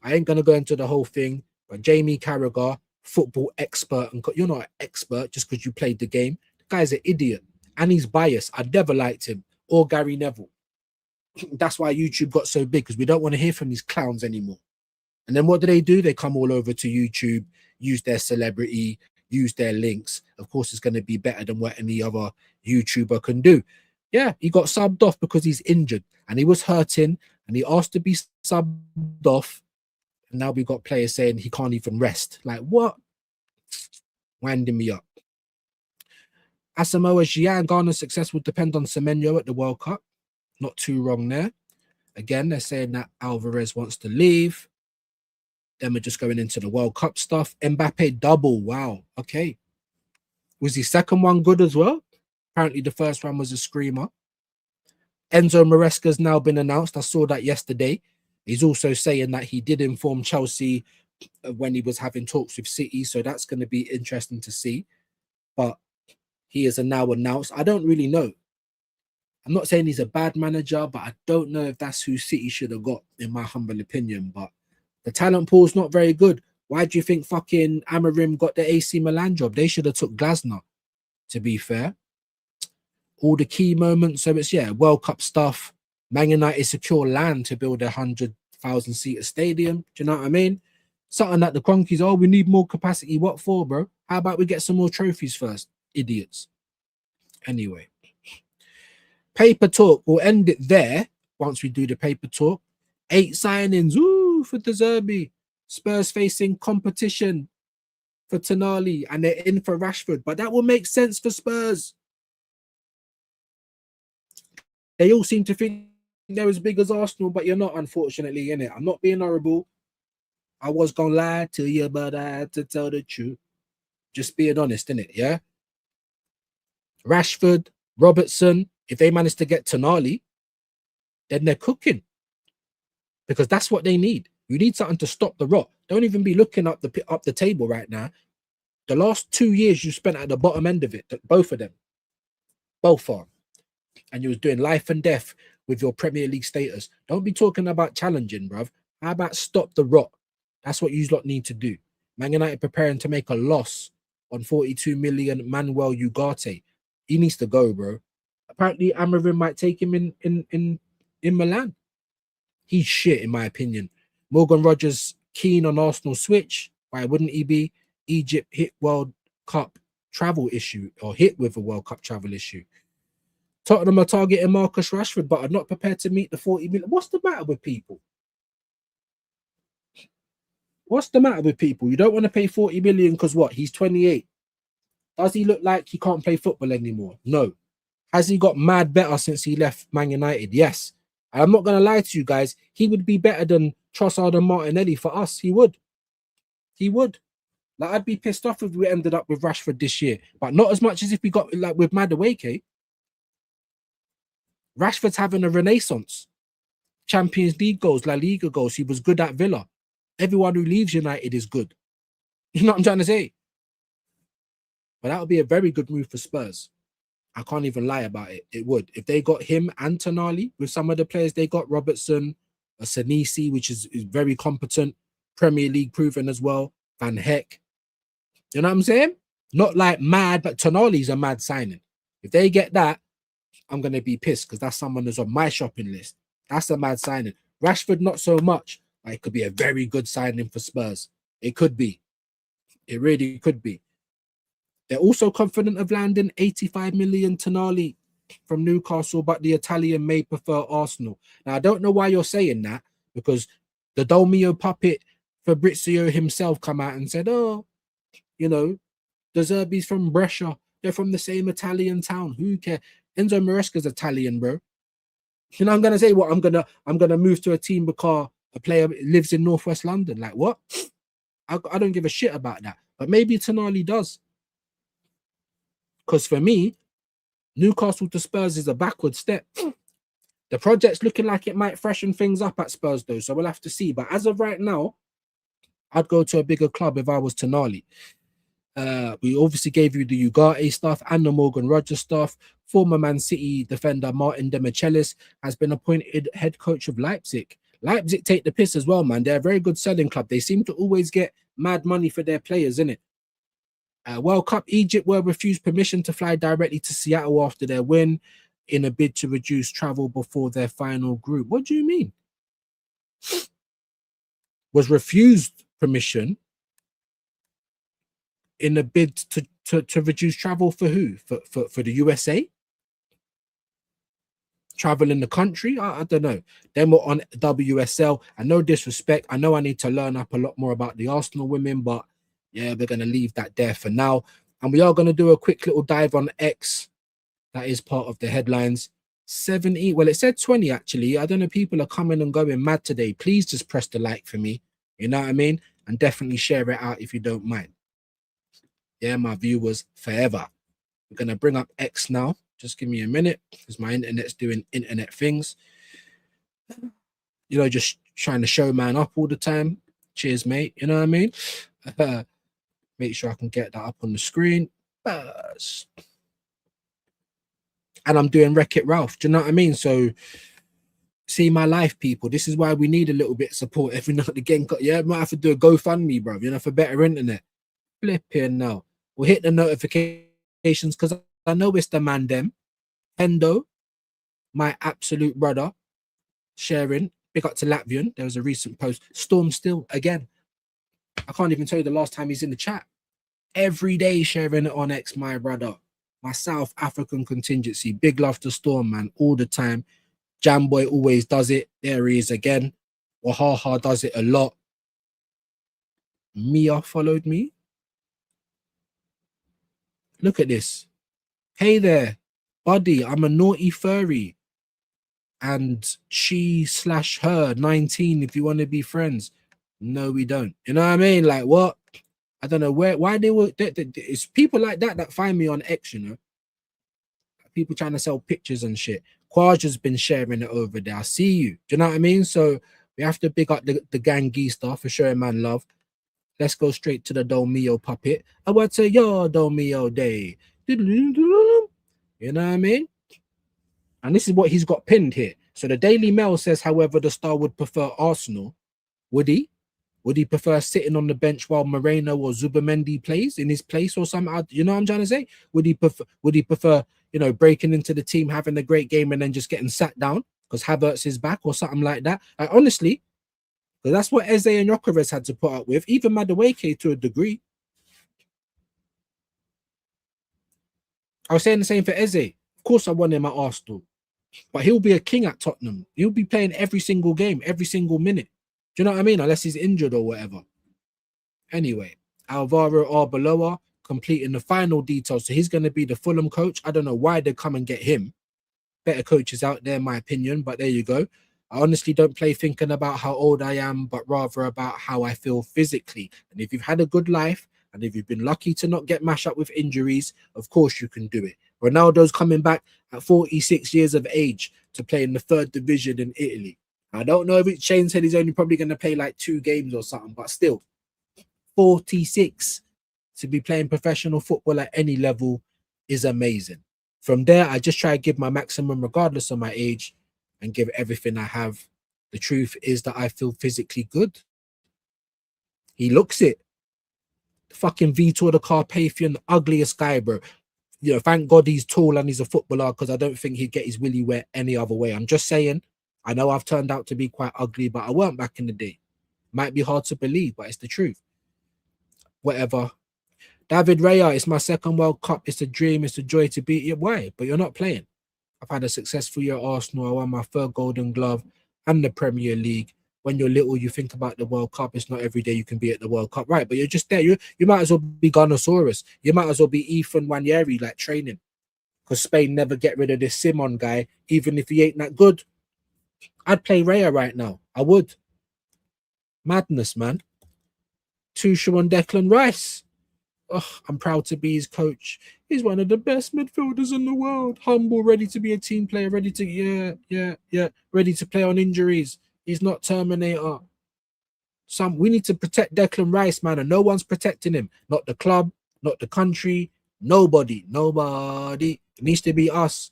I ain't going to go into the whole thing, but Jamie Carragher, football expert, and you're not an expert just because you played the game. The guy's an idiot, and he's biased. I never liked him, or Gary Neville. That's why YouTube got so big, because we don't want to hear from these clowns anymore. And then what do? They come all over to YouTube, use their celebrity, use their links. Of course, it's going to be better than what any other YouTuber can do. Yeah, he got subbed off because he's injured and he was hurting and he asked to be subbed off. And now we got players saying he can't even rest. Like, what? Winding me up. Asamoah Gyan, Ghana's success will depend on Semenyo at the World Cup. Not too wrong there. Again, they're saying that Alvarez wants to leave. Then we're just going into the World Cup stuff. Mbappe double. Wow. Okay. Was the second one good as well? Apparently the first one was a screamer. Enzo Maresca's now been announced. I saw that yesterday. He's also saying that he did inform Chelsea when he was having talks with City. So that's going to be interesting to see. But he is now announced. I don't really know. I'm not saying he's a bad manager, but I don't know if that's who City should have got, in my humble opinion. But the talent pool is not very good. Why do you think fucking Amorim got the AC Milan job? They should have took Glasner, to be fair. All the key moments. So it's, yeah, World Cup stuff. Man United secure land to build a 100,000-seater stadium. Do you know what I mean? Something that the Cronkies, oh, we need more capacity. What for, bro? How about we get some more trophies first? Idiots. Anyway. Paper talk. We'll end it there once we do the paper talk. 8 signings. Ooh, for De Zerbi. Spurs facing competition for Tonali. And they're in for Rashford. But that will make sense for Spurs. They all seem to think they're as big as Arsenal, but you're not, unfortunately, innit? I'm not being horrible. I was going to lie to you, but I had to tell the truth. Just being honest, innit? Yeah? Rashford, Robertson, if they manage to get Tonali, then they're cooking. Because that's what they need. You need something to stop the rot. Don't even be looking up the table right now. The last 2 years you spent at the bottom end of it, both of them. Both are. And you was doing life and death with your Premier League status. Don't be talking about challenging, bruv. How about stop the rot? That's what you lot need to do. Man United preparing to make a loss on 42 million Manuel Ugarte. He needs to go, bro. Apparently, Amorim might take him in Milan. He's shit, in my opinion. Morgan Rogers keen on Arsenal switch. Why wouldn't he be? Egypt hit World Cup travel issue, or hit with a World Cup travel issue. Tottenham are targeting Marcus Rashford, but are not prepared to meet the 40 million. What's the matter with people? What's the matter with people? You don't want to pay 40 million because what? He's 28. Does he look like he can't play football anymore? No. Has he got mad better since he left Man United? Yes. And I'm not going to lie to you guys. He would be better than Trossard and Martinelli for us. He would. He would. Like, I'd be pissed off if we ended up with Rashford this year. But not as much as if we got like with Madueke. Rashford's having a renaissance. Champions League goals, La Liga goals. He was good at Villa. Everyone who leaves United is good. You know what I'm trying to say? But that would be a very good move for Spurs. I can't even lie about it. It would. If they got him and Tonali with some of the players they got, Robertson, a Senesi, which is very competent, Premier League proven as well, Van Heck. You know what I'm saying? Not like mad, but Tonali's a mad signing. If they get that, I'm going to be pissed because that's someone that's on my shopping list. That's a mad signing. Rashford, not so much. But it could be a very good signing for Spurs. It could be. It really could be. They're also confident of landing 85 million Tonali from Newcastle, but the Italian may prefer Arsenal. Now, I don't know why you're saying that, because the Dolmio puppet Fabrizio himself come out and said, oh, you know, De Zerbi's from Brescia. They're from the same Italian town. Who cares? Enzo Maresca's Italian, bro. You know, I'm gonna say what? I'm gonna move to a team because a player lives in Northwest London. Like, what? I don't give a shit about that. But maybe Tonali does. Because for me, Newcastle to Spurs is a backward step. The project's looking like it might freshen things up at Spurs, though. So we'll have to see. But as of right now, I'd go to a bigger club if I was Tonali. We obviously gave you the Ugarte stuff and the Morgan Rogers stuff. Former Man City defender Martin Demichelis has been appointed head coach of Leipzig. Leipzig take the piss as well, man. They're a very good selling club. They seem to always get mad money for their players, innit? World Cup, Egypt were refused permission to fly directly to Seattle after their win in a bid to reduce travel before their final group. What do you mean? Was refused permission in a bid to reduce travel for who? For the USA? Travel in the country? I don't know. Then we're on WSL. And no disrespect, I know I need to learn up a lot more about the Arsenal women, but yeah, we're going to leave that there for now. And we are going to do a quick little dive on X. That is part of the headlines. 70, well, it said 20 actually. I don't know, people are coming and going mad today. Please just press the like for me. You know what I mean? And definitely share it out if you don't mind. Yeah, my viewers forever. We're going to bring up X now. Just give me a minute because my internet's doing internet things. You know, just trying to show man up all the time. Cheers, mate. You know what I mean? Make sure I can get that up on the screen. And I'm doing Wreck-It Ralph. Do you know what I mean? So, see my life, people. This is why we need a little bit of support every now and again. Yeah, might have to do a GoFundMe, bro. You know, for better internet. Flipping now. We'll hit the notifications because I know it's the man them. Endo, my absolute brother, sharing. Big up to Latvian. There was a recent post. Storm still again. I can't even tell you the last time he's in the chat. Every day sharing it on X, my brother. My South African contingency. Big love to Storm, man, all the time. Jamboy always does it. There he is again. Wahaha does it a lot. Mia followed me. Look at this. Hey there, buddy, I'm a naughty furry. And she/her 19 if you want to be friends. No, we don't. You know what I mean? Like, what? I don't know why they were. It's people like that find me on X, you know. People trying to sell pictures and shit. Quaja's been sharing it over there. I see you. Do you know what I mean? So we have to big up the gang geester for showing man love. Let's go straight to the Domio puppet. I want to your Domio day. You know what I mean? And this is what he's got pinned here. So the Daily Mail says, however, the star would prefer Arsenal. Would he? Would he prefer sitting on the bench while Moreno or Zubamendi plays in his place or something? You know what I'm trying to say? Would he prefer, you know, breaking into the team, having a great game and then just getting sat down because Havertz is back or something like that? Honestly, because that's what Eze and Jokeres had to put up with, even Madueke to a degree. I was saying the same for Eze. Of course, I want him at Arsenal, but he'll be a king at Tottenham. He'll be playing every single game, every single minute. Do you know what I mean? Unless he's injured or whatever. Anyway, Alvaro Arbeloa completing the final details. So he's going to be the Fulham coach. I don't know why they come and get him. Better coaches out there, in my opinion, but there you go. I honestly don't play thinking about how old I am, but rather about how I feel physically. And if you've had a good life, and if you've been lucky to not get mashed up with injuries, of course you can do it. Ronaldo's coming back at 46 years of age to play in the 3rd division in Italy. I don't know if Shane said he's only probably going to play like 2 games or something, but still, 46 to be playing professional football at any level is amazing. From there, I just try to give my maximum regardless of my age and give everything I have. The truth is that I feel physically good. He looks it. Fucking Vitor the Carpathian, the ugliest guy, bro. You know, thank God he's tall and he's a footballer because I don't think he'd get his willy wet any other way. I'm just saying, I know I've turned out to be quite ugly, but I weren't back in the day. Might be hard to believe, but it's the truth. Whatever. David Raya, it's my 2nd World Cup. It's a dream. It's a joy to beat you. Why? But you're not playing. I've had a successful year at Arsenal. I won my 3rd Golden Glove and the Premier League. When you're little, you think about the World Cup. It's not every day you can be at the World Cup. Right, but you're just there. You might as well be Gunnosaurus. You might as well be Ethan Wanyeri, like training. Because Spain never get rid of this Simon guy, even if he ain't that good. I'd play Raya right now. I would. Madness, man. Tuchel and Declan Rice. Oh, I'm proud to be his coach. He's one of the best midfielders in the world. Humble, ready to be a team player, ready to, ready to play on injuries. He's not Terminator. We need to protect Declan Rice, man, and no one's protecting him. Not the club, not the country, nobody. It needs to be us.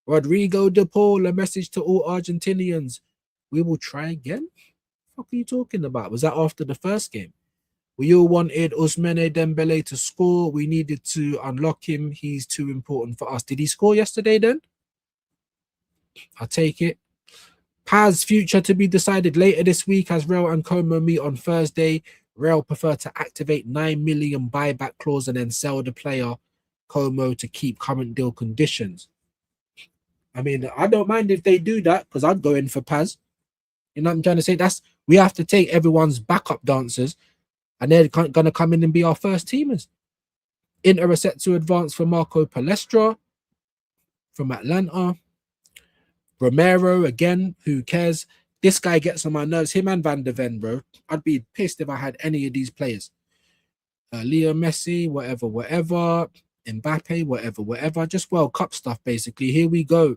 Rodrigo De Paul, a message to all Argentinians. We will try again? What are you talking about? Was that after the first game? We all wanted Ousmane Dembele to score. We needed to unlock him. He's too important for us. Did he score yesterday then? I'll take it. Paz future to be decided later this week as Real and Como meet on Thursday. Real prefer to activate 9 million buyback clause and then sell the player Como to keep current deal conditions. I mean, I don't mind if they do that because I'd go in for Paz. You know what I'm trying to say? We have to take everyone's backup dancers and they're going to come in and be our first teamers. Inter are set to advance for Marco Palestra from Atlanta. Romero, again, who cares? This guy gets on my nerves. Him and Van de Ven, bro. I'd be pissed if I had any of these players. Leo Messi, whatever. Mbappe, whatever. Just World Cup stuff, basically. Here we go.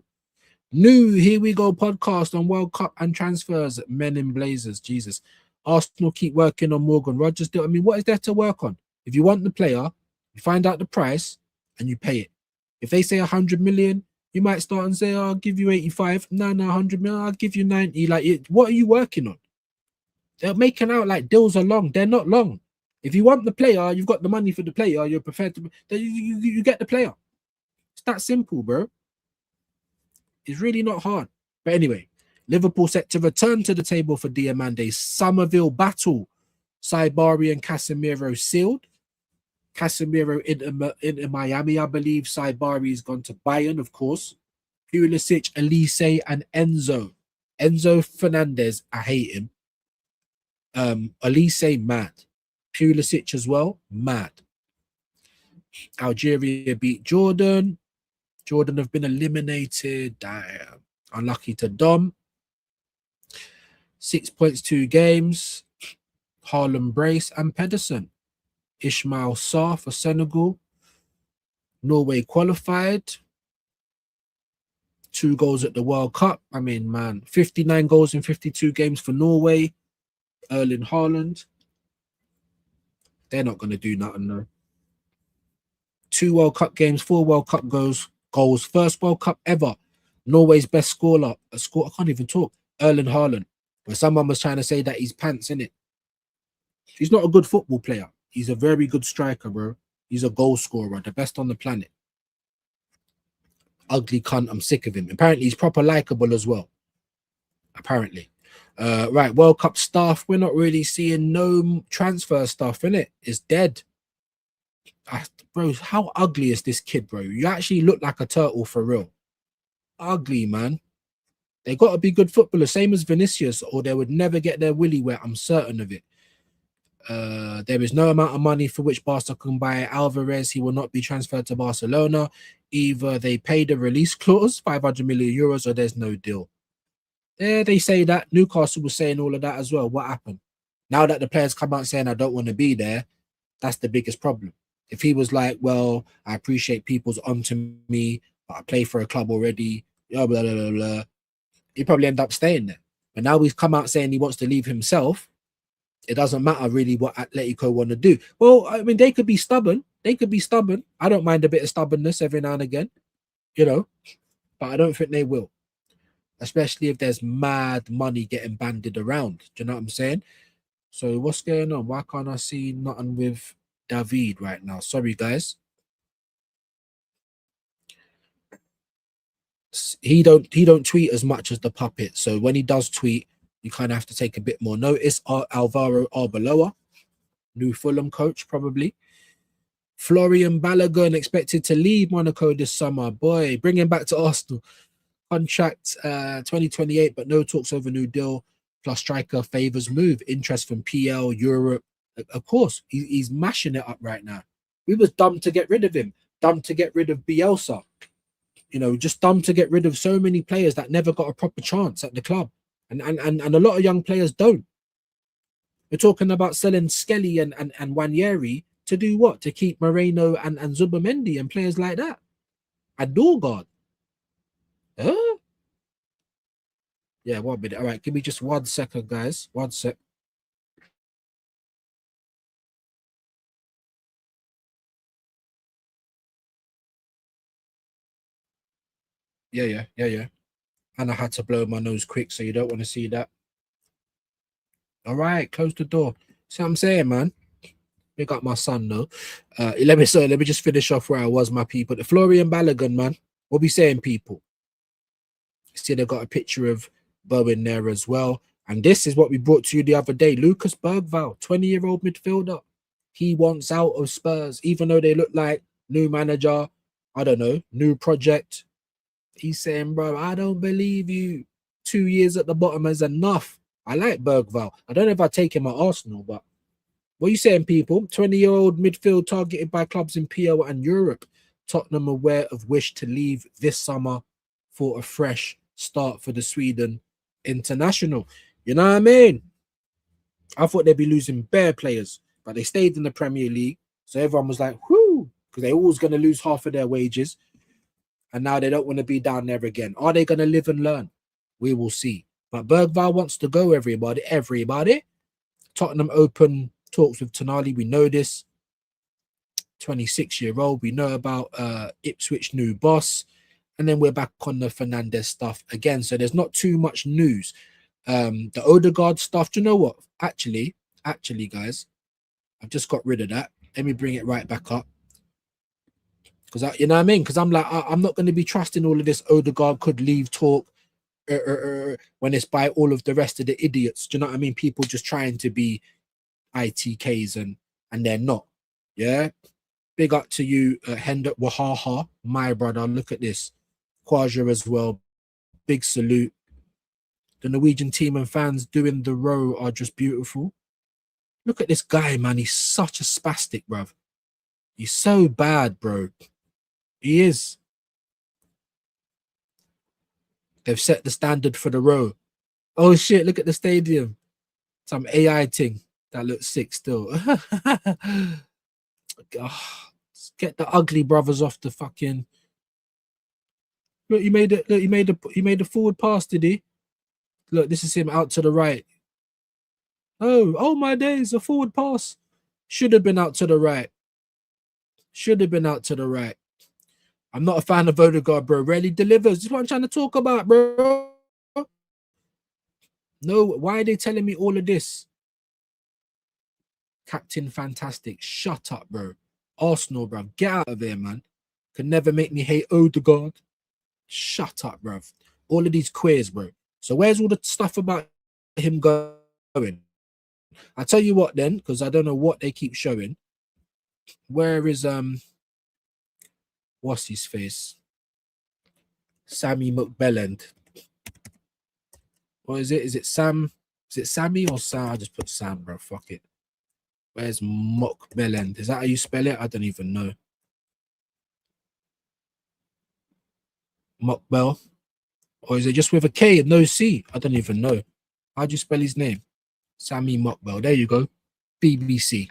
Here we go podcast on World Cup and transfers. Men in blazers, Jesus. Arsenal keep working on Morgan Rogers. I mean, what is there to work on? If you want the player, you find out the price and you pay it. If they say 100 million, you might start and say, I'll give you 85. No, 100 million, I'll give you 90. Like, what are you working on? They're making out like deals are long. They're not long. If you want the player, you've got the money for the player, you're prepared to, you get the player. It's that simple, bro. It's really not hard. But anyway, Liverpool set to return to the table for Diamande. Somerville battle. Saibari and Casemiro sealed. Casemiro into Miami, I believe. Saibari has gone to Bayern, of course. Pulisic, Elise, and Enzo. Enzo Fernandez, I hate him. Elise, mad. Pulisic as well, mad. Algeria beat Jordan. Jordan have been eliminated. Damn. Unlucky to Dom. 6 points, 2 games. Harlem Brace and Pedersen. Ismail Sarr for Senegal. Norway qualified. 2 goals at the World Cup. I mean, man, 59 goals in 52 games for Norway. Erling Haaland. They're not going to do nothing, though. 2 World Cup games, 4 World Cup goals. First World Cup ever. Norway's best scorer. I can't even talk. Erling Haaland. Where someone was trying to say that he's pants, innit? He's not a good football player. He's a very good striker, bro. He's a goal scorer, the best on the planet. Ugly cunt. I'm sick of him. Apparently, he's proper likable as well. Apparently. Right, World Cup stuff. We're not really seeing no transfer stuff, innit? It's dead. Bro, how ugly is this kid, bro? You actually look like a turtle for real. Ugly, man. They got to be good footballers, same as Vinicius, or they would never get their willy wet. I'm certain of it. There is no amount of money for which Barca can buy Alvarez. He will not be transferred to Barcelona. Either they pay the release clause, 500 million euros, or there's no deal. There they say that. Newcastle was saying all of that as well. What happened? Now that the players come out saying, I don't want to be there, that's the biggest problem. If he was like, well, I appreciate people's onto me, but I play for a club already, blah, blah, blah, blah, he'd probably end up staying there. But now he's come out saying he wants to leave himself. It doesn't matter really what Atletico want to do. Well, I mean, they could be stubborn. They could be stubborn. I don't mind a bit of stubbornness every now and again, you know, but I don't think they will. Especially if there's mad money getting banded around. Do you know what I'm saying? So what's going on? Why can't I see nothing with David right now? Sorry, guys. He don't tweet as much as the puppet. So when he does tweet, you kind of have to take a bit more notice. Alvaro Arbeloa, new Fulham coach, probably. Florian Balogun expected to leave Monaco this summer. Boy, bring him back to Arsenal. Contract 2028, but no talks over new deal. Plus striker favours move. Interest from PL, Europe. Of course, he's mashing it up right now. We was dumb to get rid of him. Dumb to get rid of Bielsa. You know, just dumb to get rid of so many players that never got a proper chance at the club. And a lot of young players don't. We're talking about selling Skelly and Wanyeri to do what? To keep Moreno and Zubamendi and players like that. And Odegaard. Huh? Yeah, 1 minute. All right, give me just 1 second, guys. 1 sec. Yeah. And I had to blow my nose quick, so you don't want to see that. All right, close the door. See what I'm saying, man? We got my son, though. Let me just finish off where I was, my people. The Florian Balogun, man. What we saying, people? See, they got a picture of Bowen there as well. And this is what we brought to you the other day. Lucas Bergvall, 20-year-old midfielder. He wants out of Spurs, even though they look like new manager, I don't know, new project. He's saying, bro, I don't believe you. 2 years at the bottom is enough. I like Bergvall. I don't know if I take him at Arsenal, but what are you saying, people? 20-year-old midfield targeted by clubs in PL and Europe. Tottenham aware of wish to leave this summer for a fresh start for the Sweden international. You know what I mean? I thought they'd be losing bare players, but they stayed in the Premier League. So everyone was like, whoo, because they're always going to lose half of their wages. And now they don't want to be down there again. Are they going to live and learn? We will see. But Bergvall wants to go, everybody. Tottenham open talks with Tonali. We know this. 26-year-old. We know about Ipswich new boss. And then we're back on the Fernandes stuff again. So there's not too much news. The Odegaard stuff. Do you know what? Actually, guys, I've just got rid of that. Let me bring it right back up. Because you know what I mean? Because I'm like, I'm not going to be trusting all of this Odegaard could leave talk when it's by all of the rest of the idiots. Do you know what I mean? People just trying to be ITKs and they're not. Yeah. Big up to you, Hendrik Wahaha, my brother. Look at this. Carragher as well. Big salute. The Norwegian team and fans doing the row are just beautiful. Look at this guy, man. He's such a spastic, bruv. He's so bad, bro. He is. They've set the standard for the row. Oh, shit. Look at the stadium. Some AI thing. That looks sick still. Get the ugly brothers off the fucking... Look, he made it. Look, he made a forward pass, did he? Look, this is him out to the right. Oh my days, a forward pass. Should have been out to the right. Should have been out to the right. I'm not a fan of Odegaard, bro. Rarely delivers. This is what I'm trying to talk about, bro. No, why are they telling me all of this? Captain Fantastic. Shut up, bro. Arsenal, bro. Get out of here, man. Can never make me hate Odegaard. Shut up, bro. All of these queers, bro. So where's all the stuff about him going? I'll tell you what then, because I don't know what they keep showing. Where is what's his face? Sammy McBelland. What is it? Is it Sam? Is it Sammy or Sam? I just put Sam, bro. Fuck it. Where's McBelland? Is that how you spell it? I don't even know. Mockbell. Or is it just with a K and no C? I don't even know. How do you spell his name? Sammy Mockbell. There you go. BBC.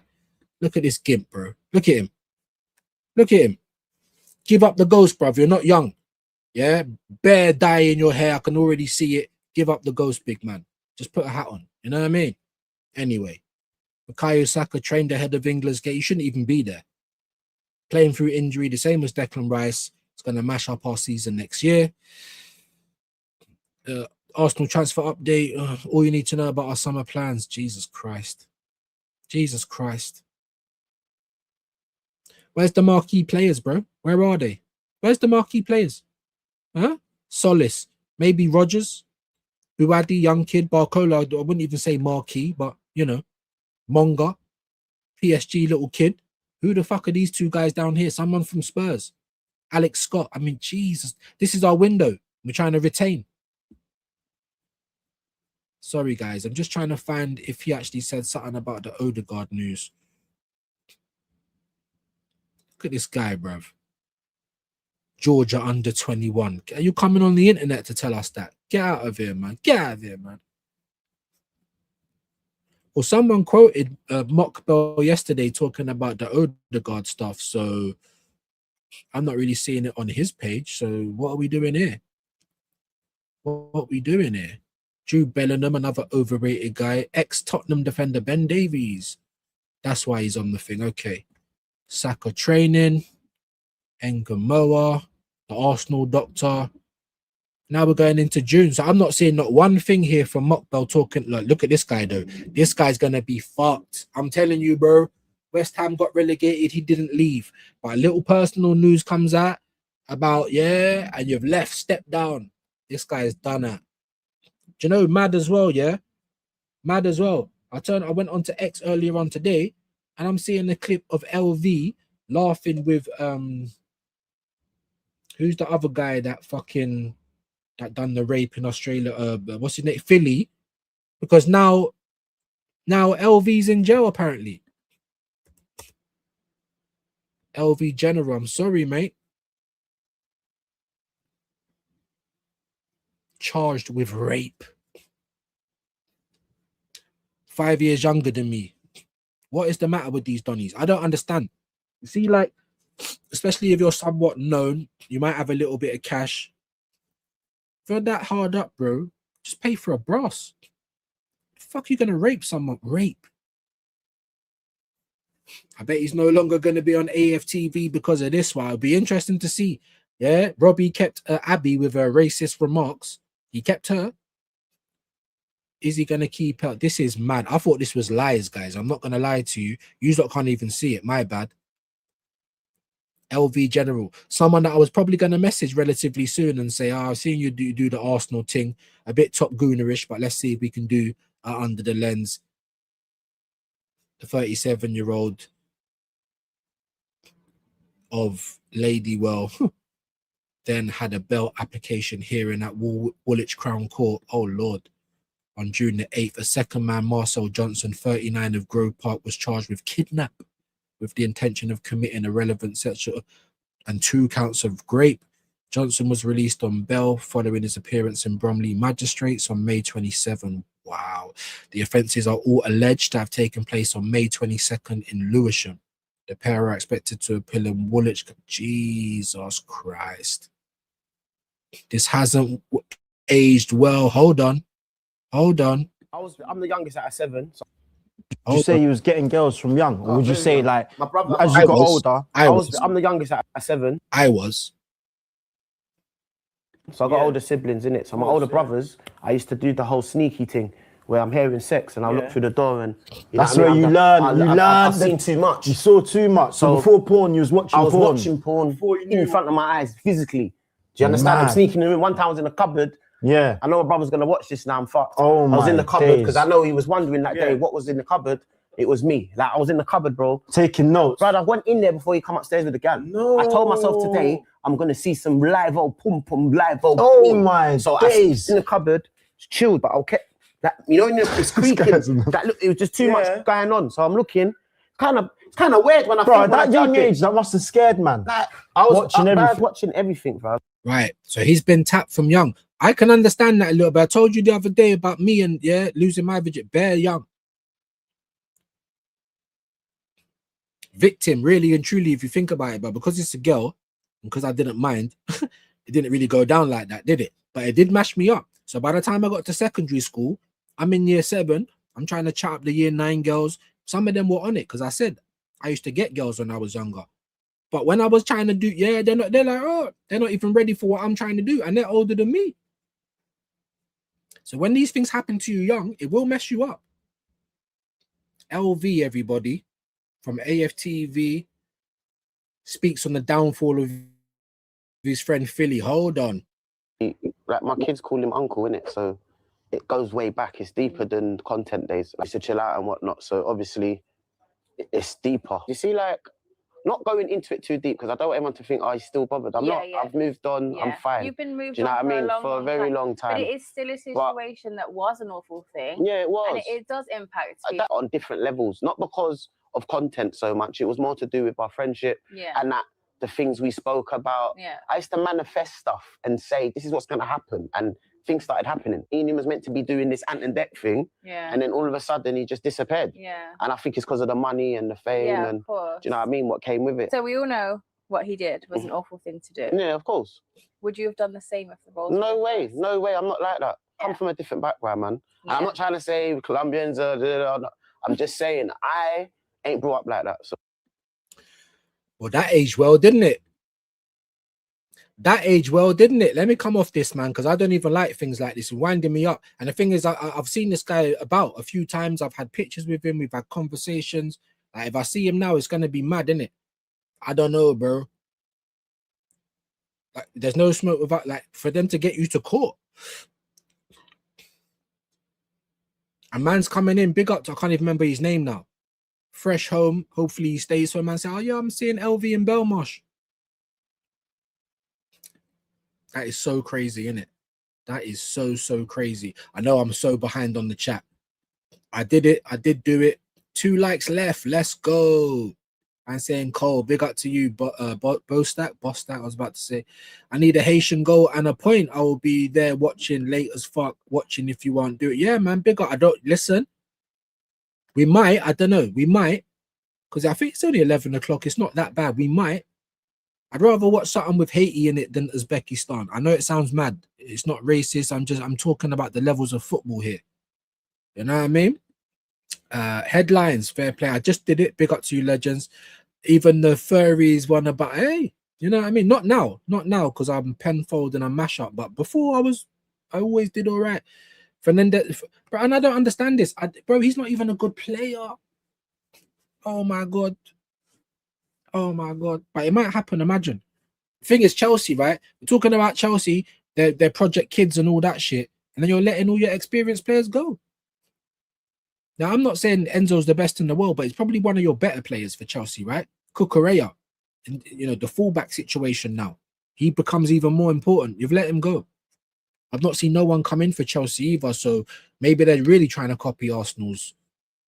Look at this gimp, bro. Look at him. Look at him. Give up the ghost, bruv. You're not young. Yeah? Bare dye in your hair. I can already see it. Give up the ghost, big man. Just put a hat on. You know what I mean? Anyway. Bukayo Saka trained ahead of England's gate. You shouldn't even be there. Playing through injury, the same as Declan Rice. It's going to mash up our season next year. Arsenal transfer update. All you need to know about our summer plans. Jesus Christ. Jesus Christ. Where's the marquee players, bro? Where are they? Where's the marquee players? Huh? Solis. Maybe Rogers. Buadi, young kid. Barcola. I wouldn't even say marquee, but, you know. Monga. PSG little kid. Who the fuck are these two guys down here? Someone from Spurs. Alex Scott. I mean, Jesus. This is our window. We're trying to retain. Sorry, guys. I'm just trying to find if he actually said something about the Odegaard news. Look at this guy, bruv. Georgia under 21. Are you coming on the internet to tell us that? Get out of here, man. Get out of here, man. Well, someone quoted Mockbell yesterday talking about the Odegaard stuff, so I'm not really seeing it on his page. So what are we doing here? What are we doing here? Jude Bellingham, another overrated guy. Ex-Tottenham defender Ben Davies. That's why he's on the thing. Okay. Saka training. Engamoa. The Arsenal doctor. Now we're going into June. So I'm not seeing not one thing here from Mockbell talking. Look at this guy, though. This guy's going to be fucked. I'm telling you, bro. West Ham got relegated. He didn't leave. But a little personal news comes out about, yeah, and you've left, step down. This guy is done at. Do you know, mad as well, yeah? Mad as well. I went on to X earlier on today, and I'm seeing a clip of LV laughing with who's the other guy that done the rape in Australia? What's his name? Philly, because now LV's in jail apparently. LV General, I'm sorry, mate. Charged with rape. 5 years younger than me. What is the matter with these Donnies? I don't understand. You see, like, especially if you're somewhat known, you might have a little bit of cash. If you're that hard up, bro, just pay for a brass. The fuck you gonna rape someone? Rape. I bet he's no longer going to be on AFTV because of this one. It'll be interesting to see. Yeah, Robbie kept Abby with her racist remarks. He kept her. Is he going to keep her? This is mad. I thought this was lies, guys. I'm not going to lie to you. You lot can't even see it. My bad. LV General. Someone that I was probably going to message relatively soon and say, I've seen you do the Arsenal thing. A bit Top Goonerish, but let's see if we can do under the lens. The 37-year-old of Ladywell then had a bail application hearing at Woolwich Crown Court. Oh Lord. On June the 8th, a second man, Marcel Johnson, 39 of Grove Park, was charged with kidnap with the intention of committing a relevant sexual and 2 counts of rape. Johnson was released on bail following his appearance in Bromley Magistrates on May 27. Wow. The offences are all alleged to have taken place on May 22nd in Lewisham. The pair are expected to appeal in Woolwich. Jesus Christ. This hasn't aged well. Hold on. I'm the youngest out of 7. So Would you say you was getting girls from young? Or would you say like my brother, as you got older? I'm the youngest out of 7. I was. So I got older siblings in it. So my older brothers, I used to do the whole sneaky thing where I'm hearing sex and I look through the door and that's where you learn. I've seen too much. You saw too much. So before porn, you was watching porn. I was watching porn in front of my eyes physically. Do you understand? I'm sneaking in. One time I was in the cupboard. Yeah. I know my brother's gonna watch this now. I'm fucked. Oh my I was in the cupboard because I know he was wondering that day what was in the cupboard. It was me. Like I was in the cupboard, bro. Taking notes. Brother, I went in there before he come upstairs with the gal. No. I told myself today I'm gonna see some live old pum pum, live old. Oh my days. I was in the cupboard, chilled, but I kept that. You know, it's creaking. That look, it was just too much going on. So I'm looking. It's kind of weird when I. Bro, at that young age, that must have scared, man. Like, I was watching everything, bro. Right. So he's been tapped from young. I can understand that a little bit. I told you the other day about me and losing my virginity bare young. Victim, really and truly, if you think about it, but because it's a girl, and because I didn't mind, it didn't really go down like that, did it? But it did mash me up. So by the time I got to secondary school, I'm in year 7. I'm trying to chat up the year 9 girls. Some of them were on it because I said I used to get girls when I was younger. But when I was trying to do, they're like, oh, they're not even ready for what I'm trying to do, and they're older than me. So when these things happen to you young, it will mess you up. LV, everybody, from AFTV, speaks on the downfall of his friend Philly. Hold on. Like my kids call him uncle, innit? So it goes way back. It's deeper than content days. I used to chill out and whatnot. So obviously it's deeper. You see, like, not going into it too deep because I don't want everyone to think, oh, he's still bothered. I'm not. I've moved on. I'm fine. You've been moved Do you know on what I mean? For a very long time. But it is still a situation that was an awful thing. Yeah, it was. And it does impact people. On different levels, not because of content so much. It was more to do with our friendship and that the things we spoke about. Yeah. I used to manifest stuff and say, this is what's going to happen. And things started happening. Ian was meant to be doing this Ant and Dec thing. Yeah. And then all of a sudden he just disappeared. Yeah. And I think it's because of the money and the fame and of course. do you know what I mean? What came with it. So we all know what he did was an awful thing to do. Yeah, of course. Would you have done the same if the roles? No way. No way. I'm not like that. I'm from a different background, man. And I'm not trying to say Colombians are. I'm just saying I ain't brought up like that. So. Well, that aged well, didn't it? That aged well, didn't it? Let me come off this, man, because I don't even like things like this. It's winding me up. And the thing is, I've seen this guy about a few times. I've had pictures with him. We've had conversations. Like, if I see him now, it's going to be mad, isn't it? I don't know, bro. Like, there's no smoke without, like, for them to get you to court. A man's coming in, big up to, I can't even remember his name now. Fresh home. Hopefully he stays. So a man say, oh yeah, I'm seeing LV in Belmarsh. That is so crazy, isn't it? That is so crazy. I know I'm so behind on the chat. I did it. I did do it. 2 likes left. Let's go. I'm saying Cole, big up to you, but Bostak, I was about to say. I need a Haitian goal and a point. I will be there watching late as fuck, watching if you want to do it. Yeah, man, big up. I don't listen. We might, I don't know. We might, because I think it's only 11 o'clock. It's not that bad. We might. I'd rather watch something with Haiti in it than Uzbekistan. I know it sounds mad. It's not racist. I'm talking about the levels of football here. You know what I mean? Headlines, fair play. I just did it. Big up to you, legends. Even the furries one about, hey, you know what I mean? Not now, because I'm Penfold and I'm mash up. But before I always did all right. Fernandez, and I don't understand this. Bro, he's not even a good player. Oh my god. But it might happen. Imagine. The thing is, Chelsea, right? We're talking about Chelsea, their project kids and all that shit, and then you're letting all your experienced players go. Now, I'm not saying Enzo's the best in the world, but he's probably one of your better players for Chelsea, right? Cucurella, and you know, the fullback situation now. He becomes even more important. You've let him go. I've not seen no one come in for Chelsea either, so maybe they're really trying to copy Arsenal's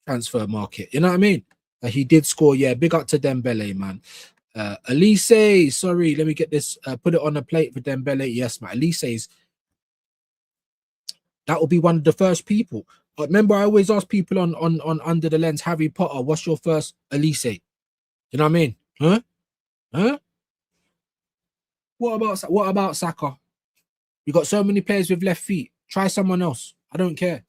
transfer market. You know what I mean? He did score, yeah. Big up to Dembele, man. Elise, sorry, let me get this. Put it on a plate for Dembele. Yes, man. Elise's. That will be one of the first people. Remember, I always ask people on Under the Lens, Harry Potter, what's your first Elise? You know what I mean? Huh? What about Saka? You got so many players with left feet. Try someone else. I don't care.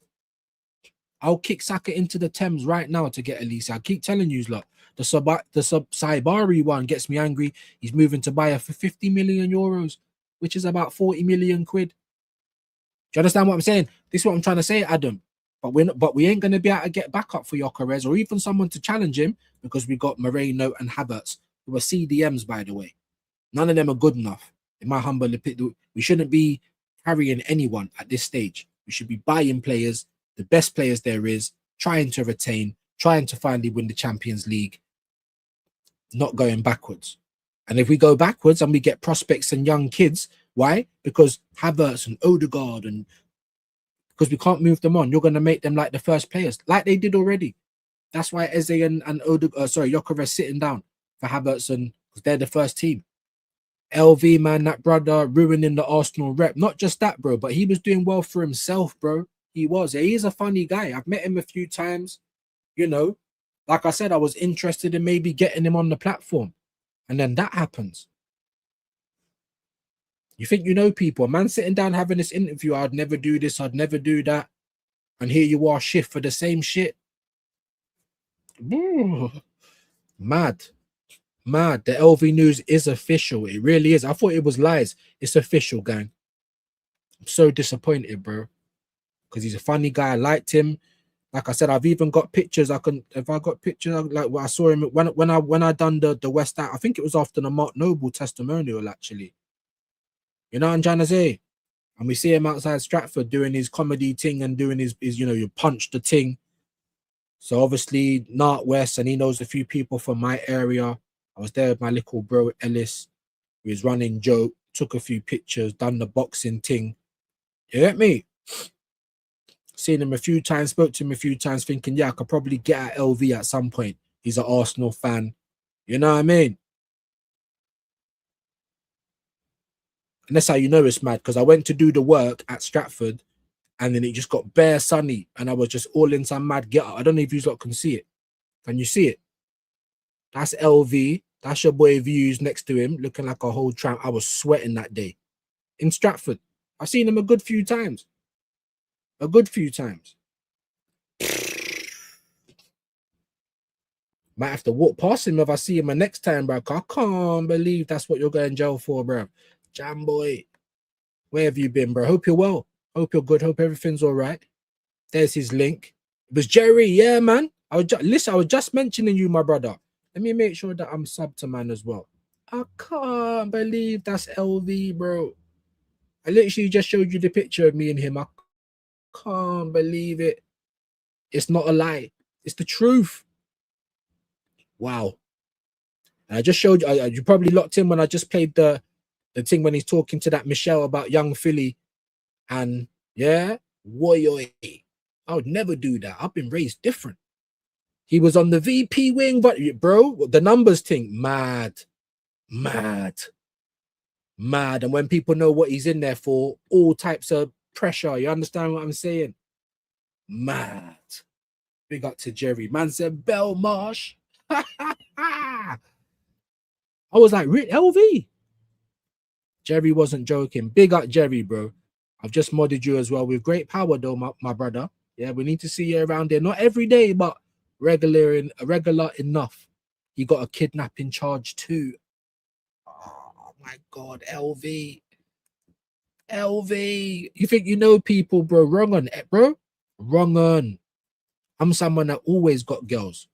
I'll kick Saka into the Thames right now to get Elise. I keep telling you, lot. The Saibari one gets me angry. He's moving to Bayer for 50 million euros, which is about 40 million quid. Do you understand what I'm saying? This is what I'm trying to say, Adam. But we ain't going to be able to get back up for Gyökeres or even someone to challenge him because we got Moreno and Havertz, who are CDMs, by the way. None of them are good enough. In my humble opinion, we shouldn't be carrying anyone at this stage. We should be buying players, the best players there is, trying to retain, trying to finally win the Champions League, not going backwards. And if we go backwards and we get prospects and young kids, why? Because Havertz and Odegaard, and because we can't move them on, you're going to make them like the first players, like they did already. That's why Eze and Gyökeres sitting down for Havertz, and because they're the first team. LV, man, that brother ruining the Arsenal rep. Not just that, bro, but he was doing well for himself, bro. He was. He's a funny guy. I've met him a few times. You know, like I said, I was interested in maybe getting him on the platform. And then that happens. You think you know people. A man sitting down having this interview, I'd never do this, I'd never do that. And here you are, shift for the same shit. Ooh, mad. The LV news is official. It really is. I thought it was lies. It's official, gang. I'm so disappointed, bro. Because he's a funny guy. I liked him. Like I said, I've even got pictures. If I got pictures, like what I saw him when I done the West Ham, I think it was after the Mark Noble testimonial, actually. You know what I'm trying to say? And we see him outside Stratford doing his comedy thing and doing his you know, you punch the thing. So obviously, Nart West, and he knows a few people from my area. I was there with my little bro, Ellis. He was running joke, took a few pictures, done the boxing thing. You get me? Seen him a few times, spoke to him a few times, thinking, yeah, I could probably get at LV at some point. He's an Arsenal fan. You know what I mean? And that's how you know it's mad, because I went to do the work at Stratford and then it just got bare sunny and I was just all in some mad get up. I don't know if you lot can see it. Can you see it? That's LV. That's your boy Views next to him, looking like a whole tramp. I was sweating that day in Stratford. I've seen him a good few times. Might have to walk past him if I see him the next time, bro. I can't believe that's what you're going to jail for, bro. Jam boy. Where have you been, bro? Hope you're well. Hope you're good. Hope everything's all right. There's his link. It was Jerry. Yeah, man. I was just mentioning you, my brother. Let me make sure that I'm sub to man as well. I can't believe that's LV, bro. I literally just showed you the picture of me and him. I can't believe it. It's not a lie. It's the truth. Wow. And I just showed you, you probably locked in when I just played the thing when he's talking to that Michelle about young Philly. And yeah, I would never do that. I've been raised different. He was on the VP wing, but bro, the numbers thing, mad. And when people know what he's in there for, all types of pressure. You understand what I'm saying? Mad. Big up to Jerry. Man said Belmarsh. I was like, LV. Jerry wasn't joking. Big up Jerry, bro. I've just modded you as well with great power, though, my brother. Yeah, we need to see you around there. Not every day, but regular enough. You got a kidnapping charge too. Oh my God, LV. You think you know people, bro? Wrong on it, bro. Wrong on. I'm someone that always got girls.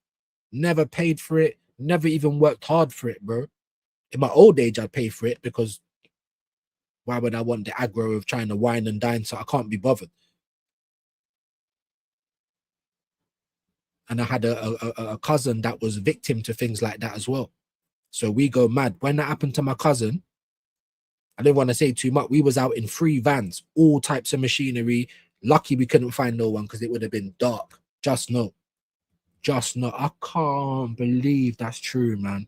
Never paid for it. Never even worked hard for it, bro. In my old age, I'd pay for it because why would I want the aggro of trying to wine and dine? So I can't be bothered. And I had a cousin that was victim to things like that as well. So we go mad. When that happened to my cousin, I didn't want to say too much. We was out in 3 vans, all types of machinery. Lucky we couldn't find no one because it would have been dark. Just know. I can't believe that's true, man.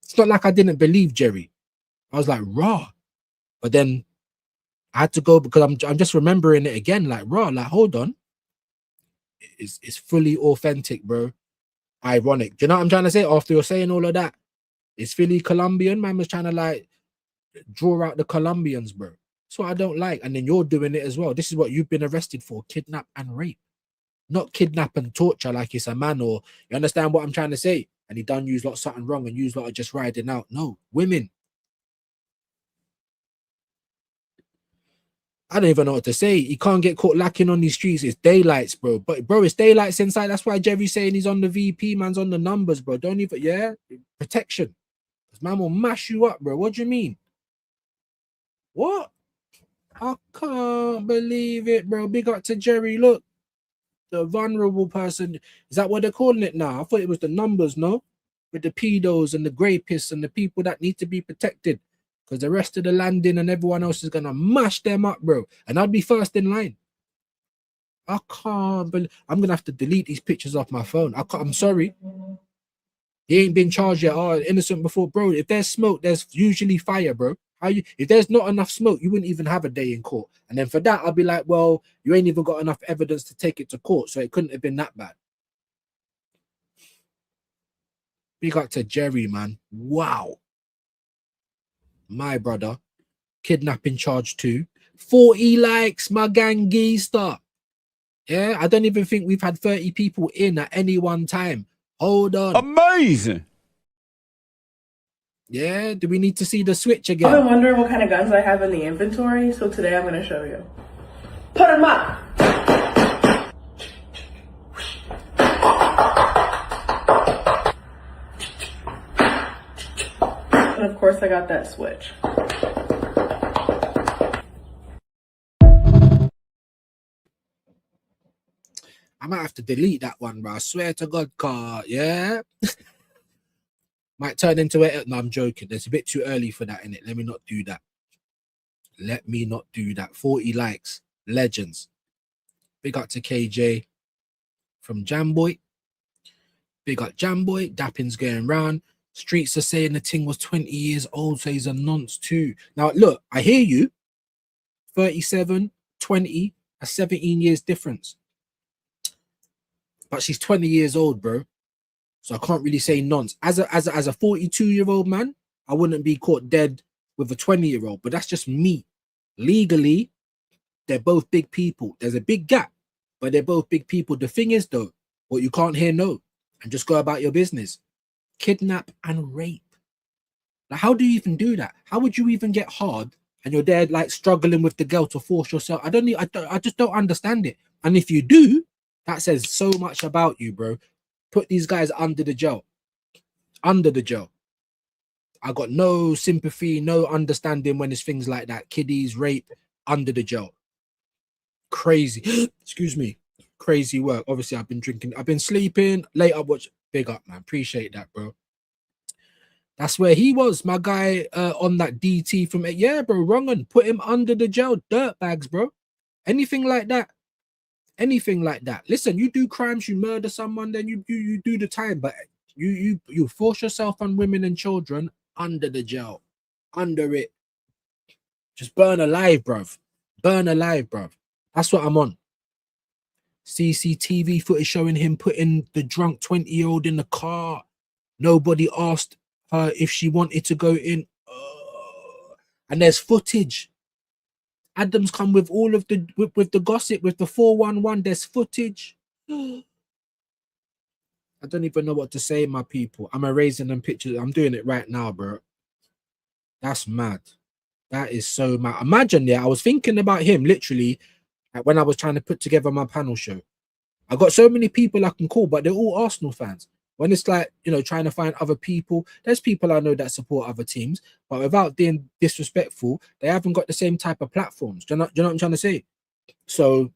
It's not like I didn't believe Jerry. I was like, raw. But then I had to go because I'm just remembering it again, like, raw, like, hold on. It's fully authentic, bro. Ironic. Do you know what I'm trying to say? After you're saying all of that, it's Philly Colombian. Man was trying to like draw out the Colombians, bro. That's what I don't like. And then you're doing it as well. This is what you've been arrested for: kidnap and rape. Not kidnap and torture like it's a man, or you understand what I'm trying to say? And he done use lot something wrong and use lot of just riding out. No, women. I don't even know what to say. He can't get caught lacking on these streets. It's daylights, bro. But bro, it's daylights inside. That's why Jerry's saying he's on the VP, man's on the numbers, bro. Don't even, yeah, protection. This man will mash you up, bro. What do you mean? What? I can't believe it, bro. Big up to Jerry. Look, the vulnerable person. Is that what they're calling it now? I thought it was the numbers, no? With the pedos and the grapists and the people that need to be protected. Because the rest of the landing and everyone else is going to mash them up, bro. And I'd be first in line. I can't believe... I'm going to have to delete these pictures off my phone. I'm sorry. He ain't been charged yet. Oh, innocent before. Bro, if there's smoke, there's usually fire, bro. If there's not enough smoke, you wouldn't even have a day in court. And then for that, I'll be like, well, you ain't even got enough evidence to take it to court. So it couldn't have been that bad. Big up to Jerry, man. Wow. My brother, kidnapping charge too. 40 likes, my gangster. Yeah, I don't even think we've had 30 people in at any one time. Hold on. Amazing. Yeah, do we need to see the switch again? I've been wondering what kind of guns I have in the inventory, so today I'm going to show you. Put them up. And of course I got that switch. I might have to delete that one, bro. I swear to God, car. Yeah. Might turn into it. No, I'm joking. It's a bit too early for that, innit? Let me not do that. 40 likes. Legends. Big up to KJ from Jamboy. Big up Jamboy. Dapping's going round. Streets are saying the thing was 20 years old, so he's a nonce too. Now, look, I hear you. 37, 20, a 17 years difference. But she's 20 years old, bro. So I can't really say nonce. As a 42-year-old man, I wouldn't be caught dead with a 20-year-old. But that's just me. Legally, they're both big people. There's a big gap, but they're both big people. The thing is, though, what you can't hear, no. And just go about your business. Kidnap and rape. Like, how do you even do that? How would you even get hard and you're there like struggling with the girl to force yourself? I just don't understand it. And if you do, that says so much about you, bro. Put these guys under the jail. Under the jail. I got no sympathy, no understanding when it's things like that. Kiddies, rape, under the jail. Crazy. Excuse me. crazy work. Obviously, I've been drinking, I've been sleeping, late up watch. Big up, man. Appreciate that, bro. That's where he was, my guy, on that DT from it. Yeah, bro, wrong one. Put him under the jail, dirt bags, bro. Anything like that. Anything like that. Listen, you do crimes, you murder someone, then you do the time, but you force yourself on women and children under the jail, under it. Just burn alive, bruv. Burn alive, bruv. That's what I'm on. CCTV footage showing him putting the drunk 20-year-old in the car. Nobody asked her if she wanted to go in. And there's footage. Adams come with all of the with the gossip, with the 411. There's footage. I don't even know what to say, my people. I'm erasing them pictures. I'm doing it right now, bro. That's mad. That is so mad. Imagine, yeah, I was thinking about him literally when I was trying to put together my panel show. I got so many people I can call, but they're all Arsenal fans. When it's like, you know, trying to find other people, there's people I know that support other teams, but without being disrespectful, they haven't got the same type of platforms. Do you know what I'm trying to say? So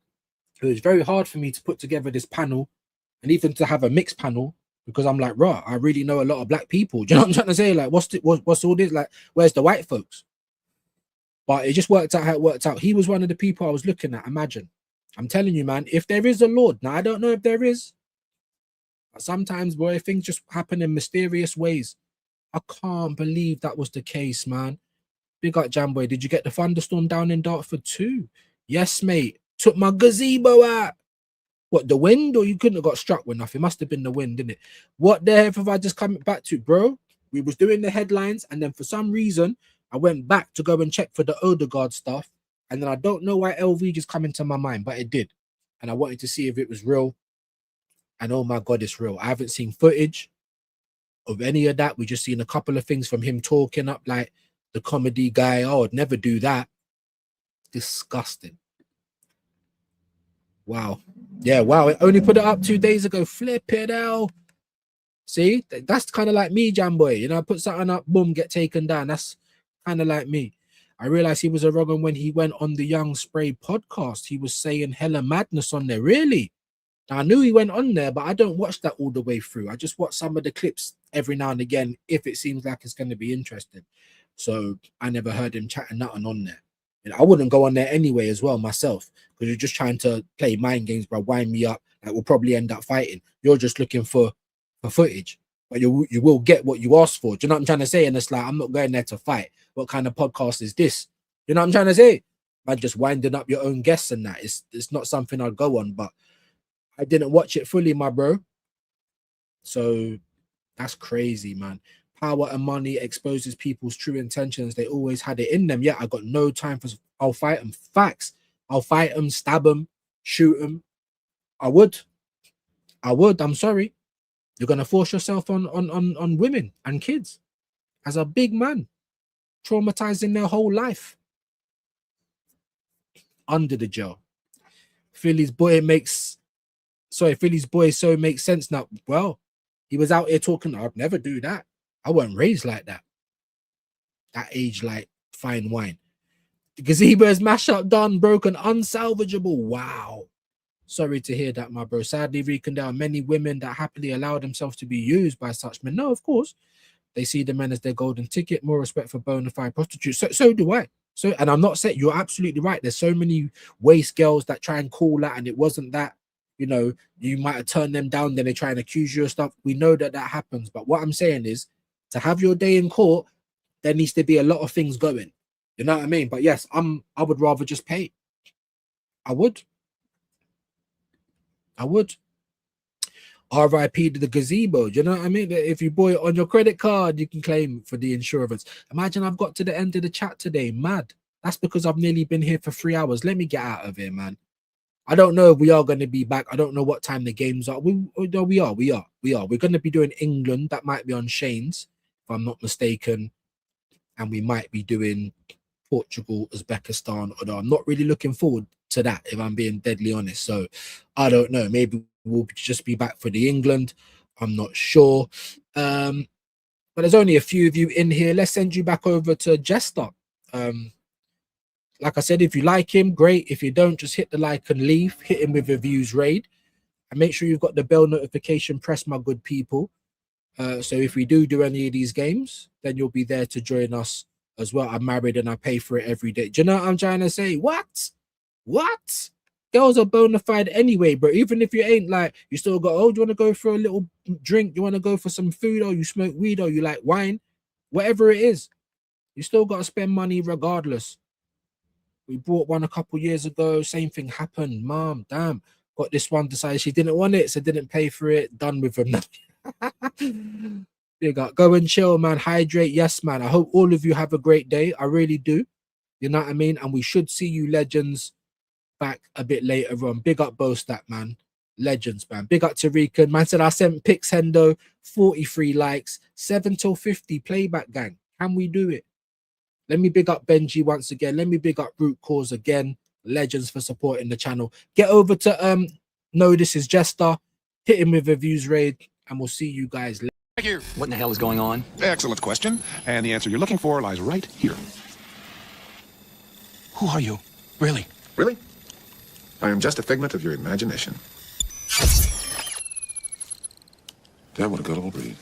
it was very hard for me to put together this panel and even to have a mixed panel, because I'm like, raw, I really know a lot of black people. Do you know what I'm trying to say? Like, what's all this? Like, where's the white folks? But it just worked out how it worked out. He was one of the people I was looking at. Imagine. I'm telling you, man, if there is a Lord, now I don't know if there is. Sometimes, boy, things just happen in mysterious ways. I can't believe that was the case, man. Big up, Jamboy. Did you get the thunderstorm down in Dartford too? Yes, mate. Took my gazebo out. What, the wind? Or you couldn't have got struck with nothing? It must have been the wind, didn't it? What the hell have I just come back to, bro? We was doing the headlines, and then for some reason, I went back to go and check for the Odegaard stuff. And then I don't know why LV just come into my mind, but it did. And I wanted to see if it was real. And oh my God, it's real. I haven't seen footage of any of that. We just seen a couple of things from him talking up like the comedy guy. Oh, I'd never do that. Disgusting. Wow. Yeah, wow. I only put it up 2 days ago. Flip it out. See, that's kind of like me, Jamboy. You know, I put something up, boom, get taken down. That's kind of like me. I realized he was a wrong one when he went on the Young Spray podcast. He was saying hella madness on there. Really? I knew he went on there, but I don't watch that all the way through. I just watch some of the clips every now and again if it seems like it's going to be interesting. So I never heard him chatting nothing on there. And I wouldn't go on there anyway as well myself, because you're just trying to play mind games, bro, wind me up. Like, we'll probably end up fighting. You're just looking for footage, but you will get what you asked for. Do you know what I'm trying to say? And it's like, I'm not going there to fight. What kind of podcast is this? You know what I'm trying to say? By just winding up your own guests and that. It's not something I'd go on, but I didn't watch it fully, my bro. So that's crazy, man. Power and money exposes people's true intentions. They always had it in them. Yeah, I got no time for. I'll fight them. Facts. I'll fight them, stab them, shoot them. I would. I'm sorry. You're gonna force yourself on women and kids as a big man, traumatizing their whole life. Under the jail. Philly's boy so makes sense now. Well, he was out here talking, I'd never do that. I wasn't raised like that. That age, like fine wine. The gazebo is mashed up, done, broken, unsalvageable. Wow. Sorry to hear that, my bro. Sadly, Rican, there are many women that happily allow themselves to be used by such men. No, of course. They see the men as their golden ticket. More respect for bona fide prostitutes. So do I. So, and I'm not saying, you're absolutely right. There's so many waste girls that try and call that, and it wasn't that. You know, you might have turned them down, then they try and accuse you of stuff. We know that happens. But what I'm saying is, to have your day in court, there needs to be a lot of things going. You know what I mean? But yes, I would rather just pay. I would. RIP to the gazebo. Do you know what I mean? If you buy it on your credit card, you can claim for the insurance. Imagine I've got to the end of the chat today. Mad. That's because I've nearly been here for 3 hours. Let me get out of here, man. I don't know if we are going to be back. I don't know what time the games are. We are. We're going to be doing England. That might be on Shane's, if I'm not mistaken. And we might be doing Portugal, Uzbekistan. Although I'm not really looking forward to that, if I'm being deadly honest. So I don't know. Maybe we'll just be back for the England. I'm not sure. But there's only a few of you in here. Let's send you back over to Jester. like I said, if you like him, great. If you don't, just hit the like and leave. Hit him with a views raid. And make sure you've got the bell notification pressed, my good people. So if we do any of these games, then you'll be there to join us as well. I'm married and I pay for it every day. Do you know what I'm trying to say? What? Girls are bona fide anyway, bro. Even if you ain't like, you still got, oh, do you want to go for a little drink? You want to go for some food, or you smoke weed, or you like wine? Whatever it is, you still got to spend money regardless. We bought one a couple years ago. Same thing happened. Mom, damn. Got this one, decided she didn't want it, so didn't pay for it. Done with them. Big up. Go and chill, man. Hydrate. Yes, man. I hope all of you have a great day. I really do. You know what I mean? And we should see you legends back a bit later on. Big up Bostat, man. Legends, man. Big up Tariq. Man said I sent pics, Hendo. 43 likes. 7 till 50 playback gang. Can we do it? Let me big up Benji once again. Let me big up Root Cause again. Legends for supporting the channel. Get over to No, This Is Jester. Hit him with a views raid, and we'll see you guys later. What in the hell is going on? Excellent question. And the answer you're looking for lies right here. Who are you? Really? Really? I am just a figment of your imagination. That would a good old breed.